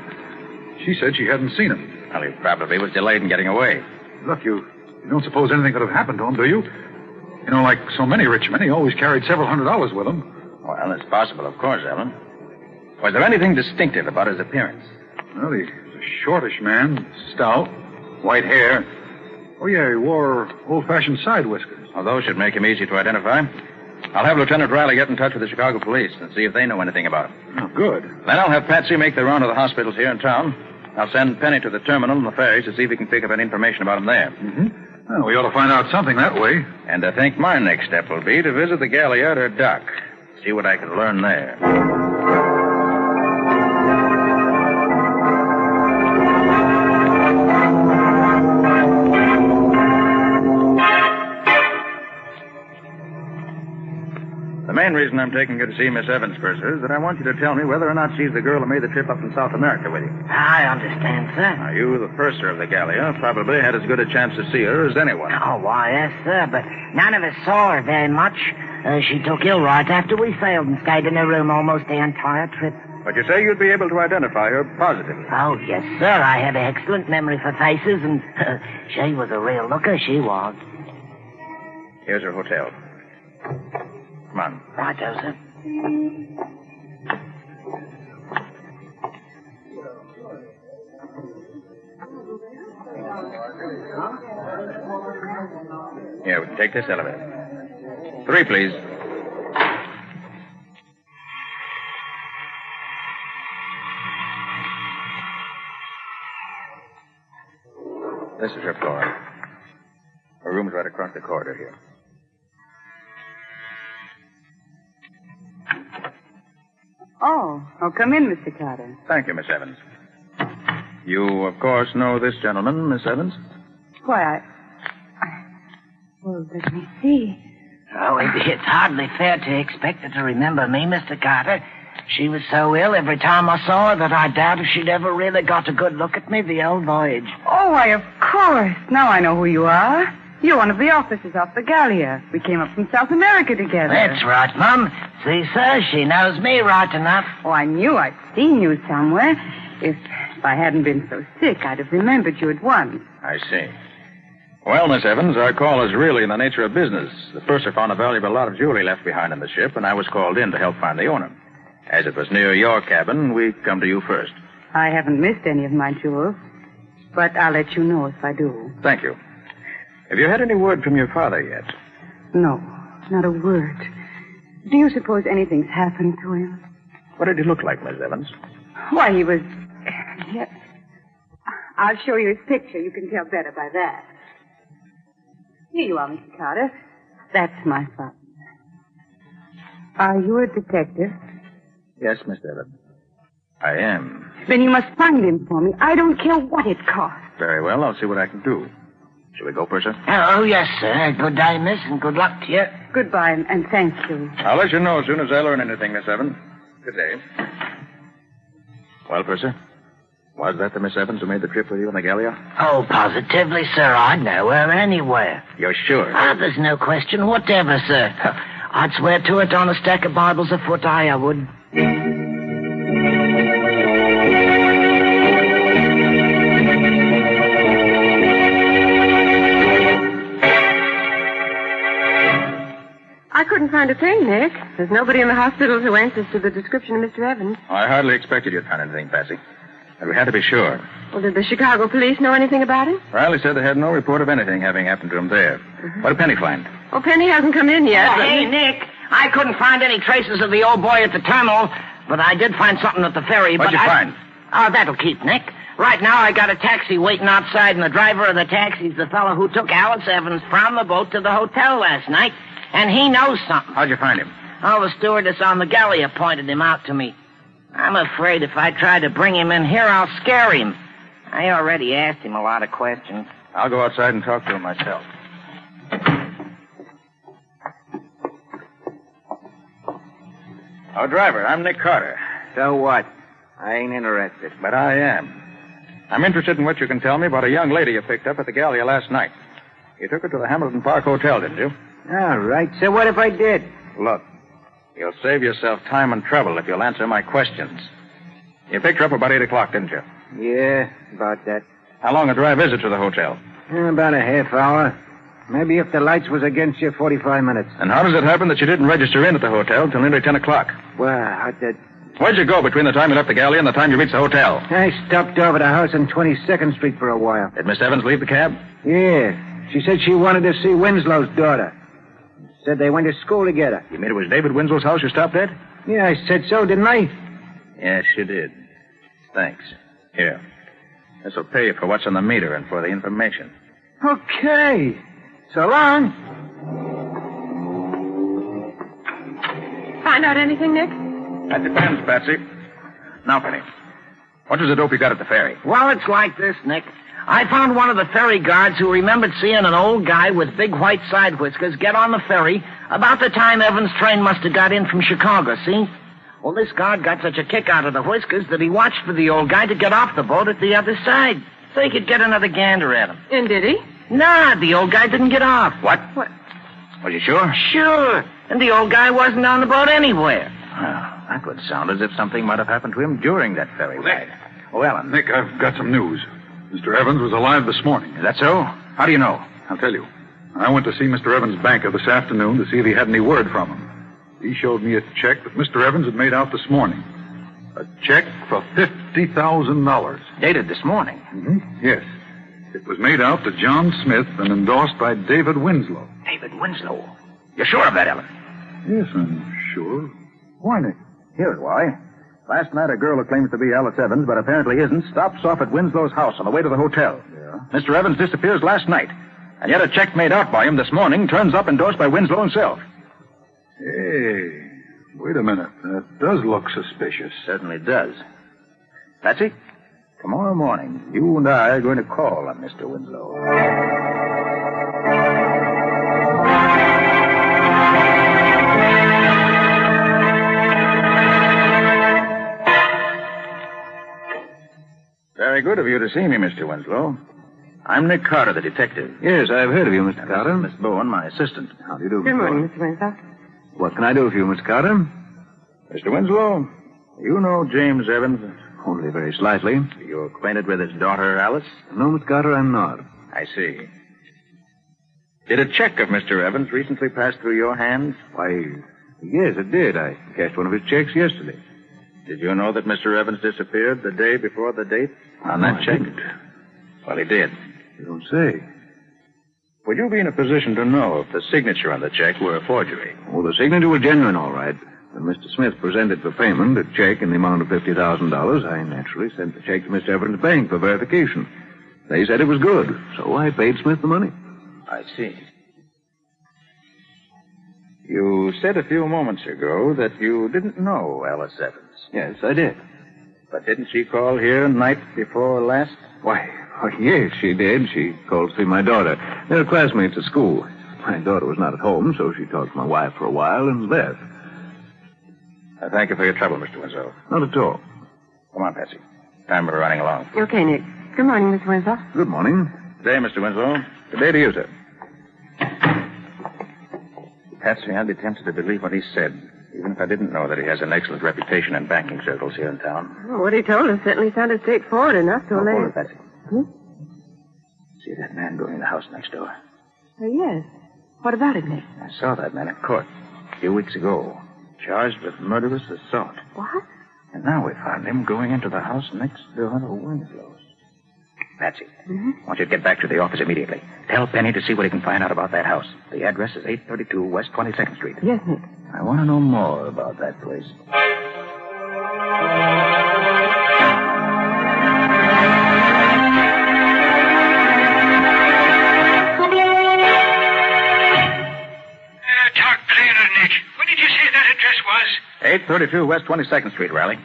She said she hadn't seen him. Well, he probably was delayed in getting away. Look, you don't suppose anything could have happened to him, do you? You know, like so many rich men, he always carried several $100s with him. Well, it's possible, of course, Ellen. Was there anything distinctive about his appearance? Well, he was a shortish man, stout, white hair, Oh, yeah, he wore old-fashioned side whiskers. Well, those should make him easy to identify. I'll have Lieutenant Riley get in touch with the Chicago police and see if they know anything about him. Oh, good. Then I'll have Patsy make the round of the hospitals here in town. I'll send Penny to the terminal and the ferries to see if we can pick up any information about him there. Mm-hmm. Well, we ought to find out something that way. And I think my next step will be to visit the Galliard or dock. See what I can learn there. The main reason I'm taking you to see Miss Evans, Purser, is that I want you to tell me whether or not she's the girl who made the trip up from South America with you. I understand, sir. Now, you, the purser of the Gallia, probably had as good a chance to see her as anyone. Oh, why, yes, sir, but none of us saw her very much. She took ill right after we sailed and stayed in her room almost the entire trip. But you say you'd be able to identify her positively. Oh, yes, sir. I have an excellent memory for faces, and she was a real looker, she was. Here's her hotel. Come on. Righto, sir. Here, we can take this elevator. 3, please. This is her floor. Her room's right across the corridor here. Oh, come in, Mr. Carter. Thank you, Miss Evans. You, of course, know this gentleman, Miss Evans? Why, well, let me see. Oh, it's hardly fair to expect her to remember me, Mr. Carter. She was so ill every time I saw her that I doubt if she'd ever really got a good look at me the whole voyage. Oh, why, of course. Now I know who you are. You're one of the officers off the Gallia. We came up from South America together. That's right, Mum. See, sir, she knows me right enough. Oh, I knew I'd seen you somewhere. If I hadn't been so sick, I'd have remembered you at once. I see. Well, Miss Evans, our call is really in the nature of business. The purser found a valuable lot of jewelry left behind in the ship, and I was called in to help find the owner. As it was near your cabin, we come to you first. I haven't missed any of my jewels, but I'll let you know if I do. Thank you. Have you had any word from your father yet? No, not a word. Do you suppose anything's happened to him? What did he look like, Miss Evans? Why, he was... Yes. I'll show you his picture. You can tell better by that. Here you are, Mr. Carter. That's my father. Are you a detective? Yes, Miss Evans. I am. Then you must find him for me. I don't care what it costs. Very well, I'll see what I can do. Shall we go, Purser? Oh, yes, sir. Good day, miss, and good luck to you. Goodbye, and thank you. I'll let you know as soon as I learn anything, Miss Evans. Good day. Well, Purser, was that the Miss Evans who made the trip with you on the Gallia? Oh, positively, sir. I'd know her anywhere. You're sure? Ah, there's no question whatever, sir. I'd swear to it on a stack of Bibles afoot, I would. I couldn't find a thing, Nick. There's nobody in the hospital who answers to the description of Mr. Evans. I hardly expected you'd find anything, Patsy. But we had to be sure. Well, did the Chicago police know anything about him? Riley said they had no report of anything having happened to him there. Mm-hmm. What did Penny find? Well, Penny hasn't come in yet. Oh, hey, Nick, I couldn't find any traces of the old boy at the terminal, but I did find something at the ferry. What'd you find? Oh, that'll keep, Nick. Right now, I got a taxi waiting outside, and the driver of the taxi's the fellow who took Alice Evans from the boat to the hotel last night, and he knows something. How'd you find him? Oh, the stewardess on the Gallia pointed him out to me. I'm afraid if I try to bring him in here, I'll scare him. I already asked him a lot of questions. I'll go outside and talk to him myself. Oh, driver, I'm Nick Carter. So what? I ain't interested. But I am. I'm interested in what you can tell me about a young lady you picked up at the Gallia last night. You took her to the Hamilton Park Hotel, didn't you? All right. So what if I did? Look, you'll save yourself time and trouble if you'll answer my questions. You picked her up about 8 o'clock, didn't you? Yeah, about that. How long a drive is it to the hotel? About a half hour. Maybe if the lights was against you, 45 minutes. And how does it happen that you didn't register in at the hotel till nearly 10 o'clock? Well, Where'd you go between the time you left the Gallia and the time you reached the hotel? I stopped over the house on 22nd Street for a while. Did Miss Evans leave the cab? Yeah. She said she wanted to see Winslow's daughter. Said they went to school together. You mean it was David Winslow's house you stopped at? Yeah, I said so, didn't I? Yes, you did. Thanks. Here. This will pay you for what's on the meter and for the information. Okay. So long. Find out anything, Nick? That depends, Patsy. Now, Penny, what was the dope you got at the ferry? Well, it's like this, Nick. I found one of the ferry guards who remembered seeing an old guy with big white side whiskers get on the ferry about the time Evans' train must have got in from Chicago, see? Well, this guard got such a kick out of the whiskers that he watched for the old guy to get off the boat at the other side so he could get another gander at him. And did he? Nah, the old guy didn't get off. What? What? Are you sure? Sure. And the old guy wasn't on the boat anywhere. Well, that would sound as if something might have happened to him during that ferry ride. Oh, Ellen. Nick, I've got some news. Mr. Evans was alive this morning. Is that so? How do you know? I'll tell you. I went to see Mr. Evans' banker this afternoon to see if he had any word from him. He showed me a check that Mr. Evans had made out this morning. A check for $50,000. Dated this morning? Mm-hmm. Yes. It was made out to John Smith and endorsed by David Winslow. David Winslow? You're sure of that, Ellen? Yes, I'm sure. Why, Nick? Here's why. Last night, a girl who claims to be Alice Evans, but apparently isn't, stops off at Winslow's house on the way to the hotel. Yeah? Mr. Evans disappears last night. And yet a check made out by him this morning turns up endorsed by Winslow himself. Hey, wait a minute. That does look suspicious. Certainly does. Patsy, tomorrow morning, you and I are going to call on Mr. Winslow. Very good of you to see me, Mr. Winslow. I'm Nick Carter, the detective. Yes, I've heard of you, Mr. Carter. Miss Bowen, my assistant. How do you do, Good Mr. morning, Bowen? Mr. Winslow. What can I do for you, Mr. Carter? Mr. Winslow, you know James Evans? Only very slightly. Are you acquainted with his daughter, Alice? No, Mr. Carter, I'm not. I see. Did a check of Mr. Evans recently pass through your hands? Why, yes, it did. I cashed one of his checks yesterday. Did you know that Mr. Evans disappeared the day before the date on that check? I didn't. Well, he did. You don't say. Would you be in a position to know if the signature on the check were a forgery? Oh, the signature was genuine, all right. When Mr. Smith presented for payment a check in the amount of $50,000, I naturally sent the check to Mr. Evans' bank for verification. They said it was good, so I paid Smith the money. I see. You said a few moments ago that you didn't know Alice Evans. Yes, I did. But didn't she call here night before last? Why, yes, she did. She called to see my daughter. They're classmates at school. My daughter was not at home, so she talked to my wife for a while and left. Thank you for your trouble, Mr. Winslow. Not at all. Come on, Patsy. Time we're running along. Okay, Nick. Good morning, Mr. Winslow. Good morning. Good day, Mr. Winslow. Good day to you, sir. Patsy, I'd be tempted to believe what he said, even if I didn't know that he has an excellent reputation in banking circles here in town. Well, what he told us certainly sounded straightforward enough to Hold lay... it, Patsy. See that man going in the house next door? Yes. What about it, Nick? I saw that man at court a few weeks ago, charged with murderous assault. What? And now we found him going into the house next door to Winslow's. Patsy, I want you to get back to the office immediately. Tell Penny to see what he can find out about that house. The address is 832 West 22nd Street. Yes, Nick. I want to know more about that place. Talk plainer, Nick. What did you say that address was? 832 West 22nd Street, Raleigh. Well,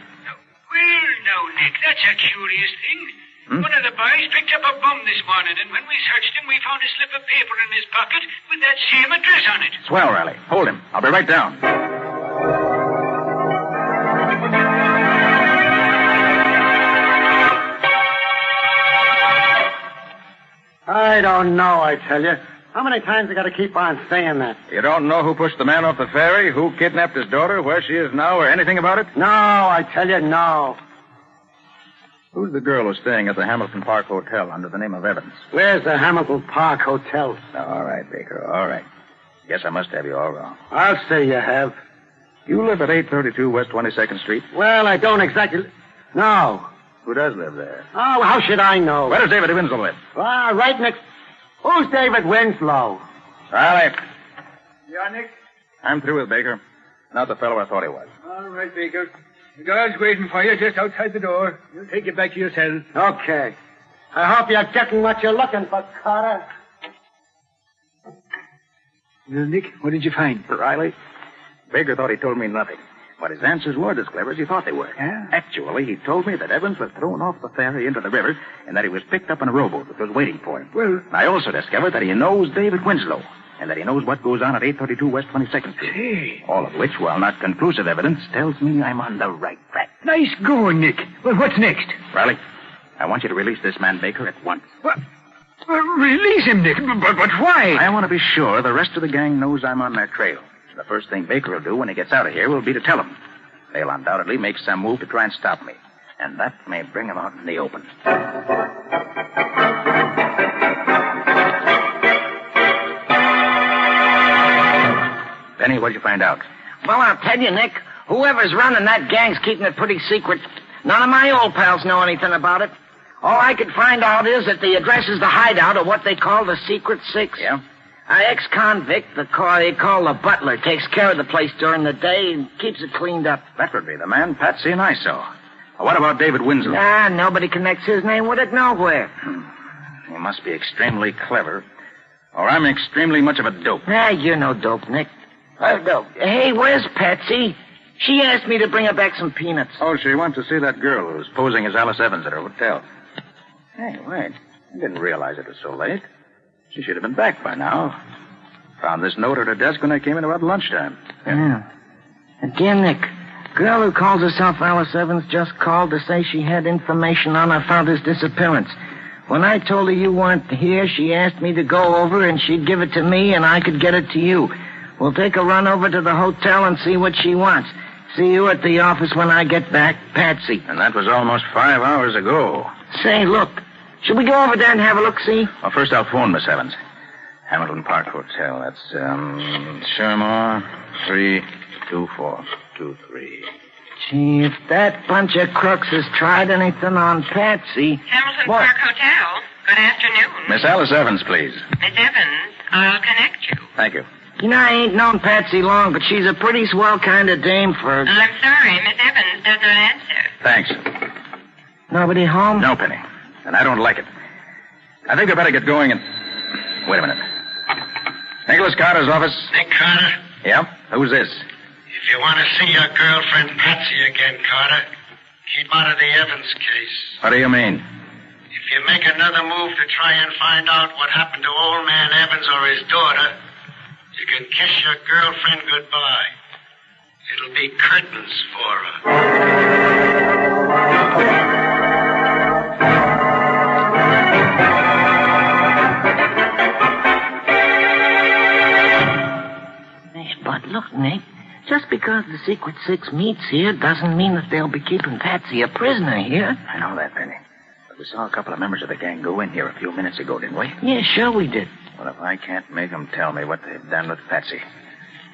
now, Nick, that's a curious thing. One of the boys picked up a bum this morning, and when we searched him, we found a slip of paper in his pocket with that same address on it. Swell, Raleigh. Hold him. I'll be right down. I don't know, I tell you. How many times I got to keep on saying that? You don't know who pushed the man off the ferry, who kidnapped his daughter, where she is now, or anything about it? No, I tell you, no. Who's the girl who's staying at the Hamilton Park Hotel under the name of Evans? Where's the Hamilton Park Hotel? All right, Baker, all right. Guess I must have you all wrong. I'll say you have. You live at 832 West 22nd Street? Well, I don't exactly... No. Who does live there? Oh, how should I know? Where does David Winslow live? Right next... Who's David Winslow? Riley, Yeah, Nick? I'm through with Baker. Not the fellow I thought he was. All right, Baker. The guard's waiting for you just outside the door. He'll take you back to your cell. Okay. I hope you're getting what you're looking for, Carter. Well, Nick, what did you find? Riley, Baker thought he told me nothing. But his answers weren't as clever as he thought they were. Yeah? Actually, he told me that Evans was thrown off the ferry into the river and that he was picked up in a rowboat that was waiting for him. Well, I also discovered that he knows David Winslow and that he knows what goes on at 832 West 22nd Street. Hey. All of which, while not conclusive evidence, tells me I'm on the right track. Nice going, Nick. Well, what's next? Riley, I want you to release this man Baker at once. What? Release him, Nick. But why? I want to be sure the rest of the gang knows I'm on their trail. The first thing Baker will do when he gets out of here will be to tell them. They'll undoubtedly make some move to try and stop me. And that may bring them out in the open. Penny, what'd you find out? Well, I'll tell you, Nick. Whoever's running that gang's keeping it pretty secret. None of my old pals know anything about it. All I could find out is that the address is the hideout of what they call the Secret Six. Yeah? Our ex-convict, they call the butler, takes care of the place during the day and keeps it cleaned up. That would be the man Patsy and I saw. What about David Winslow? Nah, nobody connects his name with it nowhere. He must be extremely clever, or I'm extremely much of a dope. Ah, you're no dope, Nick. No. Hey, where's Patsy? She asked me to bring her back some peanuts. Oh, she went to see that girl who was posing as Alice Evans at her hotel. Hey, wait. I didn't realize it was so late. She should have been back by now. Found this note at her desk when I came in about lunchtime. Yeah. Again, Nick. Girl who calls herself Alice Evans just called to say she had information on her father's disappearance. When I told her you weren't here, she asked me to go over and she'd give it to me and I could get it to you. We'll take a run over to the hotel and see what she wants. See you at the office when I get back, Patsy. And that was almost 5 hours ago. Say, look. Should we go over there and have a look-see? Well, first I'll phone Miss Evans. Hamilton Park Hotel. That's, Shermore 32423. Gee, if that bunch of crooks has tried anything on Patsy... Hamilton Park Hotel. Good afternoon. Miss Alice Evans, please. Miss Evans, I'll connect you. Thank you. You know, I ain't known Patsy long, but she's a pretty swell kind of dame for... I'm sorry, Miss Evans does not answer. Thanks. Nobody home? No, Penny. And I don't like it. I think I better get going and... Wait a minute. Nicholas Carter's office. Nick Carter? Yeah? Who's this? If you want to see your girlfriend Patsy again, Carter, keep out of the Evans case. What do you mean? If you make another move to try and find out what happened to old man Evans or his daughter, you can kiss your girlfriend goodbye. It'll be curtains for her. But look, Nick, just because the Secret Six meets here doesn't mean that they'll be keeping Patsy a prisoner here. I know that, Penny. But we saw a couple of members of the gang go in here a few minutes ago, didn't we? Yeah, sure we did. Well, if I can't make them tell me what they've done with Patsy,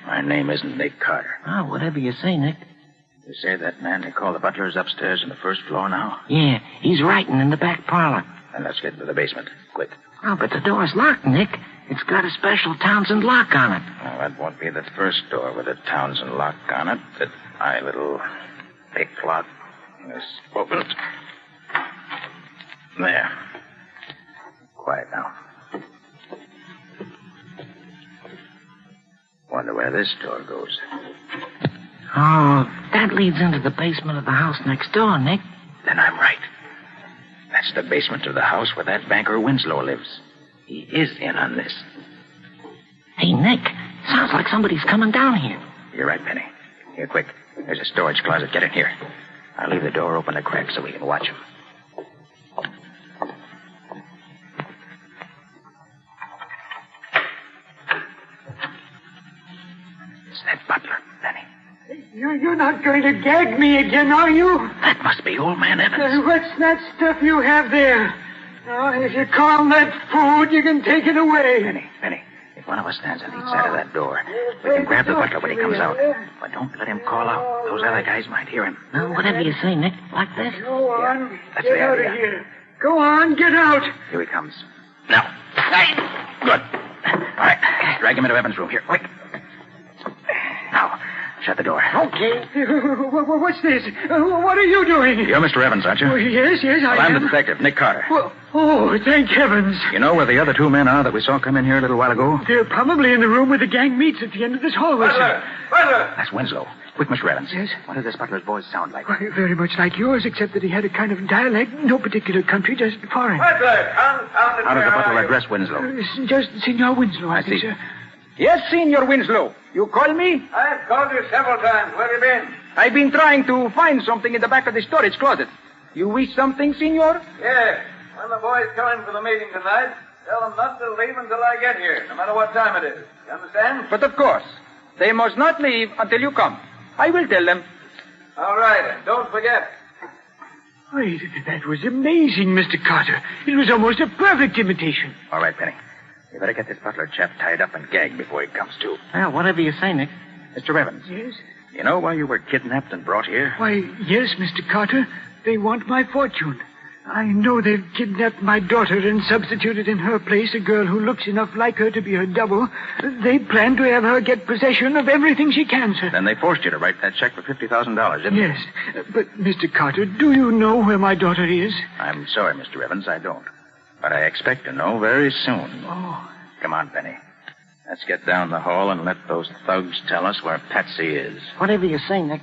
my name isn't Nick Carter. Oh, whatever you say, Nick. You say that man they call the butler is upstairs on the first floor now? Yeah, he's writing in the back parlor. Then let's get into the basement, quick. Oh, but the door's locked, Nick. It's got a special Townsend lock on it. Well, that won't be the first door with a Townsend lock on it that my little pick lock is opened. There. Quiet now. Wonder where this door goes. Oh, that leads into the basement of the house next door, Nick. Then I'm right. That's the basement of the house where that banker Winslow lives. He is in on this. Hey, Nick, sounds like somebody's coming down here. You're right, Penny. Here, quick. There's a storage closet. Get in here. I'll leave the door open a crack so we can watch him. It's that butler, Penny. You're not going to gag me again, are you? That must be old man Evans. What's that stuff you have there? Oh, if you call that food, you can take it away. Penny, if one of us stands on each side of that door, we can grab the butler when he comes out. But don't let him call out. Those other guys might hear him. No, whatever you say, Nick. Like this? Go on. That's Get the out idea. of here. Go on, get out. Here he comes. Now. Hey, Good. All right. Drag him into Evans' room. Here, quick. Now, shut the door. Okay. What's this? What are you doing? You're Mr. Evans, aren't you? Oh, yes, I Well, I'm am. the detective, Nick Carter. Well, oh, thank heavens. You know where the other two men are that we saw come in here a little while ago? They're probably in the room where the gang meets at the end of this hallway, sir. Butler! That's Winslow. Quick, Mr. Evans. Yes? What does this butler's voice sound like? Why, very much like yours, except that he had a kind of dialect, no particular country, just foreign. Butler, how does the butler address Winslow? Just Senor Winslow, I think, see. sir. Yes, Senor Winslow. You called me? I've called you several times. Where have you been? I've been trying to find something in the back of the storage closet. You wish something, Senor? Yes. When the boys come in for the meeting tonight, tell them not to leave until I get here, no matter what time it is. You understand? But of course. They must not leave until you come. I will tell them. All right, and don't forget. Wait, that was amazing, Mr. Carter. It was almost a perfect imitation. All right, Penny. You better get this butler chap tied up and gagged before he comes to. Well, whatever you say, Nick. Mr. Evans. Yes? You know why you were kidnapped and brought here? Why, yes, Mr. Carter. They want my fortune. I know they've kidnapped my daughter and substituted in her place a girl who looks enough like her to be her double. They plan to have her get possession of everything she can, sir. Then they forced you to write that check for $50,000, didn't they? Yes. But, Mr. Carter, do you know where my daughter is? I'm sorry, Mr. Evans, I don't. But I expect to know very soon. Oh. Come on, Penny. Let's get down the hall and let those thugs tell us where Patsy is. Whatever you say, Nick.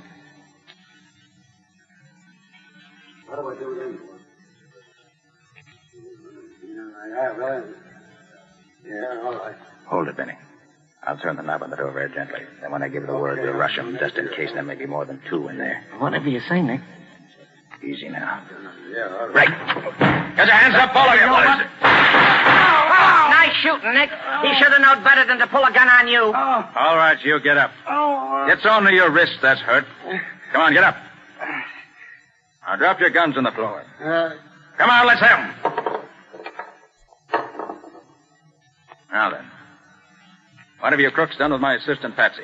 What do I do then? Yeah, all right. Hold it, Benny. I'll turn the knob on the door very gently. Then when I give the word, we'll rush them, just in case there may be more than two in there. Whatever you say, Nick. Easy now. Yeah, all right. Right. Get your hands up, all of you. What is it? Nice shooting, Nick. He should have known better than to pull a gun on you. All right, you get up. It's only your wrist that's hurt. Come on, get up. Now drop your guns on the floor. Come on, let's have 'em. Now then. What have you crooks done with my assistant, Patsy?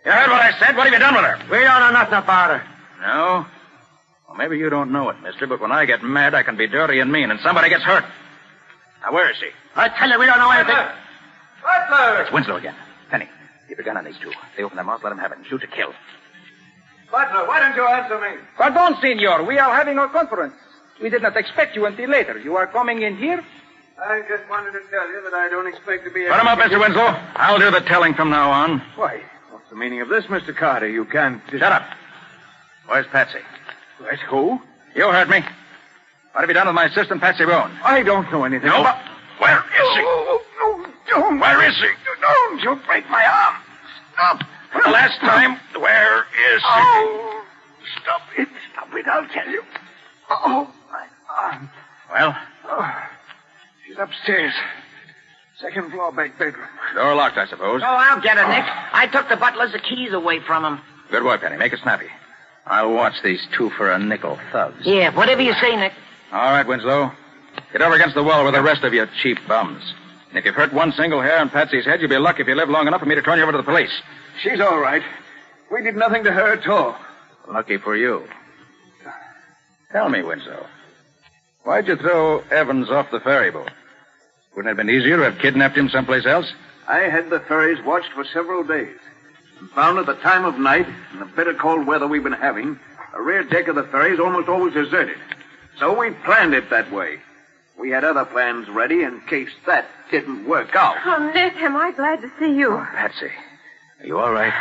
You heard what I said? What have you done with her? We don't know nothing about her. No? Well, maybe you don't know it, mister, but when I get mad, I can be dirty and mean, and somebody gets hurt. Now, where is she? I tell you, we don't know anything. Butler! It's Winslow again. Penny, keep your gun on these two. If they open their mouths, let them have it, and shoot to kill. Butler, why don't you answer me? Pardon, Senor. We are having our conference. We did not expect you until later. You are coming in here? I just wanted to tell you that I don't expect to be Put him up, Mr. Winslow. I'll do the telling from now on. Why, what's the meaning of this, Mr. Carter? You can't... Shut up. Where's Patsy? Where's who? You heard me. What have you done with my assistant, Patsy Roan? I don't know anything. No, about... where is she? No, don't. Where is she? Don't. You'll break my arm. Stop. For the last time, where is she? Oh, stop it. Stop it, I'll tell you. Oh, my arm. Well? Oh, she's upstairs. Second floor, back bedroom. Door locked, I suppose. Oh, I'll get her, Nick. I took the butler's keys away from him. Good boy, Penny. Make it snappy. I'll watch these two for a nickel thugs. Yeah, whatever you say, Nick. All right, Winslow. Get over against the wall with the rest of you cheap bums. And if you've hurt one single hair on Patsy's head, you'll be lucky if you live long enough for me to turn you over to the police. She's all right. We did nothing to her at all. Lucky for you. Tell me, Winslow, why'd you throw Evans off the ferry boat? Wouldn't it have been easier to have kidnapped him someplace else? I had the ferries watched for several days. And found at the time of night, in the bitter cold weather we've been having, the rear deck of the ferry is almost always deserted. So we planned it that way. We had other plans ready in case that didn't work out. Oh, Nick, am I glad to see you. Patsy, are you all right?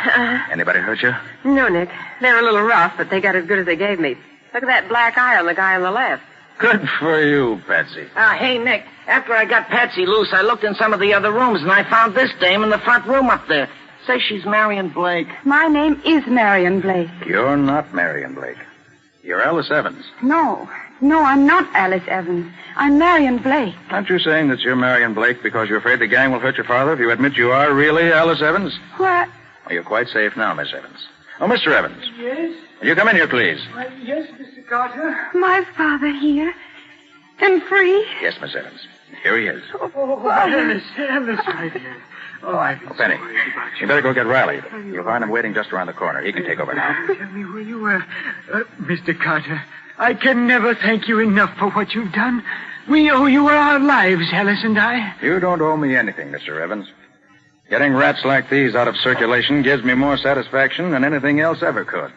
Anybody hurt you? No, Nick. They're a little rough, but they got as good as they gave me. Look at that black eye on the guy on the left. Good for you, Patsy. Hey, Nick, after I got Patsy loose, I looked in some of the other rooms, and I found this dame in the front room up there. Says she's Marion Blake. My name is Marion Blake. You're not Marion Blake. You're Alice Evans. No, I'm not Alice Evans. I'm Marion Blake. Aren't you saying that you're Marion Blake because you're afraid the gang will hurt your father if you admit you are really Alice Evans? What? Well, you're quite safe now, Miss Evans. Oh, Mr. Evans. Yes? Will you come in here, please? Yes, Mr. Carter. My father here. And free. Yes, Miss Evans. Here he is. Oh, Alice, my dear. Oh, I've been Penny, so worried about you better go get Riley. You'll find him waiting just around the corner. He can take over now. Tell me where you were. Mr. Carter, I can never thank you enough for what you've done. We owe you our lives, Alice and I. You don't owe me anything, Mr. Evans. Getting rats like these out of circulation gives me more satisfaction than anything else ever could.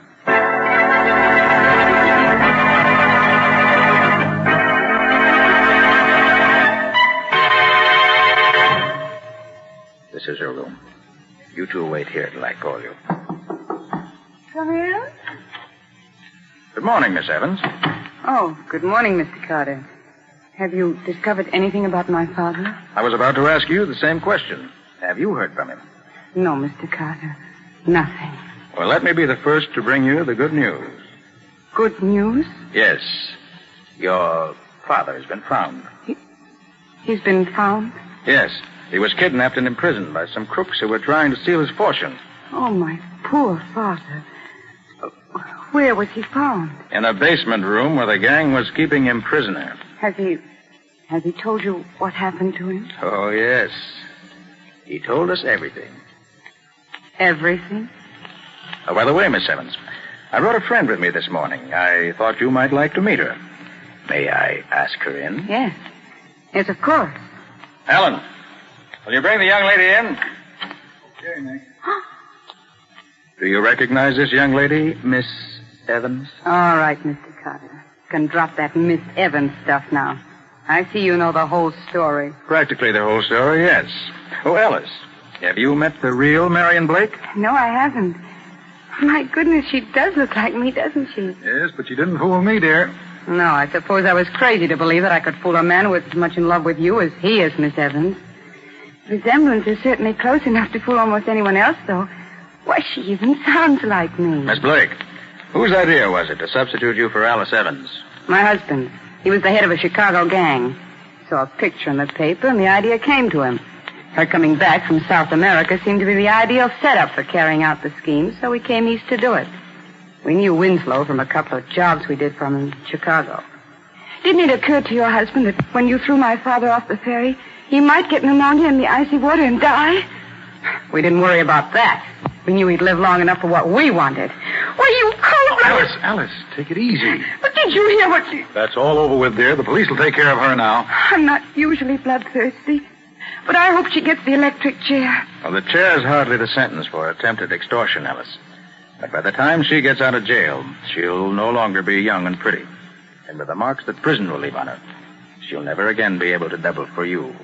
This is your room. You two wait here till I call you. Come in? Good morning, Miss Evans. Oh, good morning, Mr. Carter. Have you discovered anything about my father? I was about to ask you the same question. Have you heard from him? No, Mr. Carter. Nothing. Well, let me be the first to bring you the good news. Good news? Yes. Your father has been found. He's been found? Yes. He was kidnapped and imprisoned by some crooks who were trying to steal his fortune. Oh, my poor father. Where was he found? In a basement room where the gang was keeping him prisoner. Has he told you what happened to him? Oh, yes. He told us everything. Everything? Oh, by the way, Miss Evans, I brought a friend with me this morning. I thought you might like to meet her. May I ask her in? Yes. Yes, of course. Alan, will you bring the young lady in? Okay, Nick. Do you recognize this young lady, Miss Evans? All right, Mr. Carter. You can drop that Miss Evans stuff now. I see you know the whole story. Practically the whole story, yes. Oh, Alice, have you met the real Marion Blake? No, I haven't. My goodness, she does look like me, doesn't she? Yes, but you didn't fool me, dear. No, I suppose I was crazy to believe that I could fool a man who is as much in love with you as he is, Miss Evans. The resemblance is certainly close enough to fool almost anyone else, though. Why, she even sounds like me. Miss Blake, whose idea was it to substitute you for Alice Evans? My husband. He was the head of a Chicago gang. Saw a picture in the paper, and the idea came to him. Her coming back from South America seemed to be the ideal setup for carrying out the scheme, so we came east to do it. We knew Winslow from a couple of jobs we did for him in Chicago. Didn't it occur to your husband that when you threw my father off the ferry, he might get pneumonia in the icy water and die? We didn't worry about that. We knew he'd live long enough for what we wanted. Why, you cold-blooded... Alice, take it easy. But did you hear what she... That's all over with, dear. The police will take care of her now. I'm not usually bloodthirsty, but I hope she gets the electric chair. Well, the chair is hardly the sentence for attempted extortion, Alice. But by the time she gets out of jail, she'll no longer be young and pretty. And with the marks that prison will leave on her, she'll never again be able to double for you.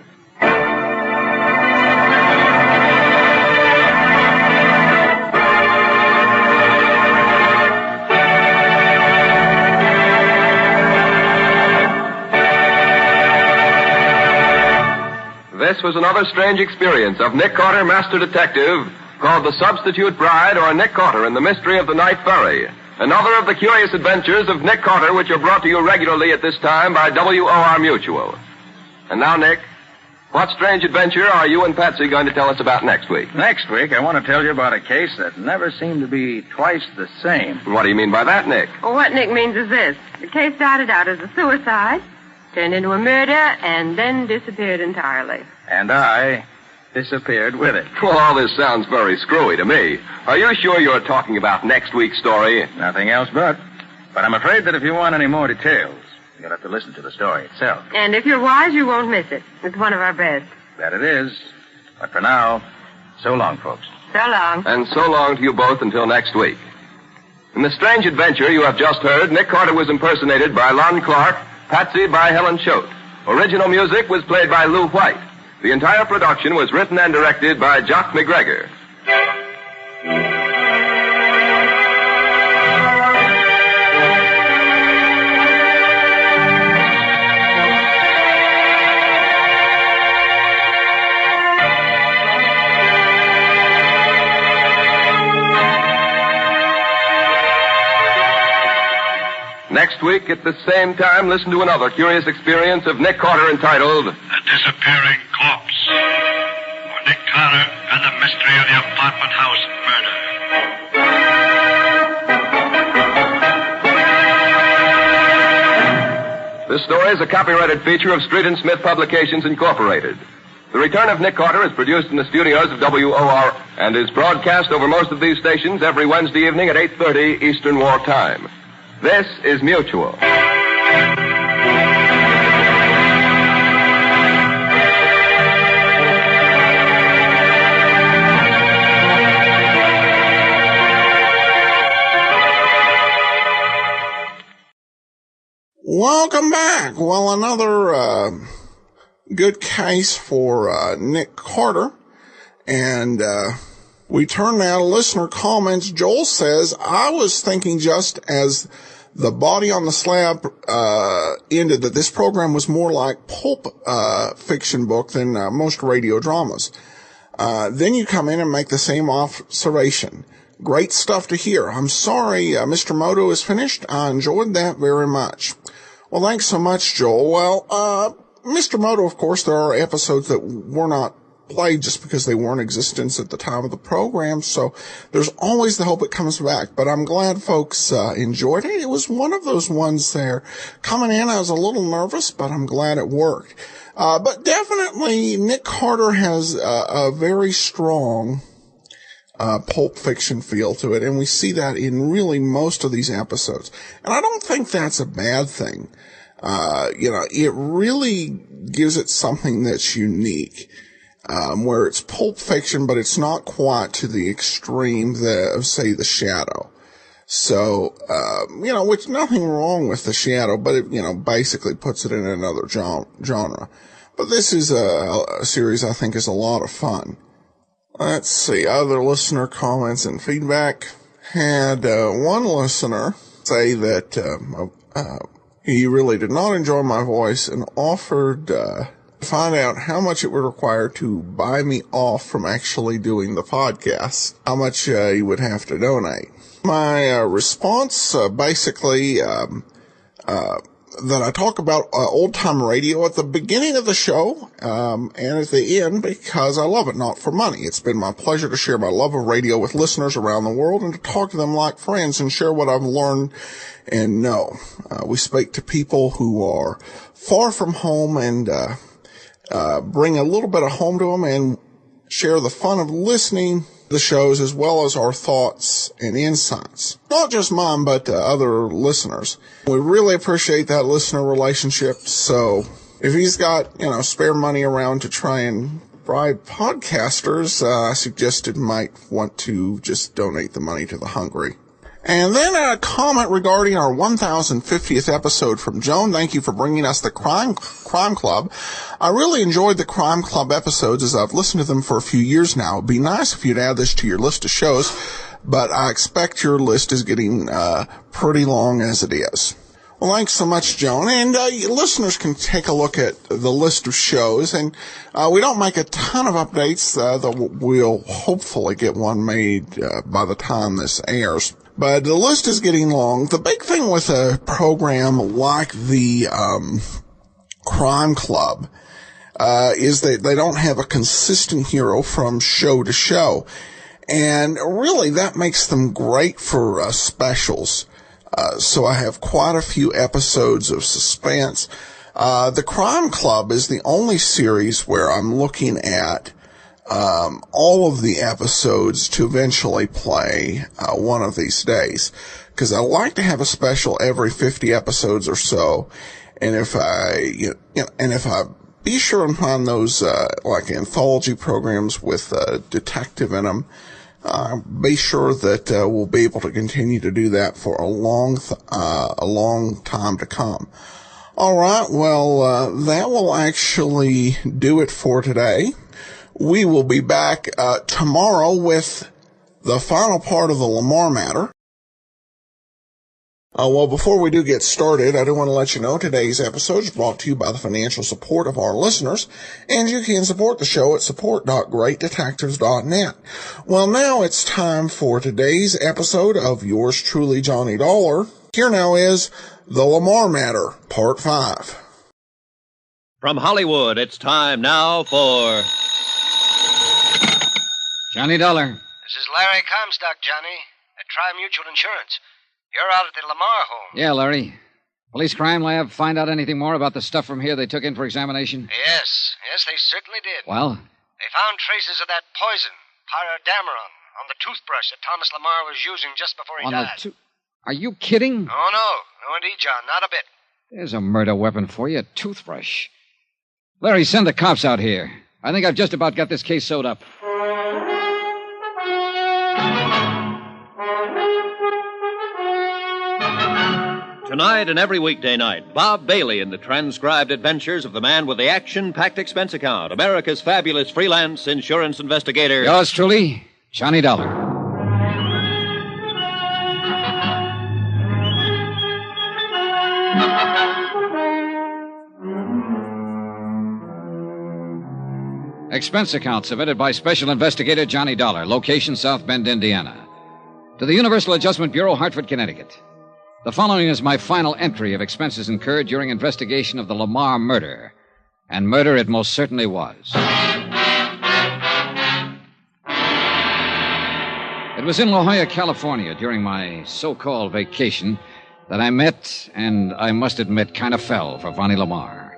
This was another strange experience of Nick Carter, Master Detective, called The Substitute Bride, or Nick Carter and the Mystery of the Night Ferry. Another of the curious adventures of Nick Carter, which are brought to you regularly at this time by WOR Mutual. And now, Nick, what strange adventure are you and Patsy going to tell us about next week? Next week, I want to tell you about a case that never seemed to be twice the same. What do you mean by that, Nick? Well, what Nick means is this. The case started out as a suicide, turned into a murder, and then disappeared entirely. And I disappeared with it. Well, all this sounds very screwy to me. Are you sure you're talking about next week's story? Nothing else but. But I'm afraid that if you want any more details, you'll have to listen to the story itself. And if you're wise, you won't miss it. It's one of our best. That it is. But for now, so long, folks. So long. And so long to you both until next week. In the strange adventure you have just heard, Nick Carter was impersonated by Lon Clark, Patsy by Helen Choate. Original music was played by Lou White. The entire production was written and directed by Jock McGregor. Next week, at the same time, listen to another curious experience of Nick Carter entitled The Disappearing Corpse. Or Nick Carter and the Mystery of the Apartment House Murder. This story is a copyrighted feature of Street and Smith Publications, Incorporated. The Return of Nick Carter is produced in the studios of WOR and is broadcast over most of these stations every Wednesday evening at 8:30 Eastern War Time. This is Mutual. Welcome back. Well, another good case for Nick Carter. And we turn now to listener comments. Joel says, I was thinking just as the Body on the Slab ended that this program was more like pulp fiction book than most radio dramas. Then you come in and make the same observation. Great stuff to hear. I'm sorry Mr. Moto is finished. I enjoyed that very much. Well, thanks so much, Joel. Well, Mr. Moto, of course, there are episodes that were not played just because they weren't in existence at the time of the program, so there's always the hope it comes back. But I'm glad folks enjoyed it. It was one of those ones there. Coming in, I was a little nervous, but I'm glad it worked. But definitely, Nick Carter has a very strong pulp fiction feel to it, and we see that in really most of these episodes. And I don't think that's a bad thing. It really gives it something that's unique, where it's pulp fiction, but it's not quite to the extreme of, say, The Shadow. So, which nothing wrong with The Shadow, but it, basically puts it in another genre. But this is a series I think is a lot of fun. Let's see, other listener comments and feedback. Had one listener say that he really did not enjoy my voice and offered to find out how much it would require to buy me off from actually doing the podcast, how much he would have to donate. My response, basically, that I talk about old-time radio at the beginning of the show and at the end because I love it, not for money. It's been my pleasure to share my love of radio with listeners around the world and to talk to them like friends and share what I've learned and know. We speak to people who are far from home and bring a little bit of home to them and share the fun of listening to the shows as well as our thoughts and insights. Not just mine, but other listeners. We really appreciate that listener relationship. So if he's got, spare money around to try and bribe podcasters, I suggested might want to just donate the money to the hungry. And then a comment regarding our 1050th episode from Joan. Thank you for bringing us the Crime Club. I really enjoyed the Crime Club episodes as I've listened to them for a few years now. It'd be nice if you'd add this to your list of shows, but I expect your list is getting pretty long as it is. Well, thanks so much, Joan. And listeners can take a look at the list of shows. And we don't make a ton of updates, though we'll hopefully get one made by the time this airs. But the list is getting long. The big thing with a program like the Crime Club is that they don't have a consistent hero from show to show. And really, that makes them great for specials. So I have quite a few episodes of suspense. The Crime Club is the only series where I'm looking at all of the episodes to eventually play one of these days, because I like to have a special every 50 episodes or so. And if I be sure and find those like anthology programs with detective in them, be sure that we'll be able to continue to do that for a long time to come. All right, well, that will actually do it for today. We will be back tomorrow with the final part of the Lamar matter. Well, before we do get started, I do want to let you know today's episode is brought to you by the financial support of our listeners, and you can support the show at support.greatdetectives.net. Well, now it's time for today's episode of yours truly, Johnny Dollar. Here now is the Lamar Matter, Part 5. From Hollywood, it's time now for Johnny Dollar. This is Larry Comstock, Johnny, at Tri-Mutual Insurance. You're out at the Lamar home. Yeah, Larry. Police crime lab find out anything more about the stuff from here they took in for examination? Yes, they certainly did. Well? They found traces of that poison, pyrodameron, on the toothbrush that Thomas Lamar was using just before he died. Are you kidding? Oh, no. No, indeed, John. Not a bit. There's a murder weapon for you, a toothbrush. Larry, send the cops out here. I think I've just about got this case sewed up. Tonight and every weekday night, Bob Bailey in the transcribed adventures of the man with the action-packed expense account, America's fabulous freelance insurance investigator. Yours truly, Johnny Dollar. Expense account submitted by Special Investigator Johnny Dollar, location South Bend, Indiana. To the Universal Adjustment Bureau, Hartford, Connecticut. The following is my final entry of expenses incurred during investigation of the Lamar murder. And murder it most certainly was. It was in La Jolla, California, during my so-called vacation, that I met, and I must admit, kind of fell for Vonnie Lamar.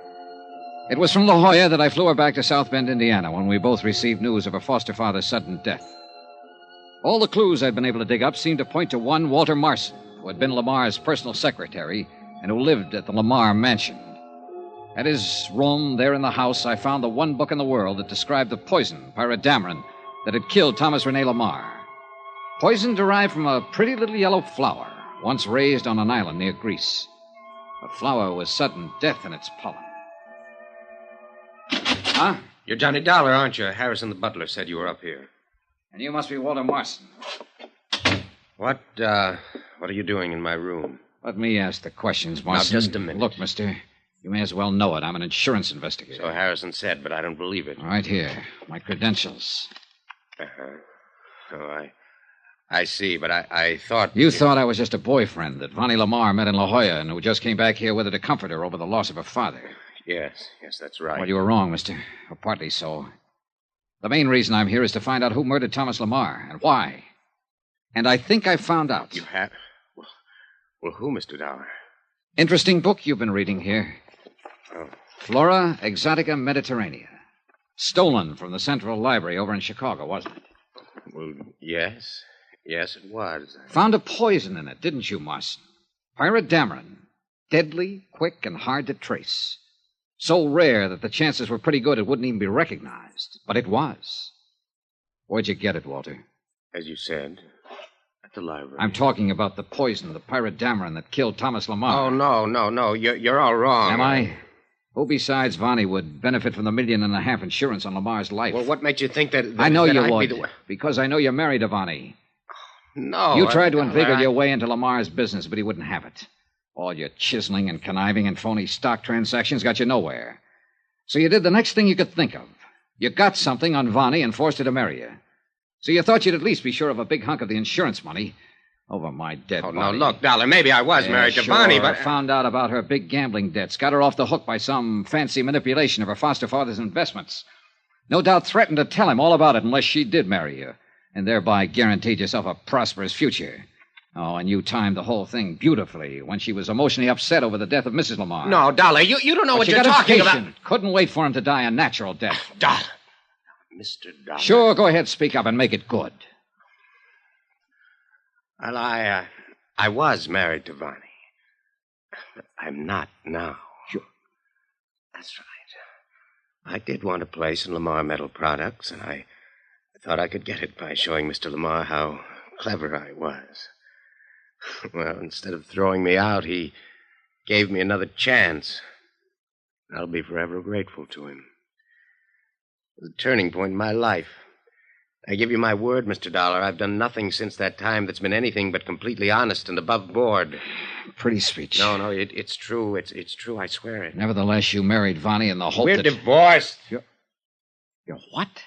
It was from La Jolla that I flew her back to South Bend, Indiana, when we both received news of her foster father's sudden death. All the clues I'd been able to dig up seemed to point to one Walter Marson, who had been Lamar's personal secretary and who lived at the Lamar mansion. At his room there in the house, I found the one book in the world that described the poison, pyridamrin, that had killed Thomas Rene Lamar. Poison derived from a pretty little yellow flower, once raised on an island near Greece. The flower was sudden death in its pollen. Huh? You're Johnny Dollar, aren't you? Harrison the butler said you were up here. And you must be Walter Marson. What are you doing in my room? Let me ask the questions, Marson. Now, just a minute. Look, mister, you may as well know it. I'm an insurance investigator. So Harrison said, but I don't believe it. Right here. My credentials. Uh-huh. Oh, I see, but I thought... You thought I was just a boyfriend that Vonnie Lamar met in La Jolla and who just came back here with her to comfort her over the loss of her father. Yes, that's right. Well, you were wrong, mister. Or partly so. The main reason I'm here is to find out who murdered Thomas Lamar and why. And I think I've found out. You have? Well, who, Mr. Dollar? Interesting book you've been reading here. Oh. Flora Exotica Mediterranea. Stolen from the Central Library over in Chicago, wasn't it? Well, yes. Yes, it was. Found a poison in it, didn't you, Marson? Pyridamrin. Deadly, quick, and hard to trace. So rare that the chances were pretty good it wouldn't even be recognized. But it was. Where'd you get it, Walter? As you said, at the library. I'm talking about the poison, the pyridamrin that killed Thomas Lamar. Oh, no. You're all wrong. Am I? Who besides Vonnie would benefit from the $1.5 million insurance on Lamar's life? Well, what made you think that... I know that you I'd would, be the... because I know you're married to Vonnie. No. You tried to inveigle your way into Lamar's business, but he wouldn't have it. All your chiseling and conniving and phony stock transactions got you nowhere. So you did the next thing you could think of. You got something on Vonnie and forced her to marry you. So you thought you'd at least be sure of a big hunk of the insurance money over my dead body. No, look, Dollar, maybe I was married to Vonnie, but... I found out about her big gambling debts, got her off the hook by some fancy manipulation of her foster father's investments. No doubt threatened to tell him all about it unless she did marry you, and thereby guaranteed yourself a prosperous future. Oh, and you timed the whole thing beautifully when she was emotionally upset over the death of Mrs. Lamar. No, Dollar, you don't know what you're talking about. Couldn't wait for him to die a natural death. Dollar. Mr. Dollar. Sure, go ahead, speak up and make it good. Well, I was married to Vonnie. But I'm not now. Sure. That's right. I did want a place in Lamar Metal Products, and I thought I could get it by showing Mr. Lamar how clever I was. Well, instead of throwing me out, he gave me another chance. I'll be forever grateful to him. It was a turning point in my life. I give you my word, Mr. Dollar, I've done nothing since that time that's been anything but completely honest and above board. Pretty speech. No, it's true. It's true, I swear it. Nevertheless, you married Vonnie in the hope We're that... divorced. You're what?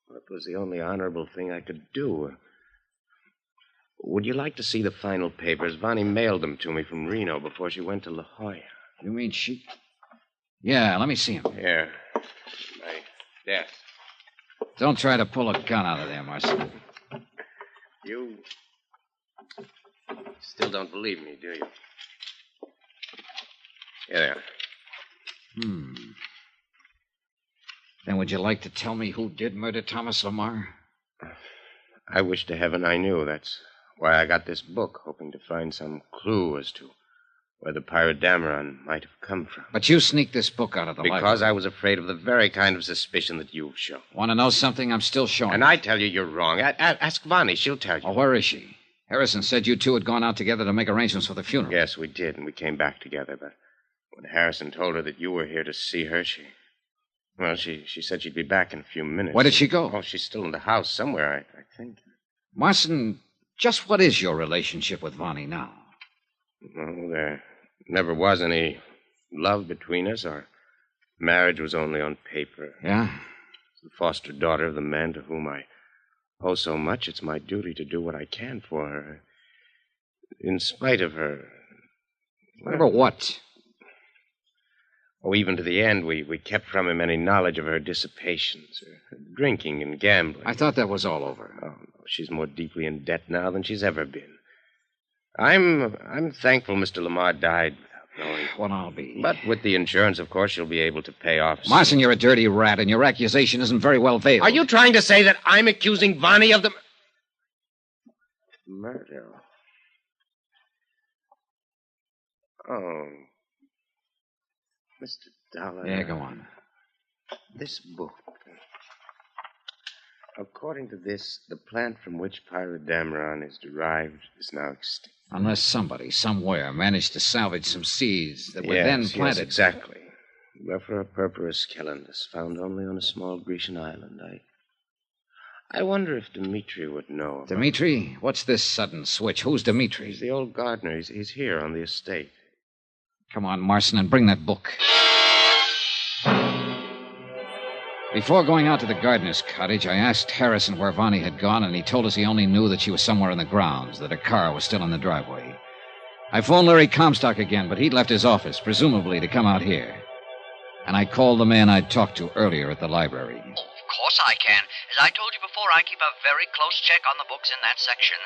Well, it was the only honorable thing I could do. Would you like to see the final papers? Vonnie mailed them to me from Reno before she went to La Jolla. You mean she... Yeah, let me see them. Here. My desk. Don't try to pull a gun out of there, Marson. You still don't believe me, do you? Here they are. Then would you like to tell me who did murder Thomas Lamar? I wish to heaven I knew. That's why I got this book, hoping to find some clue as to where the pyridamrin might have come from. But you sneaked this book out of the library. Because I was afraid of the very kind of suspicion that you've shown. Want to know something? I'm still showing. And I tell you you're wrong. Ask Vonnie. She'll tell you. Oh, where is she? Harrison said you two had gone out together to make arrangements for the funeral. Yes, we did, and we came back together. But when Harrison told her that you were here to see her, she said she'd be back in a few minutes. Where did she go? Oh, she's still in the house somewhere, I think. Marson, just what is your relationship with Vonnie now? Well, there never was any love between us. Our marriage was only on paper. Yeah? The foster daughter of the man to whom I owe so much, it's my duty to do what I can for her. In spite of her. Whatever what? Oh, even to the end, we kept from him any knowledge of her dissipations, her drinking and gambling. I thought that was all over. Oh, no, she's more deeply in debt now than she's ever been. I'm thankful Mr. Lamar died without knowing. Well, I'll be. But with the insurance, of course, she'll be able to pay off. Marson, you're a dirty rat, and your accusation isn't very well veiled. Are you trying to say that I'm accusing Vonnie of the murder? Oh. Mr. Dollar. Yeah, go on. This book. According to this, the plant from which pyrrodamaron is derived is now extinct. Unless somebody, somewhere, managed to salvage some seeds that were then planted. Yes, exactly. Ruffera purpurus calendus, found only on a small Grecian island. I wonder if Dmitri would know. Dmitri? What's this sudden switch? Who's Dmitri? He's the old gardener. He's here on the estate. Come on, Marson, and bring that book. Before going out to the gardener's cottage, I asked Harrison where Vonnie had gone, and he told us he only knew that she was somewhere in the grounds, that her car was still in the driveway. I phoned Larry Comstock again, but he'd left his office, presumably to come out here. And I called the man I'd talked to earlier at the library. Of course I can. As I told you before, I keep a very close check on the books in that section.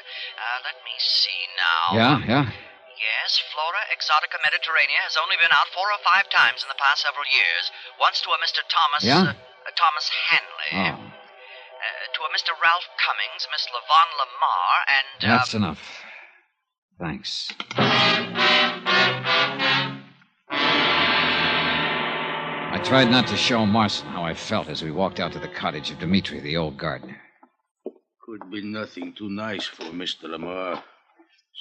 Let me see now. Yeah? Yes, Flora Exotica Mediterranea has only been out 4 or 5 times in the past several years. Once to a Mr. Thomas... Thomas Hanley. Oh. To a Mr. Ralph Cummings, Miss Levon Lamar, and... That's enough. Thanks. I tried not to show Marson how I felt as we walked out to the cottage of Dmitri, the old gardener. Could be nothing too nice for Mr. Lamar.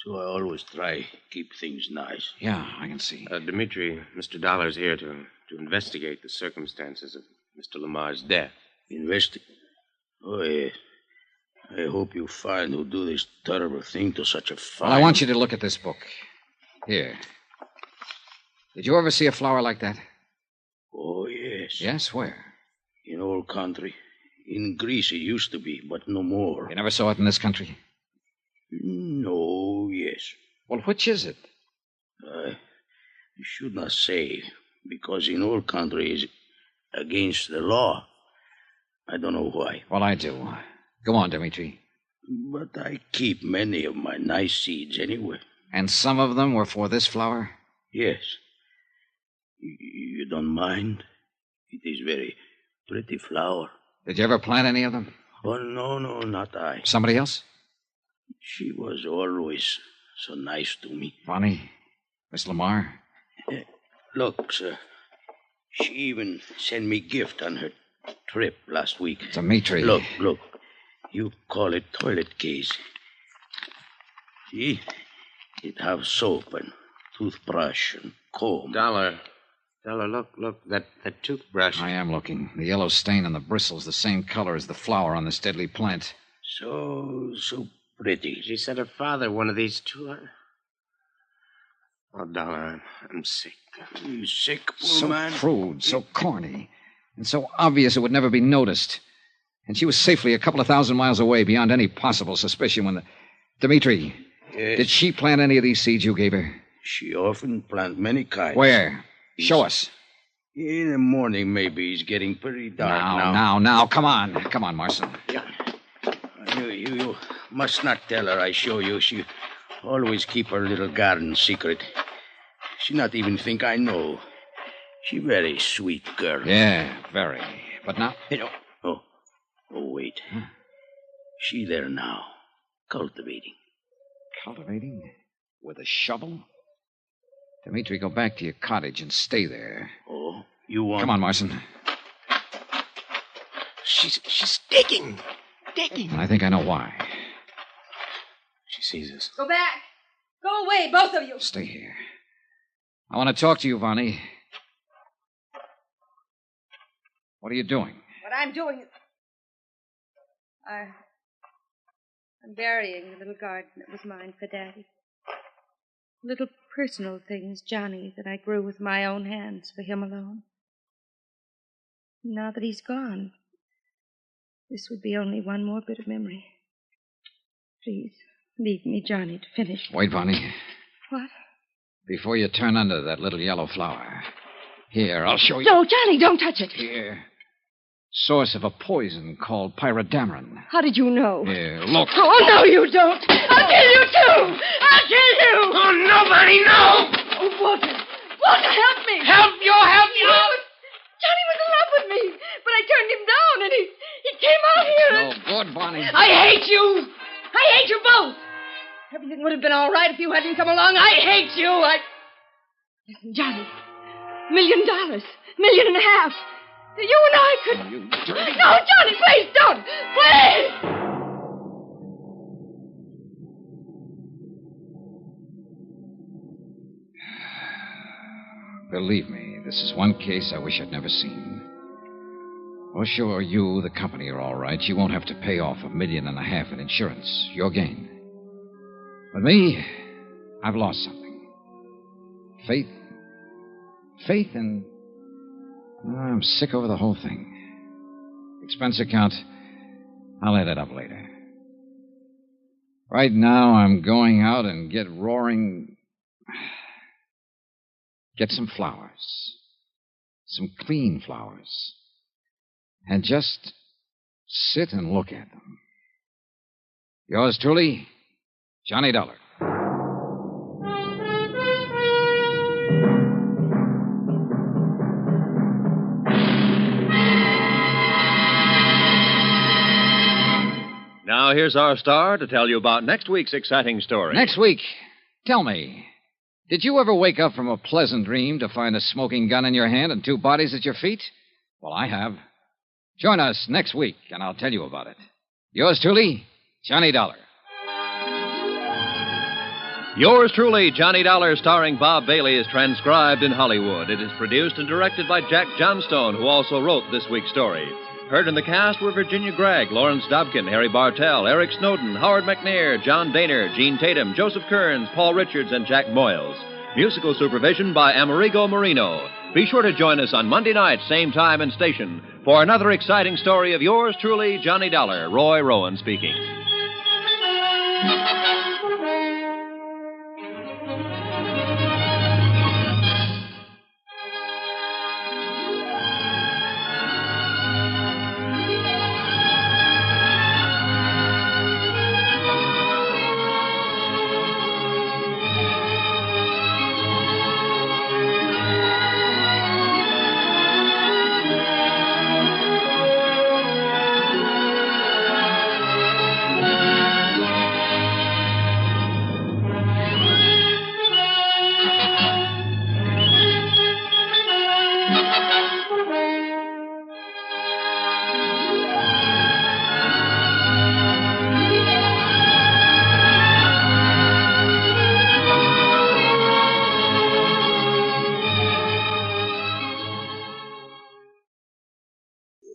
So I always try keep things nice. Yeah, I can see. Dmitri, Mr. Dollar's here to investigate the circumstances of Mr. Lamar's death. Investigate? Oh, yes. I hope you find who do this terrible thing to such a fine... Well, I want you to look at this book. Here. Did you ever see a flower like that? Oh, yes. Yes? Where? In old country. In Greece it used to be, but no more. You never saw it in this country? No, yes. Well, which is it? I should not say, because in old country is against the law. I don't know why. Well, I do. Go on, Dmitri. But I keep many of my nice seeds anyway. And some of them were for this flower? Yes. You don't mind? It is very pretty flower. Did you ever plant any of them? Oh, no, not I. Somebody else? She was always so nice to me. Vonnie? Miss Lamar? Look, sir. She even sent me gift on her trip last week. Dmitri. Look. You call it toilet case. See? It have soap and toothbrush and comb. Dollar, look, that toothbrush. I am looking. The yellow stain on the bristle's the same color as the flower on this deadly plant. So pretty. She sent her father one of these too. Oh, Dollar, I'm sick. You sick, poor so man? So crude, so corny, and so obvious it would never be noticed. And she was safely a couple of thousand miles away beyond any possible suspicion when the... Dmitri, yes. Did she plant any of these seeds you gave her? She often plant many kinds. Where? Show us. In the morning, maybe. It's getting pretty dark now. Come on, Marson. Yeah. You must not tell her I show you. She always keep her little garden secret. She not even think I know. She very sweet girl. Yeah, very. But now... Oh, wait. Huh? She there now, cultivating. Cultivating? With a shovel? Dmitri, go back to your cottage and stay there. Oh, you want... Come on, Marson. She's digging. And I think I know why. She's Jesus. Go back. Go away, both of you. Stay here. I want to talk to you, Vonnie. What are you doing? What I'm doing is... I'm burying the little garden that was mine for Daddy. Little personal things, Johnny, that I grew with my own hands for him alone. Now that he's gone, this would be only one more bit of memory. Please, leave me, Johnny, to finish. Wait, Vonnie. What? Before you turn under that little yellow flower. Here, I'll show you. No, Johnny, don't touch it. Here. Source of a poison called pyrodamarin. How did you know? Here, look. Oh, no, you don't. I'll kill you, too. I'll kill you. Oh, nobody, no. Oh, Walter. Walter, help me. Help you, help you. Johnny was in love with me, but I turned him down, and he came out here. No good, Bonnie. I hate you. I hate you both. Everything would have been all right if you hadn't come along. I hate you. Listen, Johnny. $1 million. $1.5 million. You and I could... You dirty... No, Johnny, please don't. Please. Believe me, this is one case I wish I'd never seen. Oh, sure, you, the company, are all right. You won't have to pay off $1.5 million in insurance. Your gain. But me, I've lost something. Faith. Faith and... I'm sick over the whole thing. Expense account, I'll add it up later. Right now, I'm going out and get roaring... Get some flowers. Some clean flowers. And just sit and look at them. Yours truly, Johnny Dollar. Now here's our star to tell you about next week's exciting story. Next week, tell me, did you ever wake up from a pleasant dream to find a smoking gun in your hand and 2 bodies at your feet? Well, I have. Join us next week, and I'll tell you about it. Yours truly, Johnny Dollar. Yours truly, Johnny Dollar, starring Bob Bailey, is transcribed in Hollywood. It is produced and directed by Jack Johnstone, who also wrote this week's story. Heard in the cast were Virginia Gregg, Lawrence Dobkin, Harry Bartell, Eric Snowden, Howard McNair, John Daner, Gene Tatum, Joseph Kearns, Paul Richards, and Jack Moyles. Musical supervision by Amerigo Marino. Be sure to join us on Monday night, same time and station, for another exciting story of yours truly, Johnny Dollar. Roy Rowan speaking.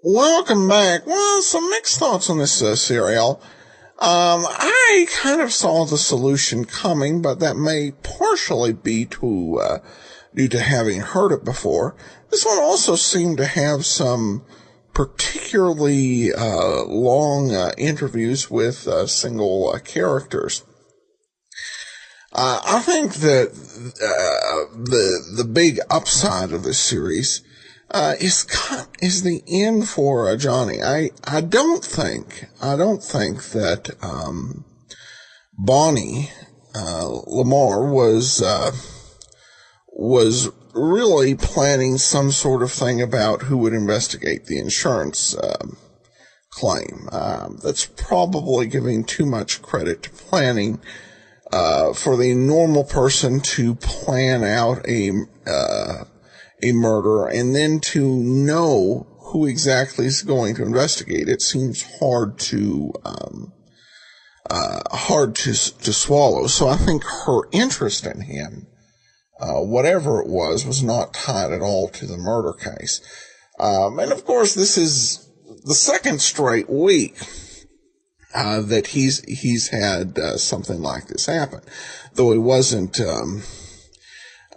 Welcome back. Well, some mixed thoughts on this serial. I kind of saw the solution coming, but that may partially be due to having heard it before. This one also seemed to have some particularly long interviews with single characters. I think that the big upside of this series is the end for Johnny. I don't think that Bonnie Lamar was really planning some sort of thing about who would investigate the insurance claim. That's probably giving too much credit to planning. For the normal person to plan out a murder and then to know who exactly is going to investigate it seems hard to hard to swallow. So I think her interest in him, whatever it was not tied at all to the murder case. And of course, this is the second straight week that he's had something like this happen. Though he wasn't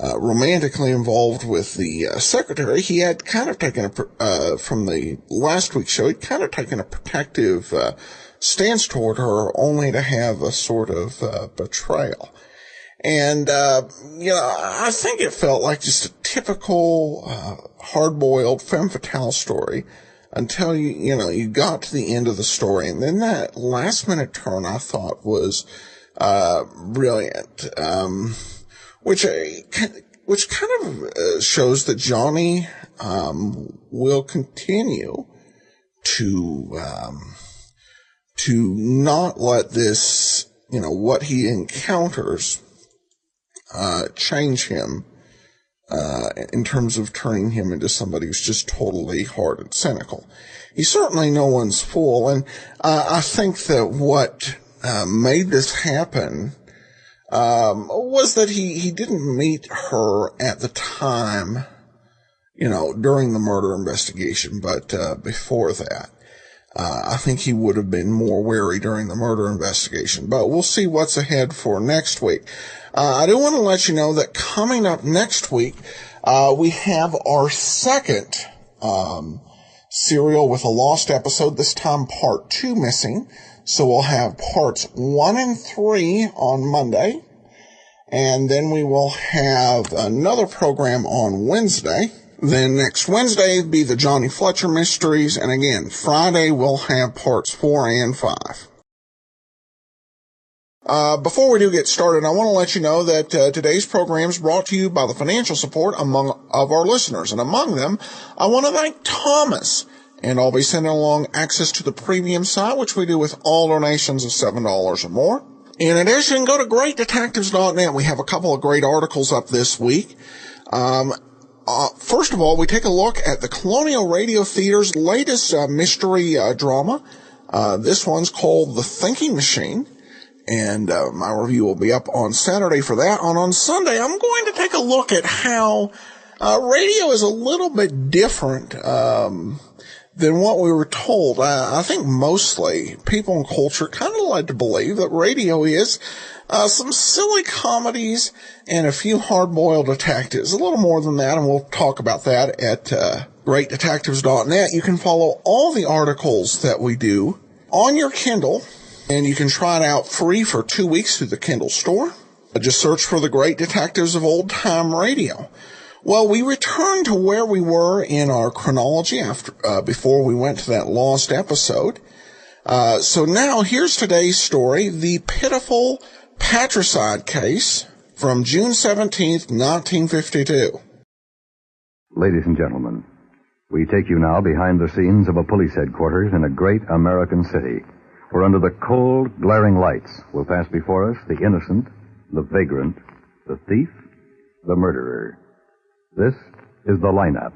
romantically involved with the secretary, he had kind of taken from the last week's show, he'd kind of taken a protective stance toward her, only to have a sort of betrayal. And, I think it felt like just a typical hard-boiled femme fatale story until you got to the end of the story. And then that last-minute turn I thought was brilliant, which kind of shows that Johnny will continue to not let this, what he encounters change him in terms of turning him into somebody who's just totally hard and cynical. He's certainly no one's fool, and I think that what made this happen was that he didn't meet her at the time, during the murder investigation, but before that. I think he would have been more wary during the murder investigation, but we'll see what's ahead for next week. I do want to let you know that coming up next week, we have our second serial with a lost episode, this time part 2 missing. So we'll have parts 1 and 3 on Monday, and then we will have another program on Wednesday. Then next Wednesday will be the Johnny Fletcher Mysteries, and again, Friday we'll have parts 4 and 5. Before we do get started, I want to let you know that today's program is brought to you by the financial support of our listeners, and among them, I want to thank Thomas, and I'll be sending along access to the premium site, which we do with all donations of $7 or more. In addition, go to greatdetectives.net. We have a couple of great articles up this week. First of all, we take a look at the Colonial Radio Theater's latest mystery drama. This one's called The Thinking Machine, and my review will be up on Saturday for that. On Sunday, I'm going to take a look at how radio is a little bit different than what we were told. I think mostly people in culture kind of like to believe that radio is some silly comedies and a few hard-boiled detectives. A little more than that, and we'll talk about that at greatdetectives.net. You can follow all the articles that we do on your Kindle, and you can try it out free for 2 weeks through the Kindle store. Just search for The Great Detectives of Old Time Radio. Well, we return to where we were in our chronology before we went to that lost episode. So now, here's today's story, The Pitiful Patricide Case from June 17th, 1952. Ladies and gentlemen, we take you now behind the scenes of a police headquarters in a great American city, where under the cold, glaring lights will pass before us the innocent, the vagrant, the thief, the murderer. This is the lineup.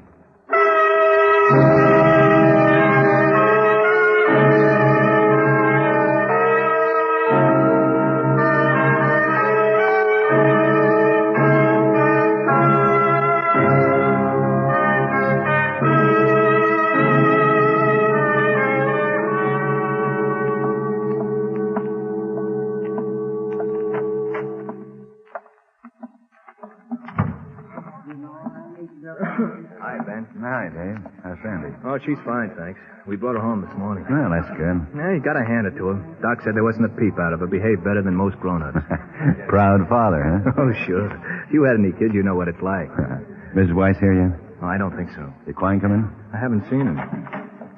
Hi, Ben. Hi, Dave. How's Sandy? Oh, she's fine, thanks. We brought her home this morning. Well, that's good. Yeah, you gotta hand it to her. Doc said there wasn't a peep out of her. Behaved better than most grown-ups. Proud father, huh? Oh, sure. If you had any kids, you know what it's like. Mrs. Weiss here yet? Oh, I don't think so. Did Klein come in? I haven't seen him.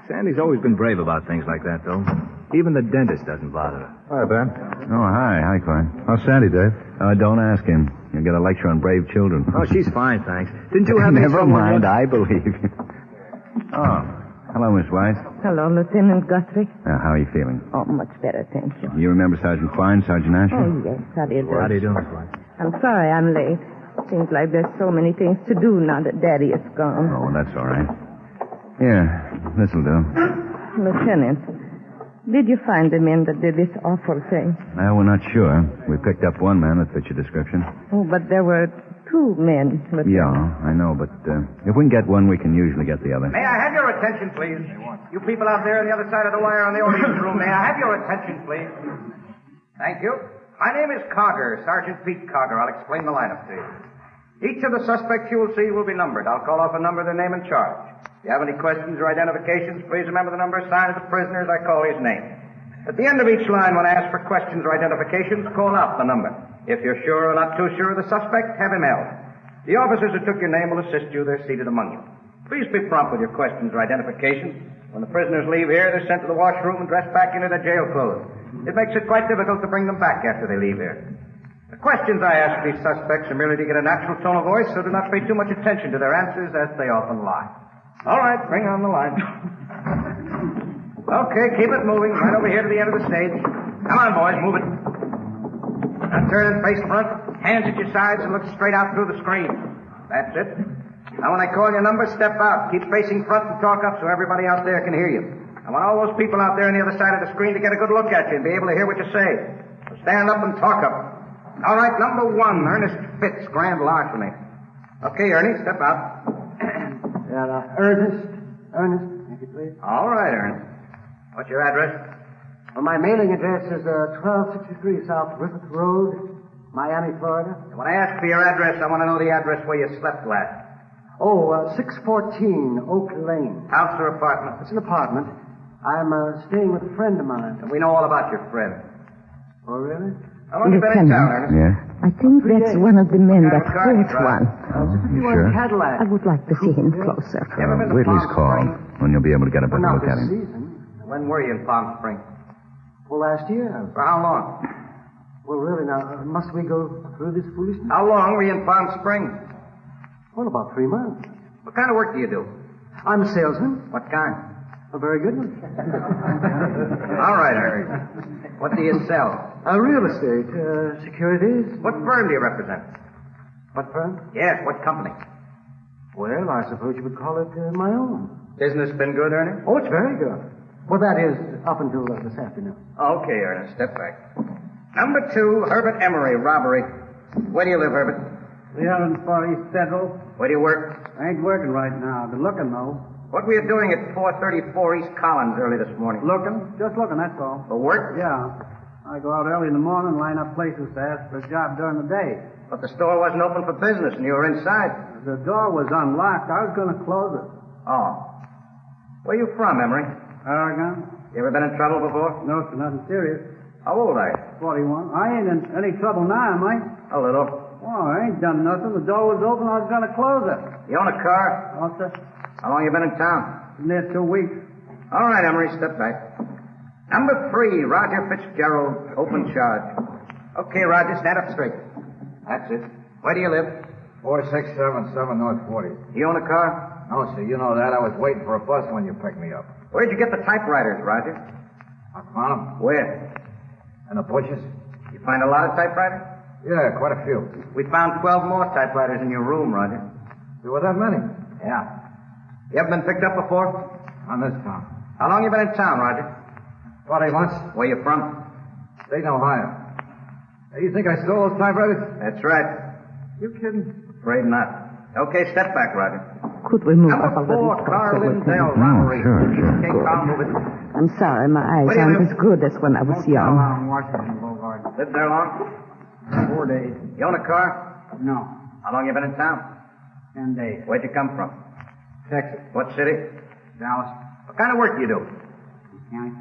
Sandy's always been brave about things like that, though. Even the dentist doesn't bother her. Hi, Ben. Oh, hi. Hi, Klein. How's Sandy, Dave? Don't ask him. You'll get a lecture on brave children. Oh, she's fine, thanks. Didn't you have any Never trouble mind, I believe you. Oh, hello, Miss Weiss. Hello, Lieutenant Guthrie. How are you feeling? Oh, much better, thank you. You remember Sergeant Klein, Sergeant Asher? Oh, yes, how do you do? How do you do, Miss Weiss? I'm sorry I'm late. Seems like there's so many things to do now that Daddy is gone. Oh, well, that's all right. Here, this'll do. Lieutenant, Did you find the men that did this awful thing? Well, we're not sure. We picked up one man that fits your description. Oh, but there were two men. Yeah, I know, but if we can get one, we can usually get the other. May I have your attention, please? You people out there on the other side of the wire in the audience room, may I have your attention, please? Thank you. My name is Cogger, Sergeant Pete Cogger. I'll explain the lineup to you. Each of the suspects you will see will be numbered. I'll call off a number, their name, and charge. If you have any questions or identifications, please remember the number assigned to the prisoner as I call his name. At the end of each line, when I ask for questions or identifications, call out the number. If you're sure or not too sure of the suspect, have him held. The officers who took your name will assist you. They're seated among you. Please be prompt with your questions or identifications. When the prisoners leave here, they're sent to the washroom and dressed back into their jail clothes. It makes it quite difficult to bring them back after they leave here. The questions I ask these suspects are merely to get a natural tone of voice, so do not pay too much attention to their answers, as they often lie. All right, bring on the line. Okay, keep it moving. Right over here to the end of the stage. Come on, boys, move it. Now turn and face front, hands at your sides, and look straight out through the screen. That's it. Now when I call your number, step out. Keep facing front and talk up so everybody out there can hear you. I want all those people out there on the other side of the screen to get a good look at you and be able to hear what you say. So stand up and talk up. All right, number 1, Ernest Fitz, grand larceny. Okay, Ernie, step out. Ernest. Thank you, please. All right, Ernest. What's your address? Well, my mailing address is 1263 South Griffith Road, Miami, Florida. When I ask for your address, I want to know the address where you slept last. Oh, 614 Oak Lane. House or apartment? It's an apartment. I'm staying with a friend of mine. And we know all about your friend. Oh, really? How long have you been in town, Ernest? Yeah? I think that's one of the men that car you fought one. You sure? Cadillac. I would like to see him closer. Wait till he's called, when you'll be able to get a better Not look at this him. season. When were you in Palm Springs? Well, last year. For how long? Well, really, now, must we go through this foolishness? How long were you in Palm Springs? Well, about 3 months. What kind of work do you do? I'm a salesman. What kind? A very good one. All right, Ernest. What do you sell? Real estate, securities. What firm do you represent? What firm? Yes, what company? Well, I suppose you would call it my own. Business been good, Ernest? Oh, it's very good. Well, that is, up until this afternoon. Okay, Ernest, step back. Number 2, Herbert Emery, robbery. Where do you live, Herbert? 304 East Federal. Where do you work? I ain't working right now. I've been looking, though. What were you doing at 434 East Collins early this morning? Looking? Just looking, that's all. For work? Yeah. I go out early in the morning, line up places to ask for a job during the day. But the store wasn't open for business, and you were inside. The door was unlocked. I was going to close it. Oh. Where you from, Emery? Oregon. You ever been in trouble before? No, sir, nothing serious. How old are you? 41. I ain't in any trouble now, am I? A little. Oh, I ain't done nothing. The door was open. I was going to close it. You own a car? Oh, sir. How long you been in town? Been there 2 weeks. All right, Emery, step back. Number 3, Roger Fitzgerald, open charge. Okay, Roger, stand up straight. That's it. Where do you live? 4677 North 40. You own a car? No, sir, you know that. I was waiting for a bus when you picked me up. Where'd you get the typewriters, Roger? I found them. Where? In the bushes. You find a lot of typewriters? Yeah, quite a few. We found 12 more typewriters in your room, Roger. There were that many? Yeah. You ever been picked up before? On this town. How long you been in town, Roger? 20 months. Where you from? State in Ohio. Hey, you think I stole those typewriters? That's right. You kidding? Afraid not. Okay, step back, Roger. Could we move Number up a little 4, Carl closer with him? Lindell, robbery. Sure. Okay, Carl, move it. I'm sorry, my eyes What do you aren't do? as good as when I was young. On Washington Boulevard. Lived there long? 4 days. You own a car? No. How long you been in town? 10 days. Where'd you come from? Texas. What city? Dallas. What kind of work do you do? County.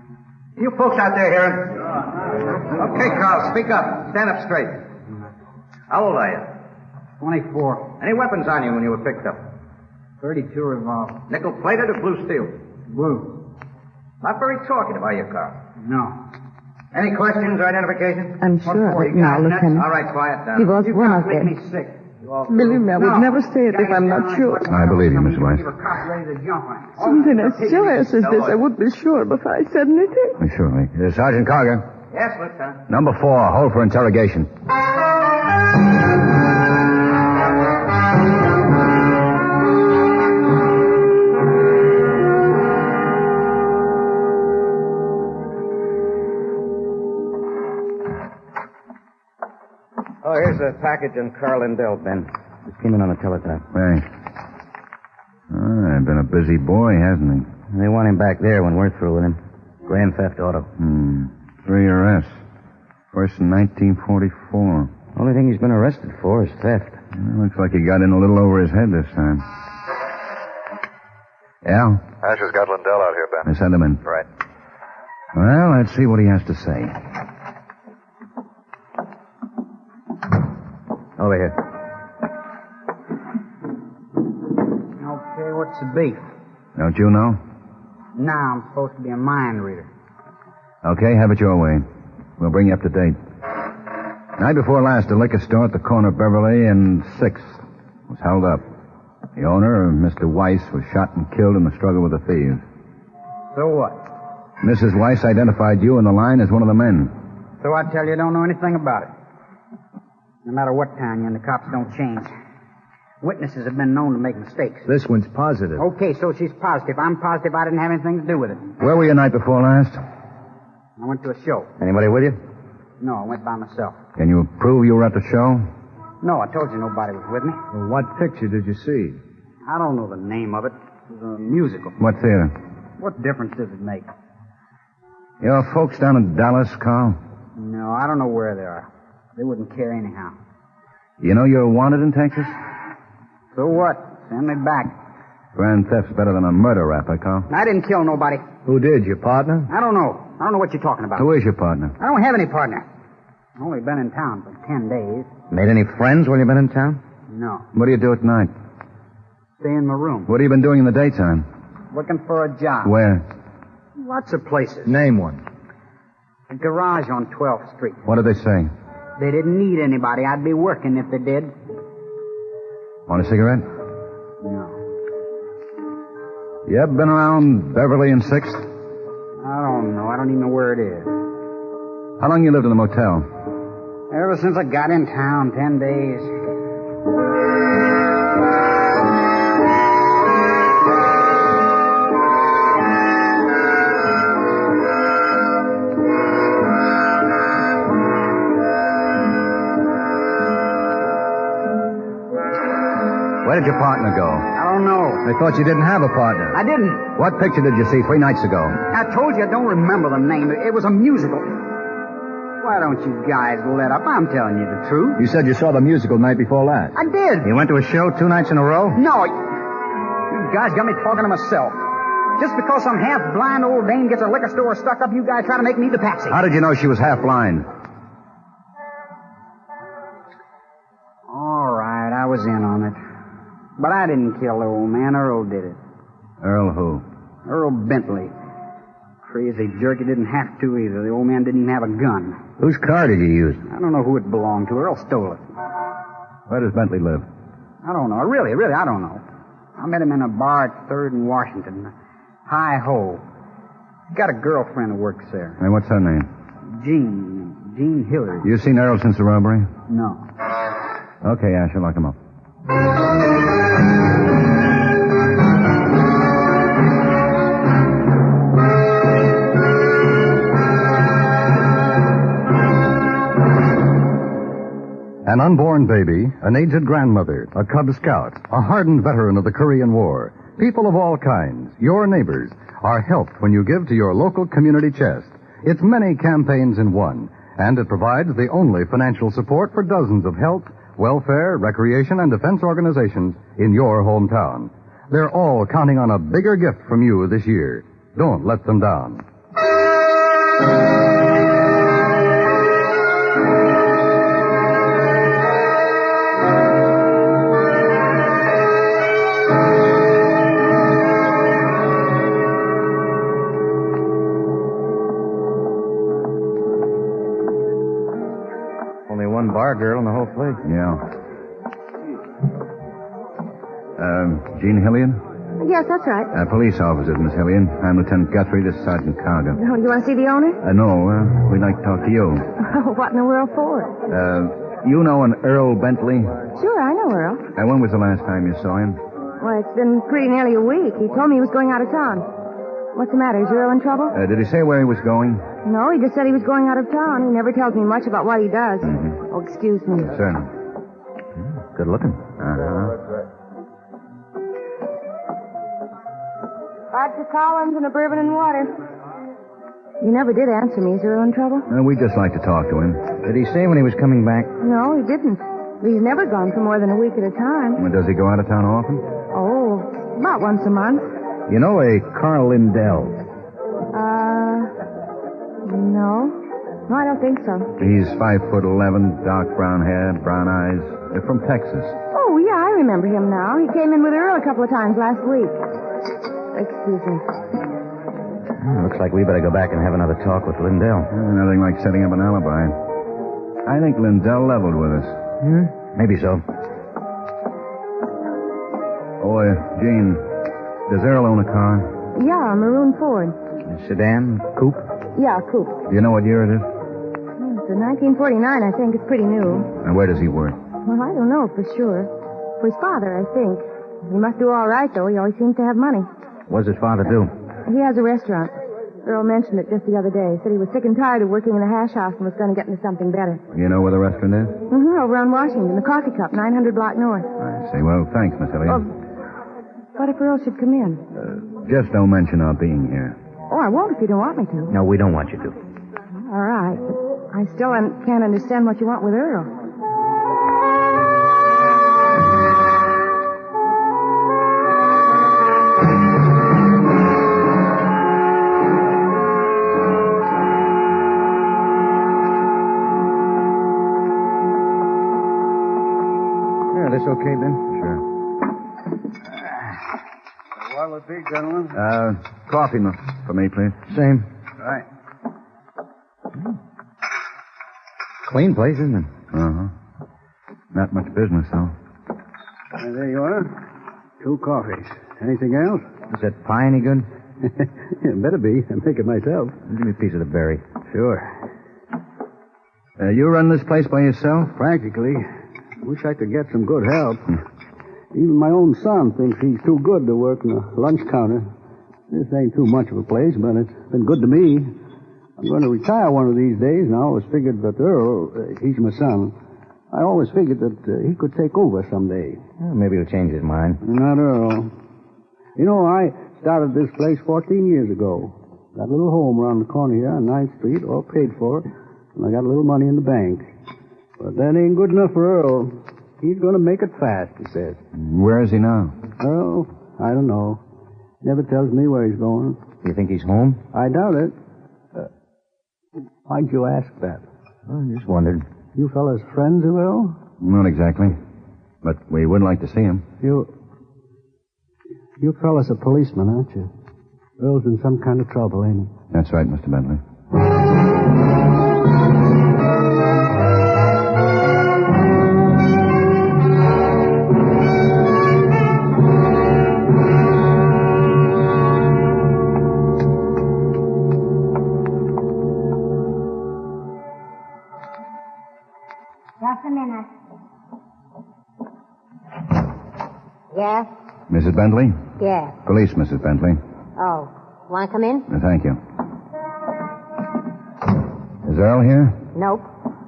You folks out there hearing? Okay, Carl, speak up. Stand up straight. How old are you? 24. Any weapons on you when you were picked up? 32 revolver. Nickel-plated or blue steel? Blue. Not very talkative, are you, Carl? No. Any questions or identification? I'm sure of it now, Lieutenant. All right, quiet down. He was one of Make them. me sick. Believe me, I would never say it if I'm not sure. I believe you, Mr. Weiss. You were cop ready to jump on it. Something as serious as this, I would be sure before I said anything. Surely. Sergeant Carger. Yes, Lieutenant. Number 4, hold for interrogation. Oh, here's a package on Carl Lindell, Ben. Just came in on a teletype. Thanks. Been a busy boy, hasn't he? They want him back there when we're through with him. Grand theft auto. 3 arrests. First in 1944. Only thing he's been arrested for is theft. Looks like he got in a little over his head this time. Yeah? Asher's got Lindell out here, Ben. I sent him in. Right. Well, let's see what he has to say. Over here. Okay, what's the beef? Don't you know? Now I'm supposed to be a mind reader. Okay, have it your way. We'll bring you up to date. Night before last, a liquor store at the corner of Beverly and 6th was held up. The owner, Mr. Weiss, was shot and killed in the struggle with the thieves. So what? Mrs. Weiss identified you in the line as one of the men. So I tell you don't know anything about it. No matter what town you're in, the cops don't change. Witnesses have been known to make mistakes. This one's positive. Okay, so she's positive. I'm positive I didn't have anything to do with it. Where were you night before last? I went to a show. Anybody with you? No, I went by myself. Can you prove you were at the show? No, I told you nobody was with me. Well, what picture did you see? I don't know the name of it. It was a musical. What theater? What difference does it make? Your folks down in Dallas, Carl? No, I don't know where they are. They wouldn't care anyhow. You know you're wanted in Texas? So what? Send me back. Grand theft's better than a murder rap, Carl. I didn't kill nobody. Who did, your partner? I don't know. I don't know what you're talking about. Who is your partner? I don't have any partner. I've only been in town for 10 days. Made any friends while you've been in town? No. What do you do at night? Stay in my room. What have you been doing in the daytime? Looking for a job. Where? Lots of places. Name one. A garage on 12th Street. What did they say? They didn't need anybody. I'd be working if they did. Want a cigarette? No. You ever been around Beverly and 6th? I don't know. I don't even know where it is. How long you lived in the motel? Ever since I got in town, 10 days. Where did your partner go? I don't know. I thought you didn't have a partner. I didn't. What picture did you see 3 nights ago? I told you I don't remember the name. It was a musical. Why don't you guys let up? I'm telling you the truth. You said you saw the musical night before last. I did. You went to a show 2 nights in a row? No. You guys got me talking to myself. Just because some half-blind old dame gets a liquor store stuck up, you guys try to make me the patsy. How did you know she was half blind? All right, I was in on it. But I didn't kill the old man. Earl did it. Earl who? Earl Bentley. Crazy jerk. He didn't have to either. The old man didn't even have a gun. Whose car did you use? I don't know who it belonged to. Earl stole it. Where does Bentley live? I don't know. Really, I don't know. I met him in a bar at 3rd and Washington. Hi Ho. He's got a girlfriend who works there. And what's her name? Jean Hillard. You seen Earl since the robbery? No. Okay, Asher, lock him up. An unborn baby, an aged grandmother, a Cub Scout, a hardened veteran of the Korean War, people of all kinds, your neighbors, are helped when you give to your local community chest. It's many campaigns in one, and it provides the only financial support for dozens of health, welfare, recreation, and defense organizations in your hometown. They're all counting on a bigger gift from you this year. Don't let them down. Only one bar girl in the whole place. Yeah. Jean Hillian? Yes, that's right. Police officers, Miss Hillian. I'm Lieutenant Guthrie. This is Sergeant Carger. Oh, you want to see the owner? No, we'd like to talk to you. What in the world for? You know an Earl Bentley? Sure, I know Earl. When was the last time you saw him? Well, it's been pretty nearly a week. He told me he was going out of town. What's the matter? Is Earl in trouble? Did he say where he was going? No, he just said he was going out of town. He never tells me much about what he does. Mm-hmm. Oh, excuse me. Certainly. Good looking. Vodka Collins and a bourbon and water. You never did answer me. Is Earl in trouble? We'd just like to talk to him. Did he say when he was coming back? No, he didn't. He's never gone for more than a week at a time. Does he go out of town often? Oh, about once a month. You know a Carl Lindell? No. No, I don't think so. He's 5'11", dark brown hair, brown eyes. They're from Texas. Oh, yeah, I remember him now. He came in with Earl a couple of times last week. Excuse me. Looks like we better go back and have another talk with Lindell. Nothing like setting up an alibi. I think Lindell leveled with us. Maybe so. Oh, Gene, does Earl own a car? Yeah, a maroon Ford. A sedan? Coupe? Yeah, coupe. Do you know what year it is? It's a 1949, I think. It's pretty new. And where does he work? Well, I don't know for sure. For his father, I think. He must do all right, though. He always seems to have money. What does his father do? He has a restaurant. Earl mentioned it just the other day. Said he was sick and tired of working in a hash house and was going to get into something better. You know where the restaurant is? Over on Washington, the Coffee Cup, 900 block north. I see. Well, thanks, Miss Elliott. What if Earl should come in? Just don't mention our being here. Oh, I won't if you don't want me to. No, we don't want you to. All right. But I still can't understand what you want with Earl. This okay, Ben? Sure. What would be, gentlemen? Coffee for me, please. Same. Right. Clean place, isn't it? Uh-huh. Not much business, though. There you are. 2 coffees. Anything else? Is that pie any good? Yeah, better be. I make it myself. Give me a piece of the berry. Sure. You run this place by yourself? Practically. Wish I could get some good help. Even my own son thinks he's too good to work in a lunch counter. This ain't too much of a place, but it's been good to me. I'm going to retire one of these days, and I always figured that Earl, he's my son, I always figured that he could take over someday. Well, maybe he'll change his mind. Not Earl. You know, I started this place 14 years ago. Got a little home around the corner here on 9th Street, all paid for, and I got a little money in the bank. But that ain't good enough for Earl. He's going to make it fast, he says. Where is he now? Oh, I don't know. Never tells me where he's going. You think he's home? I doubt it. Why'd you ask that? I just wondered. You fellas friends of Earl? Not exactly. But we would like to see him. You fellas are policemen, aren't you? Earl's in some kind of trouble, ain't he? That's right, Mr. Bentley. Just a minute. Yeah? Mrs. Bentley? Yeah. Police, Mrs. Bentley. Oh, want to come in? Thank you. Is Earl here? Nope.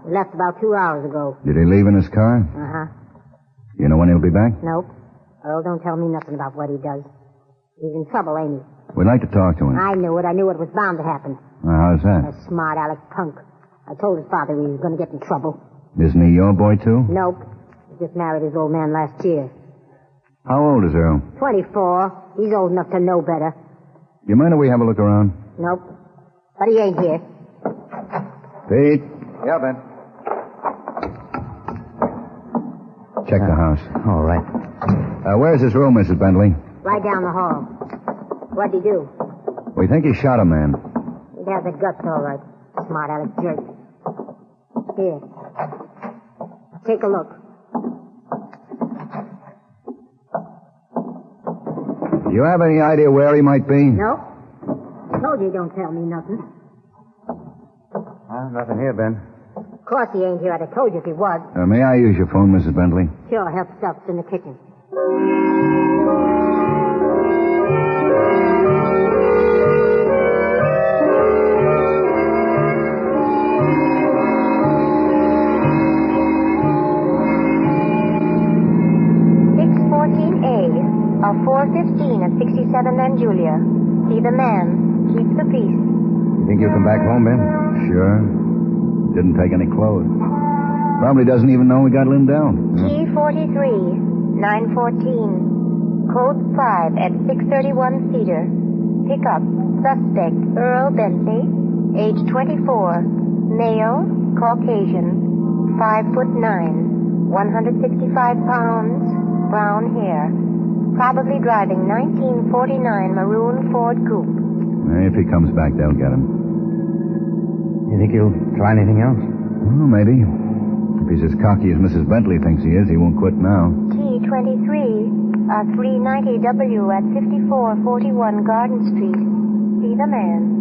He left about 2 hours ago. Did he leave in his car? Uh-huh. You know when he'll be back? Nope. Earl don't tell me nothing about what he does. He's in trouble, ain't he? We'd like to talk to him. I knew it. I knew it was bound to happen. How's that? A smart aleck punk. I told his father he was going to get in trouble. Isn't he your boy, too? Nope. He just married his old man last year. How old is Earl? 24. He's old enough to know better. You mind if we have a look around? Nope. But he ain't here. Pete? Yeah, Ben. Check the house. All right. Where's his room, Mrs. Bentley? Right down the hall. What'd he do? We think he shot a man. He'd have the guts, all right. Smart aleck jerk. Here. Take a look. Do you have any idea where he might be? Nope. I told you he don't tell me nothing. Nothing here, Ben. Of course he ain't here. I'd have told you if he was. May I use your phone, Mrs. Bentley? Sure, help stuff's in the kitchen. 37th and Julia. See the man. Keep the peace. You think you'll come back home, Ben? Sure. Didn't take any clothes. Probably doesn't even know we got Lynn down. T43, 914. Code 5 at 631 Cedar. Pick up. Suspect Earl Bentley, age 24. Male, Caucasian. 5'9", 165 pounds, brown hair. Probably driving 1949 maroon Ford coupe. If he comes back, they'll get him. You think he'll try anything else? Well, maybe. If he's as cocky as Mrs. Bentley thinks he is, he won't quit now. T23, 390W at 5441 Garden Street. See the man.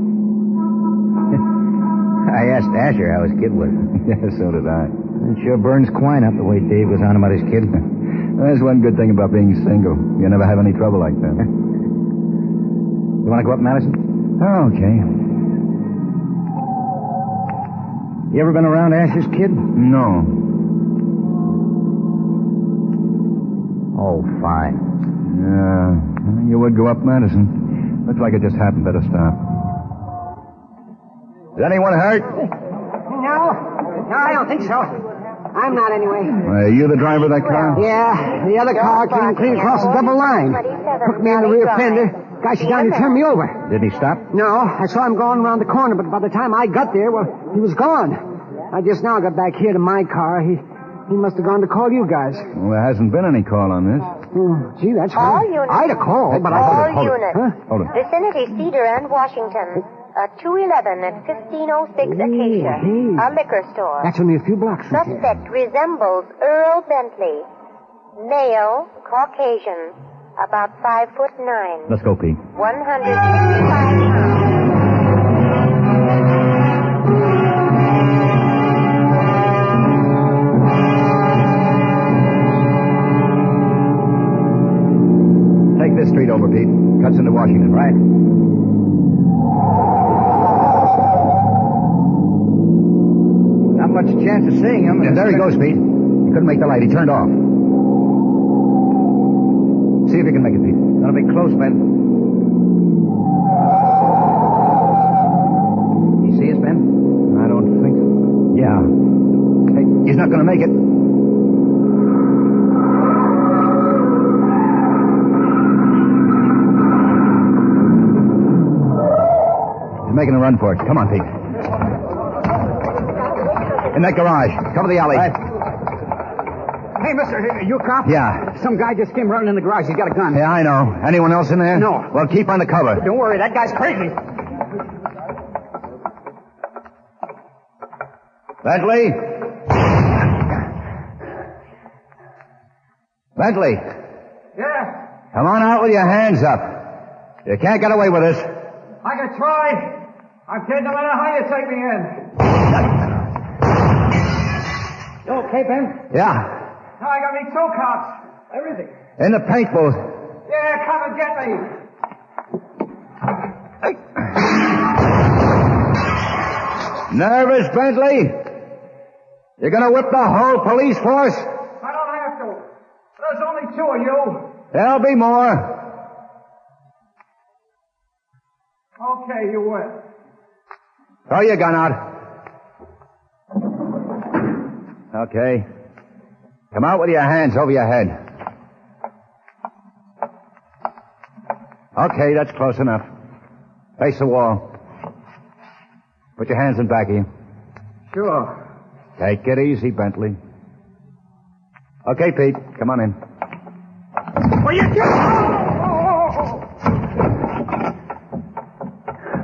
I asked Asher how his kid was. Yeah, so did I. It sure burns Quine up the way Dave was on about his kid. That's one good thing about being single. You never have any trouble like that. You want to go up, Madison? Oh, okay. You ever been around Asher's kid? No. Oh, fine. Yeah, you would go up, Madison. Looks like it just happened. Better stop. Is anyone hurt? No, I don't think so. I'm not anyway. Are you the driver of that car? Yeah, the other car came clean across the double line. Took me in the rear fender. Guy shut down and turned me over. Did he stop? No, I saw him going around the corner, but by the time I got there, well, he was gone. I just now got back here to my car. He must have gone to call you guys. Well, there hasn't been any call on this. Gee, that's All right. units. I'd have called, but All I... units. Huh? Hold it. Vicinity Cedar and Washington. 211 at 1506 Acacia. Hey. A liquor store. That's only a few blocks from here. Suspect resembles Earl Bentley. Male, Caucasian. About 5'9". Let's go, Pete. 165 pounds. Take this street over, Pete. Cuts into Washington. Right. Not much chance of seeing him. Yeah, there he goes, Pete. He couldn't make the light. He turned off. See if you can make it, Pete. Gonna be close, Ben. You see us, Ben? I don't think so. Yeah. Hey, he's not gonna make it. He's making a run for it. Come on, Pete. In that garage. Cover the alley. Right. Hey, mister, you a cop? Yeah. Some guy just came running in the garage. He's got a gun. Yeah, I know. Anyone else in there? No. Well, keep on the cover. Don't worry, that guy's crazy. Bentley? Bentley, Yeah, come on out with your hands up. You can't get away with this. I can try. I'm kidding no matter how you take me in. You okay, Ben? Yeah, Now I got me two cops. Everything. in the paint booth. Yeah, come and get me. Nervous, Bentley? You're gonna whip the whole police force? I don't have to. There's only two of you. There'll be more. Okay, you win. Throw your gun out. Okay. Come out with your hands over your head. Okay, that's close enough. Face the wall. Put your hands in back of you. Sure. Take it easy, Bentley. Okay, Pete, come on in. Well, you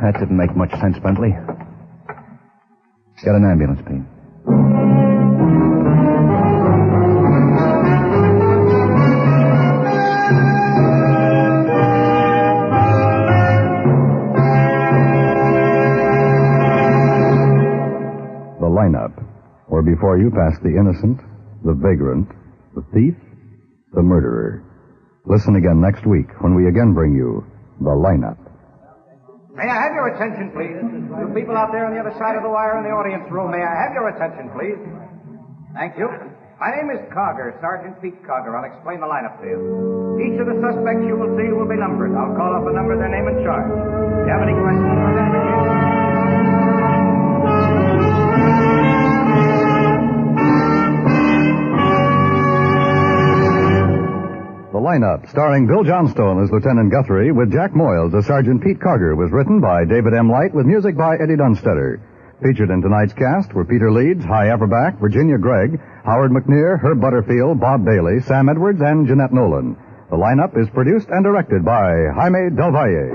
That didn't make much sense, Bentley. Get an ambulance, Pete. The lineup, where before you pass the innocent, the vagrant, the thief, the murderer. Listen again next week when we again bring you the lineup. May I have your attention, please? You people out there on the other side of the wire in the audience room, may I have your attention, please? Thank you. My name is Cogger, Sergeant Pete Cogger. I'll explain the lineup to you. Each of the suspects you will see will be numbered. I'll call off a number, their name and charge. Do you have any questions for identification? The lineup, starring Bill Johnstone as Lieutenant Guthrie with Jack Moyles as Sergeant Pete Cogger, was written by David M. Light with music by Eddie Dunstetter. Featured in tonight's cast were Peter Leeds, Hy Averback, Virginia Gregg, Howard McNear, Herb Butterfield, Bob Bailey, Sam Edwards, and Jeanette Nolan. The lineup is produced and directed by Jaime Del Valle.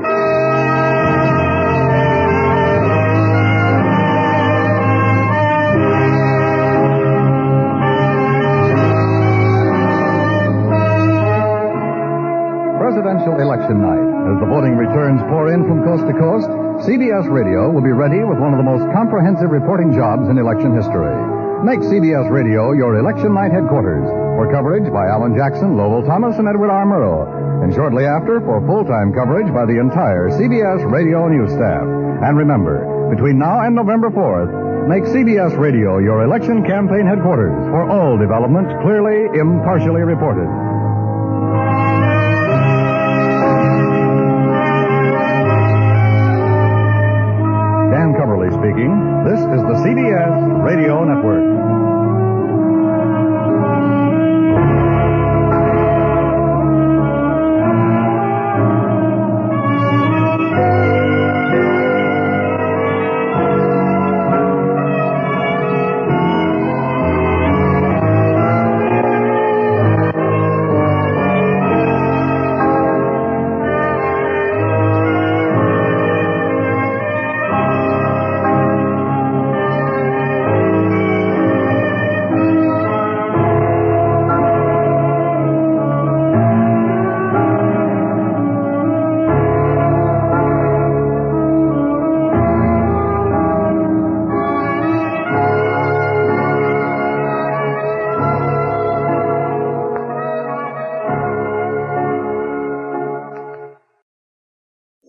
Presidential election night. As the voting returns pour in from coast to coast, CBS Radio will be ready with one of the most comprehensive reporting jobs in election history. Make CBS Radio your election night headquarters for coverage by Alan Jackson, Lowell Thomas, and Edward R. Murrow. And shortly after, for full-time coverage by the entire CBS Radio news staff. And remember, between now and November 4th, make CBS Radio your election campaign headquarters for all developments clearly, impartially reported. Dan Coverly speaking. This is the CBS Radio Network.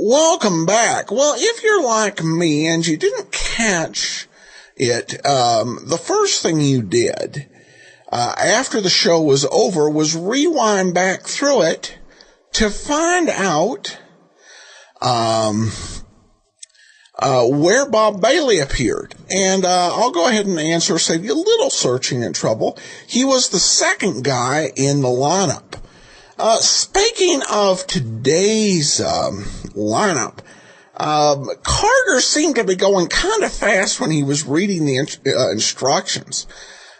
Welcome back. Well, if you're like me and you didn't catch it, the first thing you did after the show was over was rewind back through it to find out where Bob Bailey appeared. And I'll go ahead and answer, save you a little searching and trouble. He was the second guy in the lineup. Speaking of today's lineup, Carter seemed to be going kind of fast when he was reading the instructions.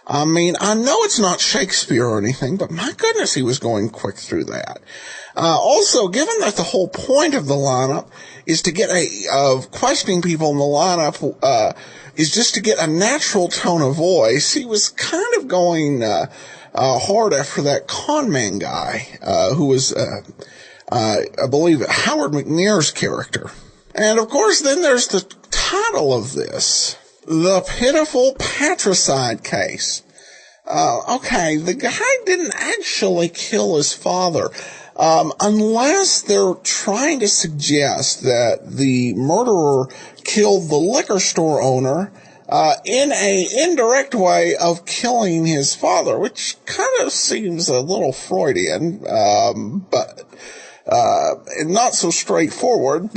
I mean, I know it's not Shakespeare or anything, but my goodness, he was going quick through that. Also, given that the whole point of the lineup is to get of questioning people in the lineup, is just to get a natural tone of voice, he was kind of going hard after that con man guy, who was, I believe, Howard McNear's character. And of course, then there's the title of this, The Pitiful Patricide Case. Okay, the guy didn't actually kill his father, unless they're trying to suggest that the murderer killed the liquor store owner in a indirect way of killing his father, which kind of seems a little Freudian, but not so straightforward.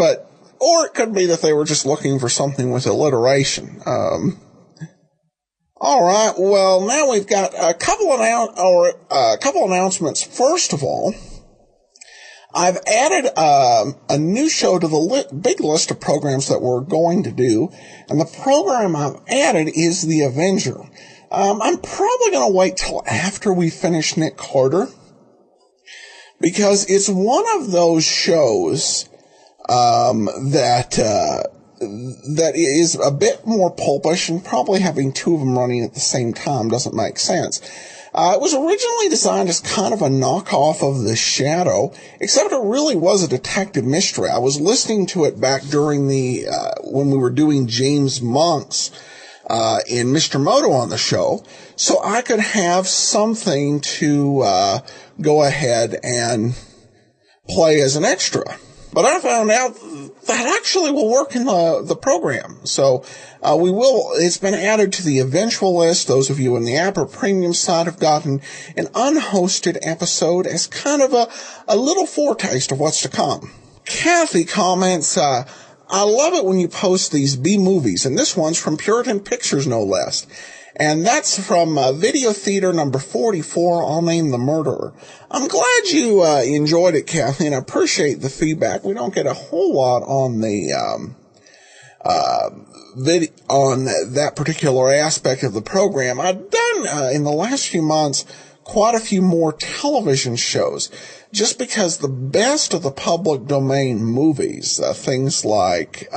Or it could be that they were just looking for something with alliteration. All right. Well, now we've got a couple announcements. First of all, I've added a new show to the big list of programs that we're going to do, and the program I've added is The Avenger. I'm probably going to wait till after we finish Nick Carter, because it's one of those shows that is a bit more pulpish, and probably having two of them running at the same time doesn't make sense. It was originally designed as kind of a knockoff of The Shadow, except it really was a detective mystery. I was listening to it back during when we were doing James Monk's in Mr. Moto on the show, so I could have something to go ahead and play as an extra. But I found out that actually will work in the program. So it's been added to the eventual list. Those of you in the app or premium side have gotten an unhosted episode as kind of a little foretaste of what's to come. Kathy comments, I love it when you post these B-movies, and this one's from Puritan Pictures, no less. And that's from Video Theater number 44, I'll Name the Murderer. I'm glad you enjoyed it, Kathy, and I appreciate the feedback. We don't get a whole lot on the on that particular aspect of the program. I've done, in the last few months, quite a few more television shows, just because the best of the public domain movies, things like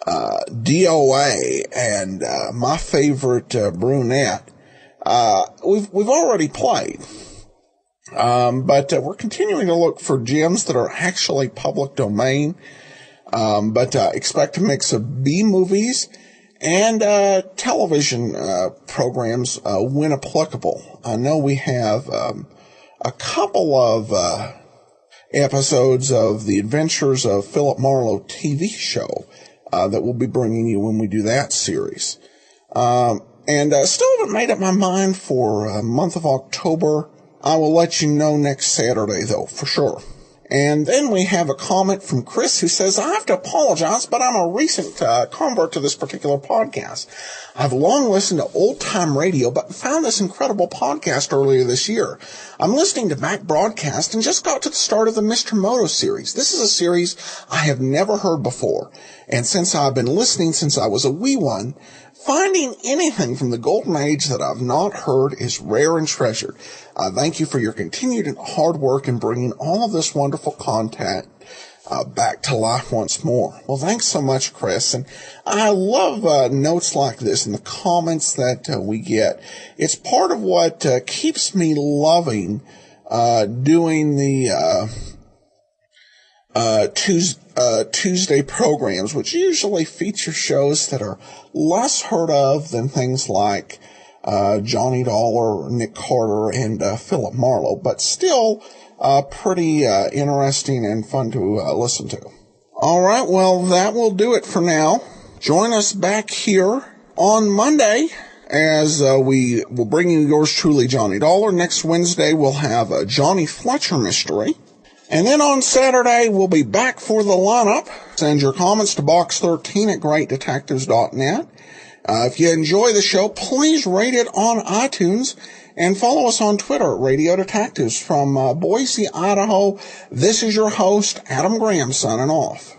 DOA and My Favorite Brunette, we've already played. But we're continuing to look for gems that are actually public domain. But expect a mix of B-movies and television programs when applicable. I know we have a couple of episodes of The Adventures of Philip Marlowe TV show that we'll be bringing you when we do that series. And still haven't made up my mind for month of October. I will let you know next Saturday, though, for sure. And then we have a comment from Chris who says, I have to apologize, but I'm a recent convert to this particular podcast. I've long listened to old-time radio, but found this incredible podcast earlier this year. I'm listening to back broadcast and just got to the start of the Mr. Moto series. This is a series I have never heard before. And since I've been listening since I was a wee one, finding anything from the golden age that I've not heard is rare and treasured. Thank you for your continued hard work in bringing all of this wonderful content back to life once more. Well, thanks so much, Chris. And I love notes like this and the comments that we get. It's part of what keeps me loving doing the Tuesday programs, which usually feature shows that are less heard of than things like Johnny Dollar, Nick Carter, and Philip Marlowe, but still pretty interesting and fun to listen to. All right, well, that will do it for now. Join us back here on Monday as we will bring you yours truly, Johnny Dollar. Next Wednesday, we'll have a Johnny Fletcher mystery. And then on Saturday, we'll be back for the lineup. Send your comments to box13 at greatdetectives.net. If you enjoy the show, please rate it on iTunes and follow us on Twitter at Radio Detectives. From Boise, Idaho, this is your host, Adam Graham, signing off.